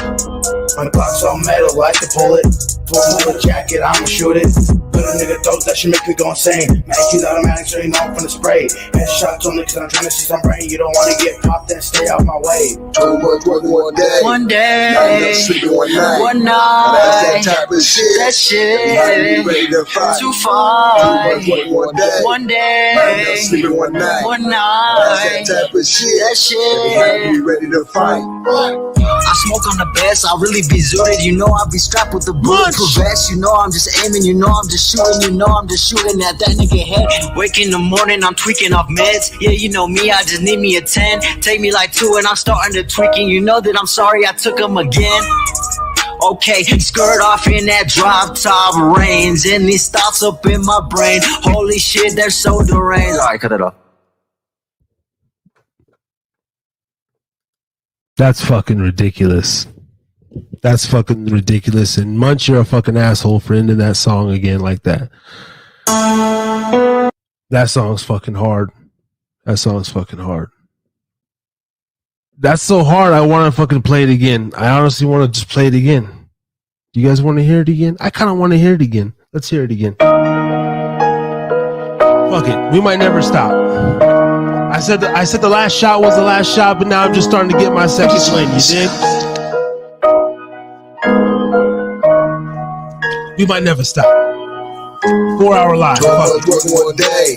My Glock's on metal, like to pull it. Pull my jacket, I'ma shoot it. Put a nigga throat, that shit make me go insane. Man, he's automatic, so you know I'm finna spray. Headshots on niggas, I'm trying to see some brain. You don't wanna get popped, then stay out my way. Too much work one day, not enough sleeping one night. Now that's that type of shit. That shit, ready to fight. too far. Too much work one day, not enough sleeping one night. That's that type of shit. That shit, be ready to fight. I smoke on the best, I really be zooted. You know I be strapped with the bulletproof vest. You know I'm just aiming, you know I'm just shooting. You know I'm just shooting at that nigga head. Wake in the morning, I'm tweaking off meds. Yeah, you know me, I just need me a 10. Take me like 2 and I'm starting to tweaking. You know that I'm sorry I took them again. Okay, skirt off in that drop top range. And these thoughts up in my brain. Holy shit, they're so deranged. Alright, cut it off. That's fucking ridiculous. That's fucking ridiculous. And Munch, you're a fucking asshole for ending that song again like that. That song's fucking hard. That's so hard, I want to fucking play it again. I honestly want to just play it again. Do you guys want to hear it again? I kind of want to hear it again. Let's hear it again. Fuck it. We might never stop. I said the last shot was the last shot, but now I'm just starting to get my second swing. You dig? We might never stop. 4-hour live. Too much work one day,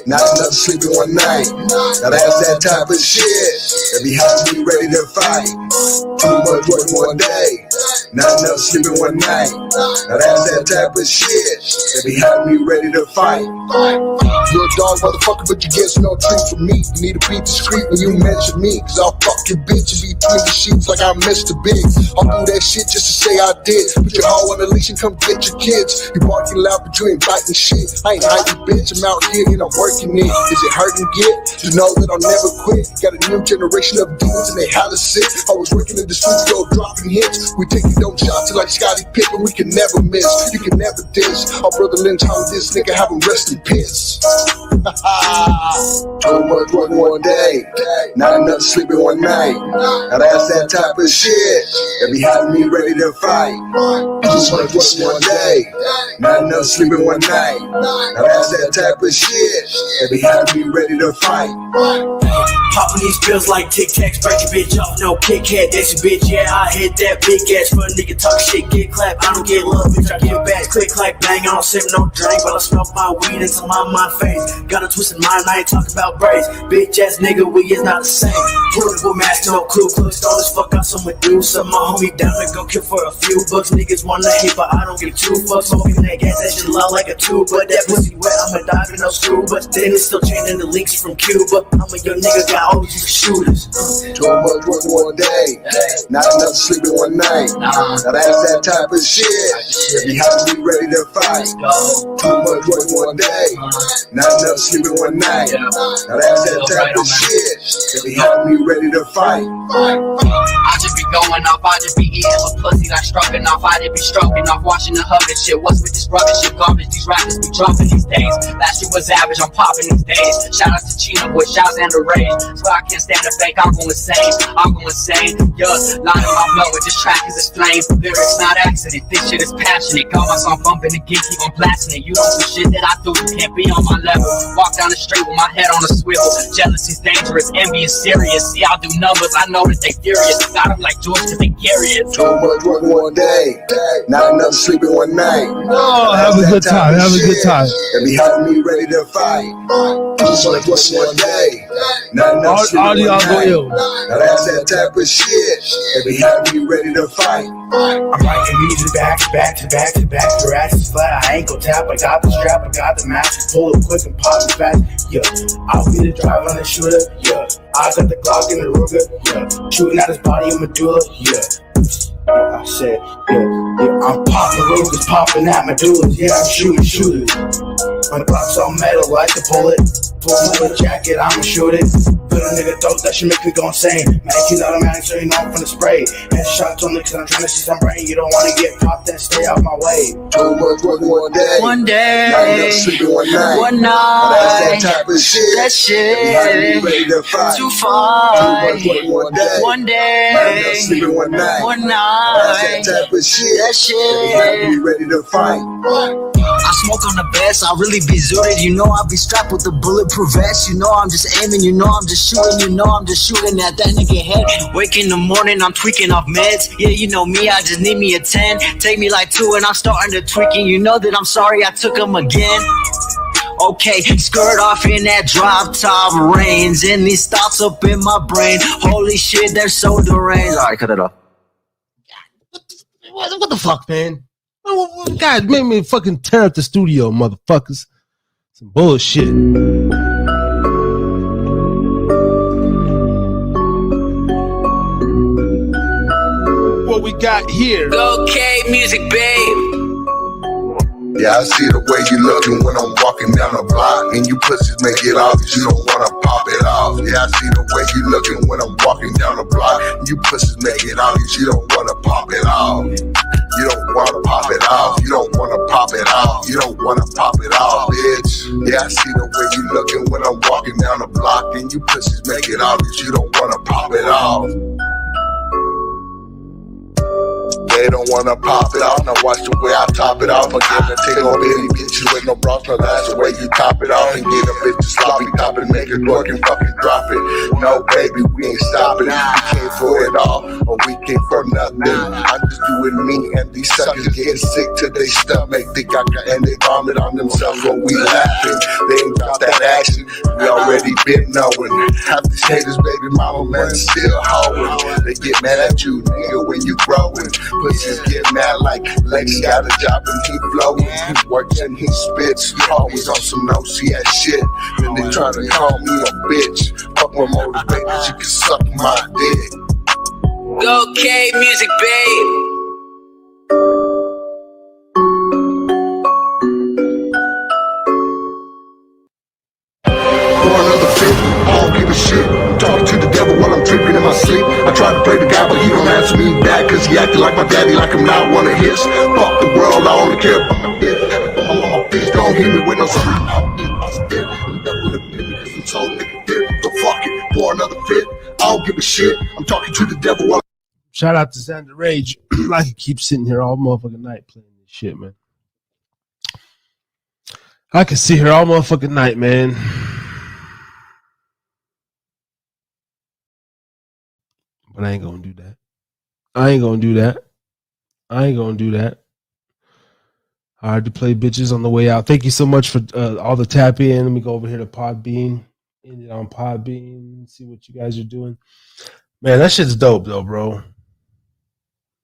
not enough sleeping one night. Now that's that type of shit that be having me ready to fight. Too much work one day, Not enough sleeping one night. Now that's that type of shit that be having me ready to fight. You're a dog motherfucker, but you get no treat from me. You need to be discreet when you mention me, cause I'll fuck your bitch and be between the sheets like I'm Mr. Big. I'll do that shit just to say I did. Put your hoe on the leash and come get your kids. You barking loud, but you ain't biting shit. I ain't hiding, bitch. I'm out here and I'm working it. Is it hurting get? You know that I'll never quit. Got a new generation of dudes and they holla sick. I was working in the studio dropping hits. We take it, don't shots like Scottie Pippen. We can never miss. You can never diss. Our brother Lynch on this nigga have him rest in piss. Too much work one day, not enough sleeping one night. Now that's that type of shit that be having me ready to fight. Too much work one day, not enough sleeping one night. Now that's that type of shit that be having me ready to fight. Popping these pills like Tic Tacs, break your bitch off, no Kit Kat, that's your bitch, yeah, I hit that big ass for a nigga talk shit, get clapped, I don't get love, bitch, I get back, click, clack, bang, I don't sip no drink, but I smoke my weed until my face, got a twisted mind, I ain't talking about braids, bitch ass nigga, we is not the same, portable mask, no Ku Klux, all this fuck out some Medusa, my homie down to go kill for a few bucks, niggas wanna hate, but I don't give two fucks, smoking that gas, that shit loud like a tube, but that pussy wet, I'ma dive in no screw, but then it's still changing the links from Cuba, I'm a young nigga, got all these shooters. Too much work one day, not enough sleeping one night. Now that's that type of shit that be having me ready to fight. Too much work one day, not enough sleeping one night. Now that's that type of shit that be having me ready to fight. I just be going off, I just be eating with pussy like stroking off. I just be stroking off, watching the hub and shit. What's with this rubbish shit, garbage? These rappers be dropping these days. Last year was average, I'm popping these days. Shout out to Chino Boy, shouts and the rage. So I can't stand the fake, I'll go insane. Yeah, line in my blood with this track is a flame. Lyrics not accident, this shit is passionate. Got my song bumping again, keep on blasting it. You don't do shit that I do, you can't be on my level. Walk down the street with my head on a swivel. Jealousy's dangerous, envy is serious. See, I'll do numbers, I know that they furious. Got them like George cause they carry it. Too much work one day, not enough sleeping one night. Oh, have a good time, have a good time. That be having me ready to fight. Too much work one day, not enough sleeping one night. Now that's that type of shit that be having me ready to fight. I'm writing music back to back to back to back. Your ass is flat, I ain't gon' tap. I got the strap, I got the match. Pull it quick and pop it fast. Yeah, I'll be the driver and the shooter. Yeah, I got the Glock and the Ruger. Yeah, shooting at his body and medulla. Yeah. I said, yeah, I'm popping Rugers, popping at medullas. Yeah, I'm shooting shooters. My Glock's all metal, like the bullet. Pull my jacket, I'ma shoot it. Put a nigga throat, that shit make me go insane. Man, he's automatic, so you know I'm from the spray. Headshots on niggas, I'm trying to see some brain. You don't wanna get popped, then stay out my way. Too much work one day. One day. Not enough sleeping one night. One night. That's that type of shit. That shit. Be ready to fight. To fight. Too much work one day. One day. Not enough sleeping one night. One night. That's that type of shit. That shit. Be ready to fight. I smoke on the best, I really be zooted. You know I be strapped with the bulletproof vest. You know I'm just aiming, you know I'm just shooting. You know I'm just shooting at that nigga head. Wake in the morning, I'm tweaking off meds. Yeah, you know me, I just need me a 10. Take me like 2 and I'm starting to tweaking. You know that I'm sorry I took them again. Okay, skirt off in that drop top reins. And these thoughts up in my brain. Holy shit, they're so deranged. Alright, cut it off. What the fuck, man? God, made me fucking tear up the studio, motherfuckers. Some bullshit. What we got here? Okay, music, babe. Yeah, I see the way you looking when I'm walking down the block. And you pussies make it obvious you don't wanna pop it off. Yeah, I see the way you looking when I'm walking down the block. And you pussies make it obvious you don't wanna pop it off. You don't wanna pop it off. You don't wanna pop it off. You don't wanna pop it off, bitch. Yeah, I see the way you looking when I'm walking down the block. And you pussies make it obvious you don't wanna pop it off. They don't wanna pop it off. Now watch the way I top it off. Again, to take on any bitches with no bras. Now that's the way you top it off. And get a bitch to sloppy top it, make it work and fucking drop it. No, baby, we ain't stopping. We came for it all, or we came for nothing. I'm just doing me, and these suckers getting sick to their stomach. They got and they vomit on themselves when we laughing. They ain't got that action. We already been knowing. Half these haters, baby mama, man, still hoeing. They get mad at you, nigga, when you growing. pussies get mad like Lex got a job and he flowing. He works and he spits. Always on some no-see ass shit. Then they try to call me a bitch. Fuck my motivated, she can suck my dick. Go K Music, babe. Shit. Talking to the devil while I'm tripping in my sleep. I try to pray to God, but he don't answer me back. Cause he acting like my daddy, like I'm not one of his. Fuck the world, I only care about my bitch. Please don't hit me with no something. So fuck it, pour another fit. I don't give a shit. I'm talking to the devil while Shout out to Xander Rage. I could keep sitting here all motherfucking night playing this shit, man. I could sit here all motherfucking night, man. But I ain't gonna do that. I ain't gonna do that. Hard to play bitches on the way out. Thank you so much for all the tap in. Let me go over here to Podbean. End it on Podbean. See what you guys are doing. Man, that shit's dope though, bro.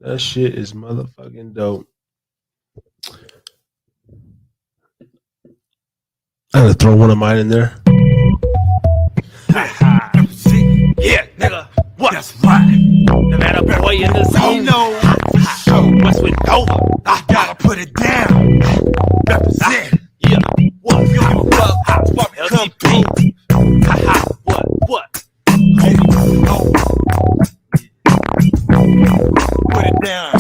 That shit is motherfucking dope. I'm gonna throw one of mine in there. Yeah, nigga. What? That's right. No matter boy in the zone. No. What's with Dover? I gotta put it down. Represent. Yeah. What? You give a fuck? Hot fuck. Come through. Ha. What? Put it down.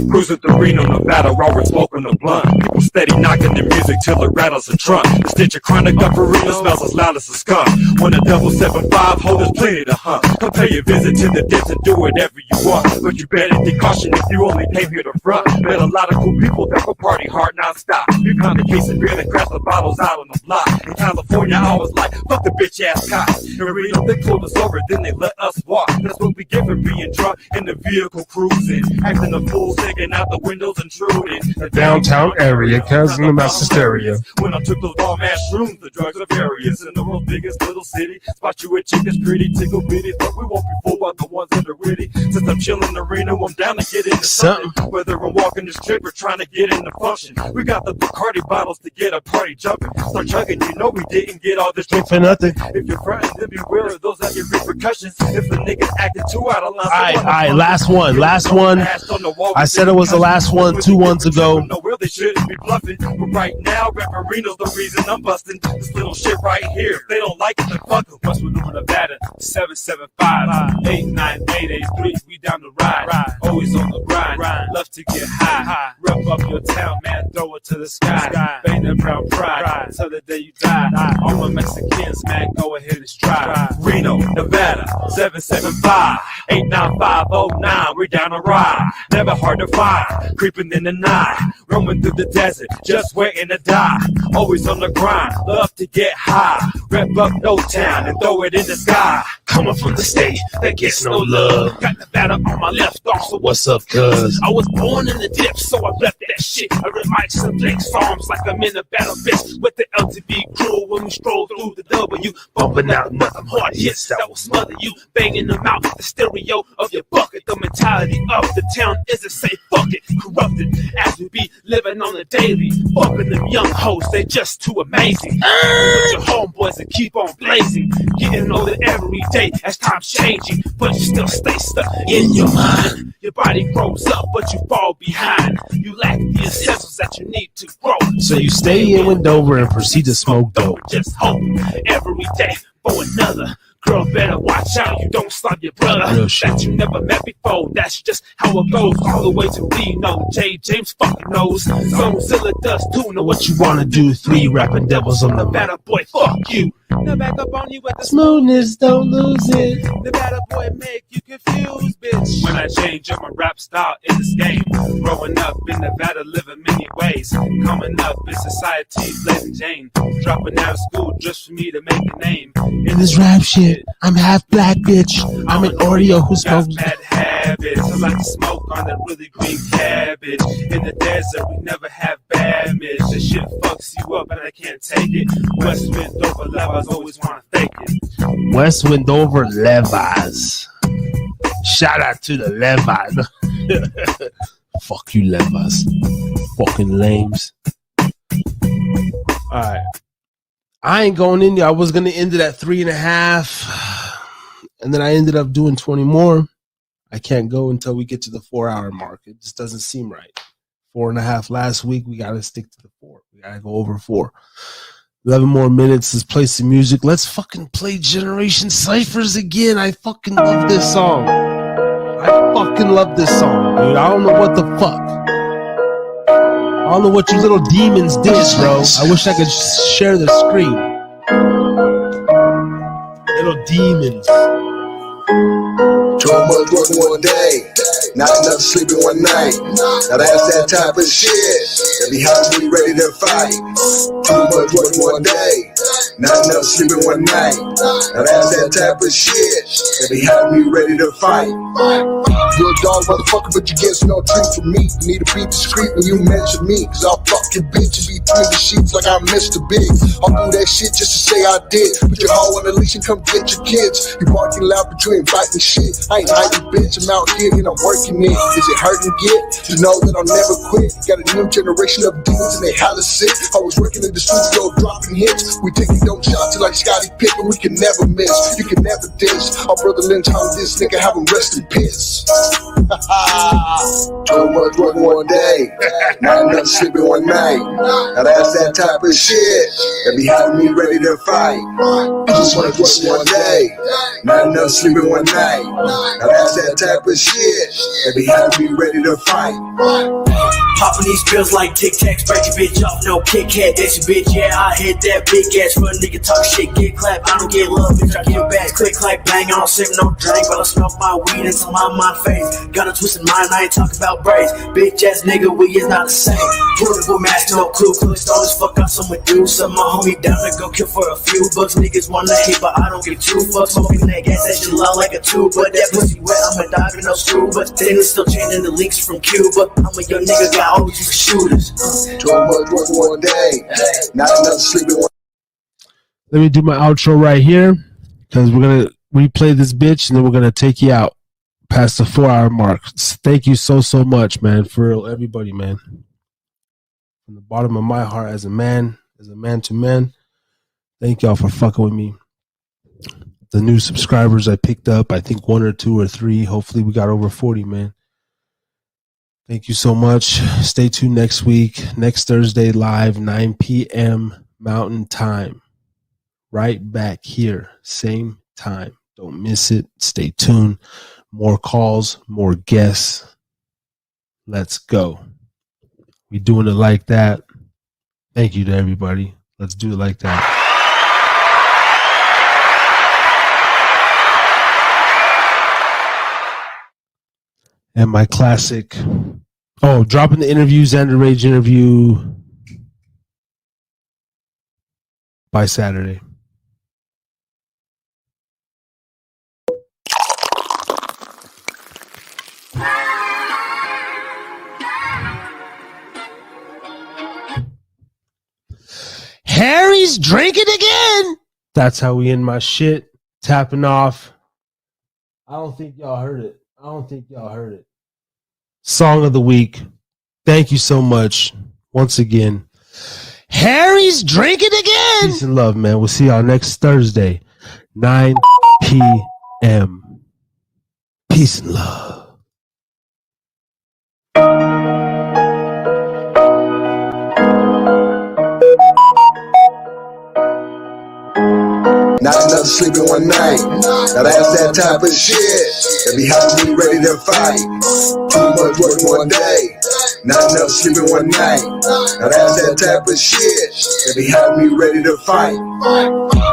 Cruising through Reno, Nevada, Robert smoking a blunt. People steady knocking the music till it rattles a trunk. The stitch of chronic up for Reno smells as loud as a skunk. When the double 7-5 hold us plenty to hunt. Come pay your visit to the dip and do whatever you want. But you better take caution if you only came here to front. Met a lot of cool people that will party hard non-stop. You found a case of beer and crashed the bottles out on the block. In California, I was like, fuck the bitch ass cops. In Reno, they pulled us over, then they let us walk. That's what we get for being drunk in the vehicle cruising. Acting a fool, sticking out the windows, intruding. The downtown area, causing the mass hysteria. When I took those bomb ass shrooms, the drugs are various. In the world's biggest little city, spot you with chickens, pretty tickle bitties, but we won't be fooled by the ones that are witty. Since I'm chilling the Reno, I'm down to get into something. Whether I'm walking the strip or trying to get into function, we got the Bacardi bottles to get a party jumping. Start chugging, you know we didn't get all this drink for nothing. If you're frontin', then beware of those that get repercussions. If the niggas acting too out of line, alright, last one. I said it was the last one 2 months ago. Nowhere they shouldn't be bluffing, but right now, Reno's the reason I'm busting this little shit right here. If they don't like it, then fuck it. What's with Nevada? 775-89883. We down the ride. Always on the grind. Love to get high. Rep up your town, man. Throw it to the sky. Bang that brown pride till the day you die. All my Mexicans, man, go ahead and stride. Reno, Nevada, 775-89509. We're down the ride. Never hard to find. Creeping in the night. Roaming through the desert. Just waiting to die. Always on the grind. Love to get high. Rep up no town and throw it in the sky. Coming from the state that gets no love. Got Nevada on my left arm, so what's up, cuz? I was born in the dip, so I left that shit. I read mics and flex farms like I'm in a battle bitch with the LTV crew when we stroll through the W. Bumping out nothing hard hits that will smother you. Banging them out, the stereo of your bucket. The mentality of the town isn't say fuck it. Corrupted as we be living on the daily. Fucking them young hoes, they just too amazing. Put your homeboys and keep on blazing. Getting older every day as time's changing, but you still stay stuck in your mind. Your body grows up, but you fall behind. You lack the essentials that you need to grow. So you stay in Wendover and proceed to smoke dope. Just hope every day for another. Girl, better watch out, you don't stop your brother that you never met before. That's just how it goes, all the way to Reno. J. James fucking knows. Zilla does too. Know what you wanna do. 3 rapping devils on the Nevada boy, fuck you. Now back up on you with the smoothness, don't lose it. Nevada boy make you confused, bitch. When I change up my rap style in this game, growing up in Nevada, living many ways. Coming up in society, blazing Jane. Dropping out of school just for me to make a name. In this rap shit, I'm half black, bitch. I'm an Oreo who smokes bad habits. I like to smoke on that really green cabbage. In the desert, we never have bad mitch. This shit fucks you up and I can't take it. West Wendover Levi's always wanna fake it. West Wendover Levi's. Shout out to the Levi's. Fuck you, levas. Fucking lames. Alright. I ain't going in there. I was going to end it at 3.5. And then I ended up doing 20 more. I can't go until we get to the 4-hour mark. It just doesn't seem right. 4.5 last week. We got to stick to the 4. We got to go over 4. 11 more minutes. Let's play some music. Let's fucking play Generation Cyphers again. I fucking love this song. I fucking love this song, dude. I don't know what the fuck. I don't know what you little demons did, bro. I wish I could share the screen. Little demons. Too much work one day, not enough sleeping one night. Now that's that type of shit that be having me ready to fight. Too much work one day, not enough sleeping one night. Now that's that type of shit that be having me ready to fight. You're a dog motherfucker, but you get no treat from me. You need to be discreet when you mention me, cause I'll fuck your bitch and be between the sheets like I'm Mr. Big. I'll do that shit just to say I did. Put your hoe on the leash and come get your kids. You barking loud, but you ain't biting shit. I ain't hiding, bitch. I'm out here and I'm working it. Is it hurting get to know that I'll never quit? Got a new generation of demons and they holla sick. I was working in the studio dropping hits. We taking dope shots like Scottie Pippen. We can never miss. You can never dish. Our brother Lynch on this nigga, have him rest in piss. Too much work one day, not enough sleeping one night. Now that's that type of shit that be having me ready to fight. Too much work one day, not enough sleeping one night. Now that's that type of shit that be having me ready to fight. Popping these pills like Tic Tacs, break your bitch off, no Kit Kat, that's your bitch, yeah, I hit that big ass, run nigga talk shit, get clap, I don't get love, bitch, I get back, click, clack, bang, I don't sip no drink, but I smoke my weed until my face, got a twisted mind, I ain't talking about braids, bitch ass nigga, we is not the same, portable mask, no Ku Klux, all this fuck out someone do, some my homie down to go kill for a few bucks, niggas wanna hate, but I don't give 2 fucks, smoking that gas, that shit loud like a tube, but that pussy wet, I'm a dog and no screw, but then it's still changing the leaks from Cuba, I'm a young nigga, got all these shooters. Too much work one day, not enough sleeping one. Let me do my outro right here because we're going to replay this bitch and then we're going to take you out past the 4-hour mark. Thank you so much, man, for everybody, man. From the bottom of my heart as a man to man, thank y'all for fucking with me. The new subscribers I picked up, I think 1 or 2 or 3. Hopefully we got over 40, man. Thank you so much. Stay tuned next week, next Thursday live, 9 p.m. Mountain Time. Right back here, same time. Don't miss it. Stay tuned. More calls, more guests. Let's go. We doing it like that. Thank you to everybody. Let's do it like that. And my classic, dropping the interview, Xander Rage interview by Saturday. Harry's drinking again. That's how we end my shit. Tapping off. I don't think y'all heard it. Song of the week. Thank you so much. Once again. Harry's drinking again. Peace and love, man. We'll see y'all next Thursday, 9 p.m. Peace and love. Not enough sleeping one night. Now that's that type of shit that be having me ready to fight. Too much work one day, not enough sleeping one night. Now that's that type of shit that be having me ready to fight.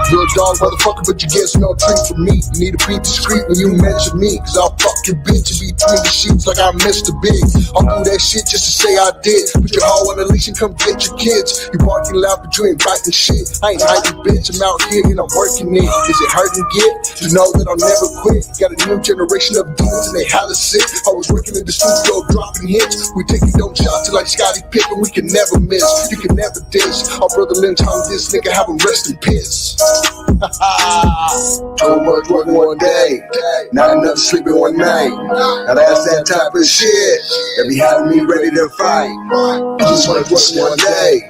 You're a dog motherfucker, but you get no treat from me. You need to be discreet when you mention me, cause I'll fuck your bitch and be between the sheets like I'm Mr. Big. I'll do that shit just to say I did. Put your hoe on the leash and come get your kids. You barking loud, but you ain't biting shit. I ain't hiding, bitch. I'm out here and I'm working it. Is it hurting get to know that I'll never quit? Got a new generation of demons and they holla sick. I was working in the studio dropping hits. We taking no shot till like Scottie Pippen, we can never miss. You can never diss. Our brother Lynch hung this nigga, have him rest in piss. Too much work one day, not enough sleep in one night. Now that's that type of shit that be having me ready to fight. Too much work one day,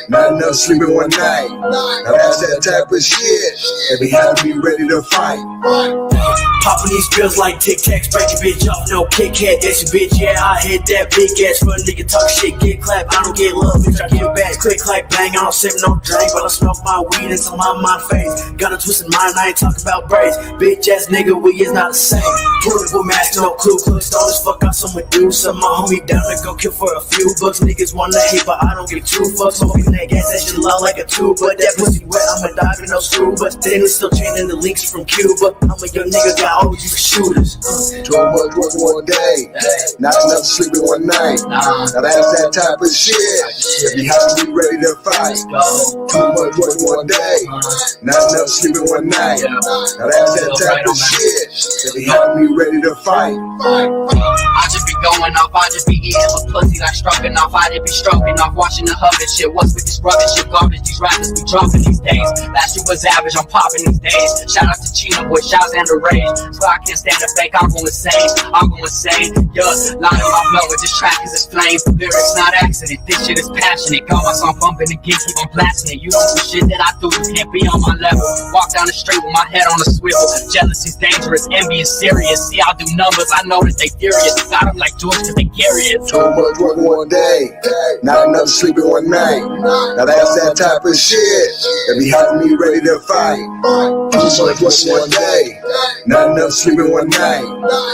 not enough sleep in one night. Now that's that type of shit that be having me ready to fight. Popping these pills like Tic Tacs, break your bitch off, no Kit Kat, that's your bitch, yeah, I hit that big ass for a nigga talk shit, get clapped, I don't get love, bitch, I get back, click, clack, bang, I don't sip no drink, but I smoke my weed until my face, got a twisted mind, I ain't talking about braids, bitch ass nigga, we is not the same, portable mask, no clue, close, don't as fuck out some Medusa, my homie down to go kill for a few bucks, niggas wanna hate, but I don't give two fucks, smoking that gas, that shit loud like a tube, but that pussy wet, I'ma dive in no screw, but then it's still changing the links from Cuba, I'm a young nigga, got all you shooters. Too much work one day, not enough sleep in one night. Now that's that type of shit that be having me ready to fight. Too much work one day, not enough sleep in one night. Now that's that type of shit that be having me ready to fight. I just be going off, I just be eating with pussy like stroking off. I just be stroking off, watching the hubbard shit. What's with this rubbish shit, garbage? These rappers be dropping these days. Last year was average, I'm popping these days. Shout out to Chino Boy, shouts and the rage. So I can't stand the fake, I'll go insane. Yeah, line in my blood with this track is it's flames. Lyrics not accident, this shit is passionate. Got my song bumping again, keep on blasting it. You don't do shit that I do, you can't be on my level. Walk down the street with my head on a swivel. Jealousy's dangerous, envy is serious. See, I do numbers, I know that they furious. Got them like George cause they carry it. Too much work one day, not enough sleep in one night. Now that's that type of shit that be having me ready to fight. Too much work one day, not enough sleep in one night.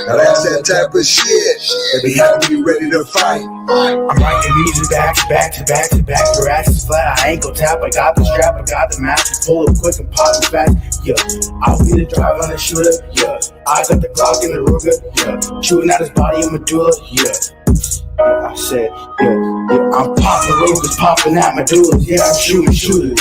Now that's that type of shit that be having me ready to fight. I'm writing music back to back to back to back. Your ass is flat, I ain't gon' tap. I got the strap, I got the mask. Pull up quick and pop it fast. Yeah, I'll be the driver and the shooter. Yeah, I got the Glock and the Ruger. Yeah, shooting at his body and medulla. Yeah. Yeah, I said, I'm popping Rugers, popping at medullas. Yeah, I'm shooting shooters.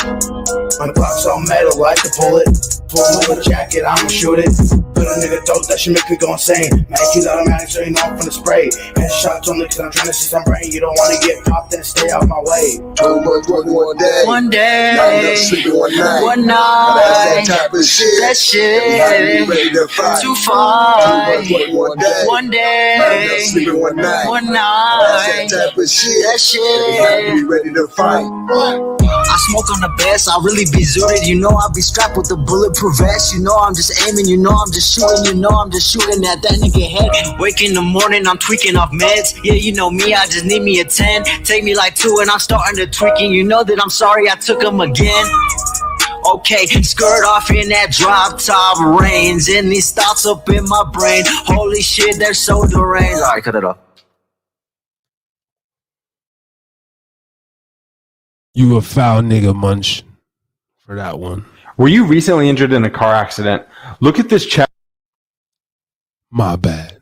My Glock's on metal, like to pull it. Pull my jacket, I'ma shoot it. Put a nigga dope, that shit make me go insane. Man, he's automatic, so you know I'm finna spray. Headshots on niggas, I'm trying to see some brain. You don't wanna get popped, then stay out my way. Too much work one day, one day, not enough sleeping one night. One night, now that's that type of shit. That shit, ready to fight. To fight. Too much work one day, not enough sleeping one night. One night. That's that type of shit. That shit. Be ready to fight. I smoke on the best, I really be zooted. You know I be strapped with the bulletproof vest. You know I'm just aiming, you know I'm just shooting. You know I'm just shooting at that nigga head. Wake in the morning, I'm tweaking off meds. Yeah, you know me, I just need me a 10. Take me like 2 and I'm starting to tweaking. You know that I'm sorry I took them again. Okay, skirt off in that drop top reins. And these thoughts up in my brain. Holy shit, they're so deranged. Alright, cut it off. You a foul nigga, Munch, for that one. Were you recently injured in a car accident? Look at this chat. My bad.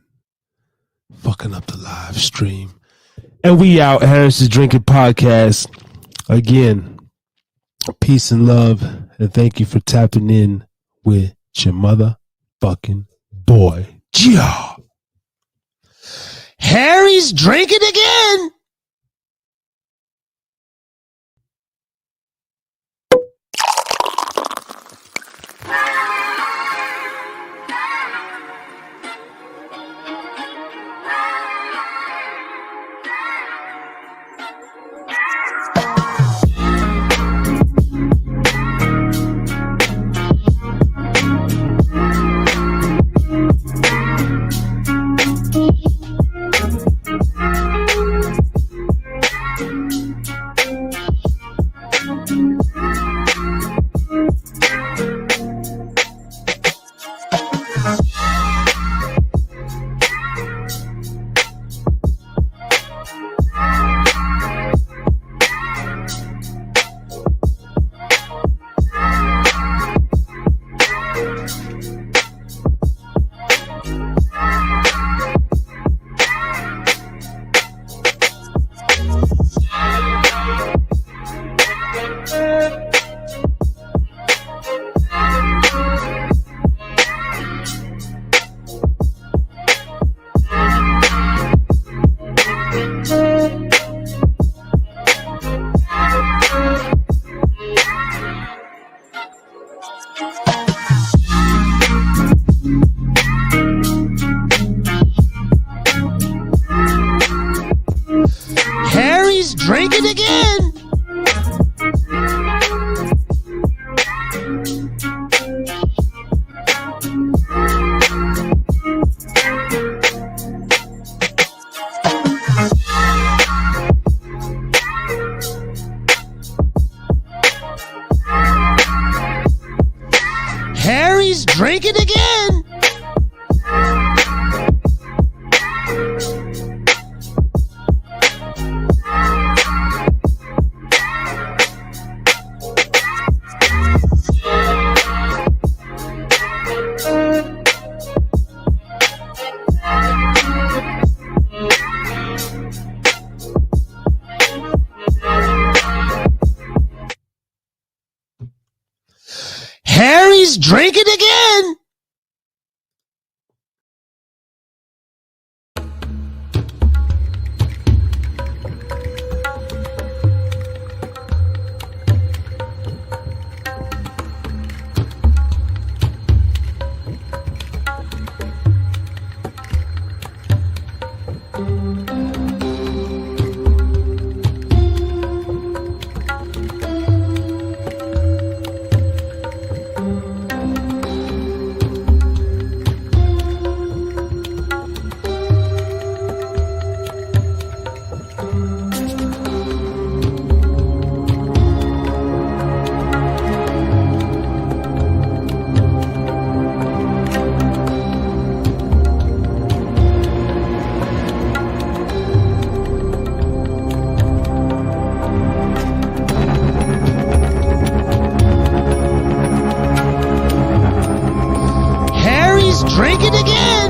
Fucking up the live stream. And we out. Harris's Drinkin Podcast. Again, peace and love. And thank you for tapping in with your motherfucking boy. Yeah. Harry's drinking again. drinking again. Harry's drinking again. Harry's drinking again. Drinking again.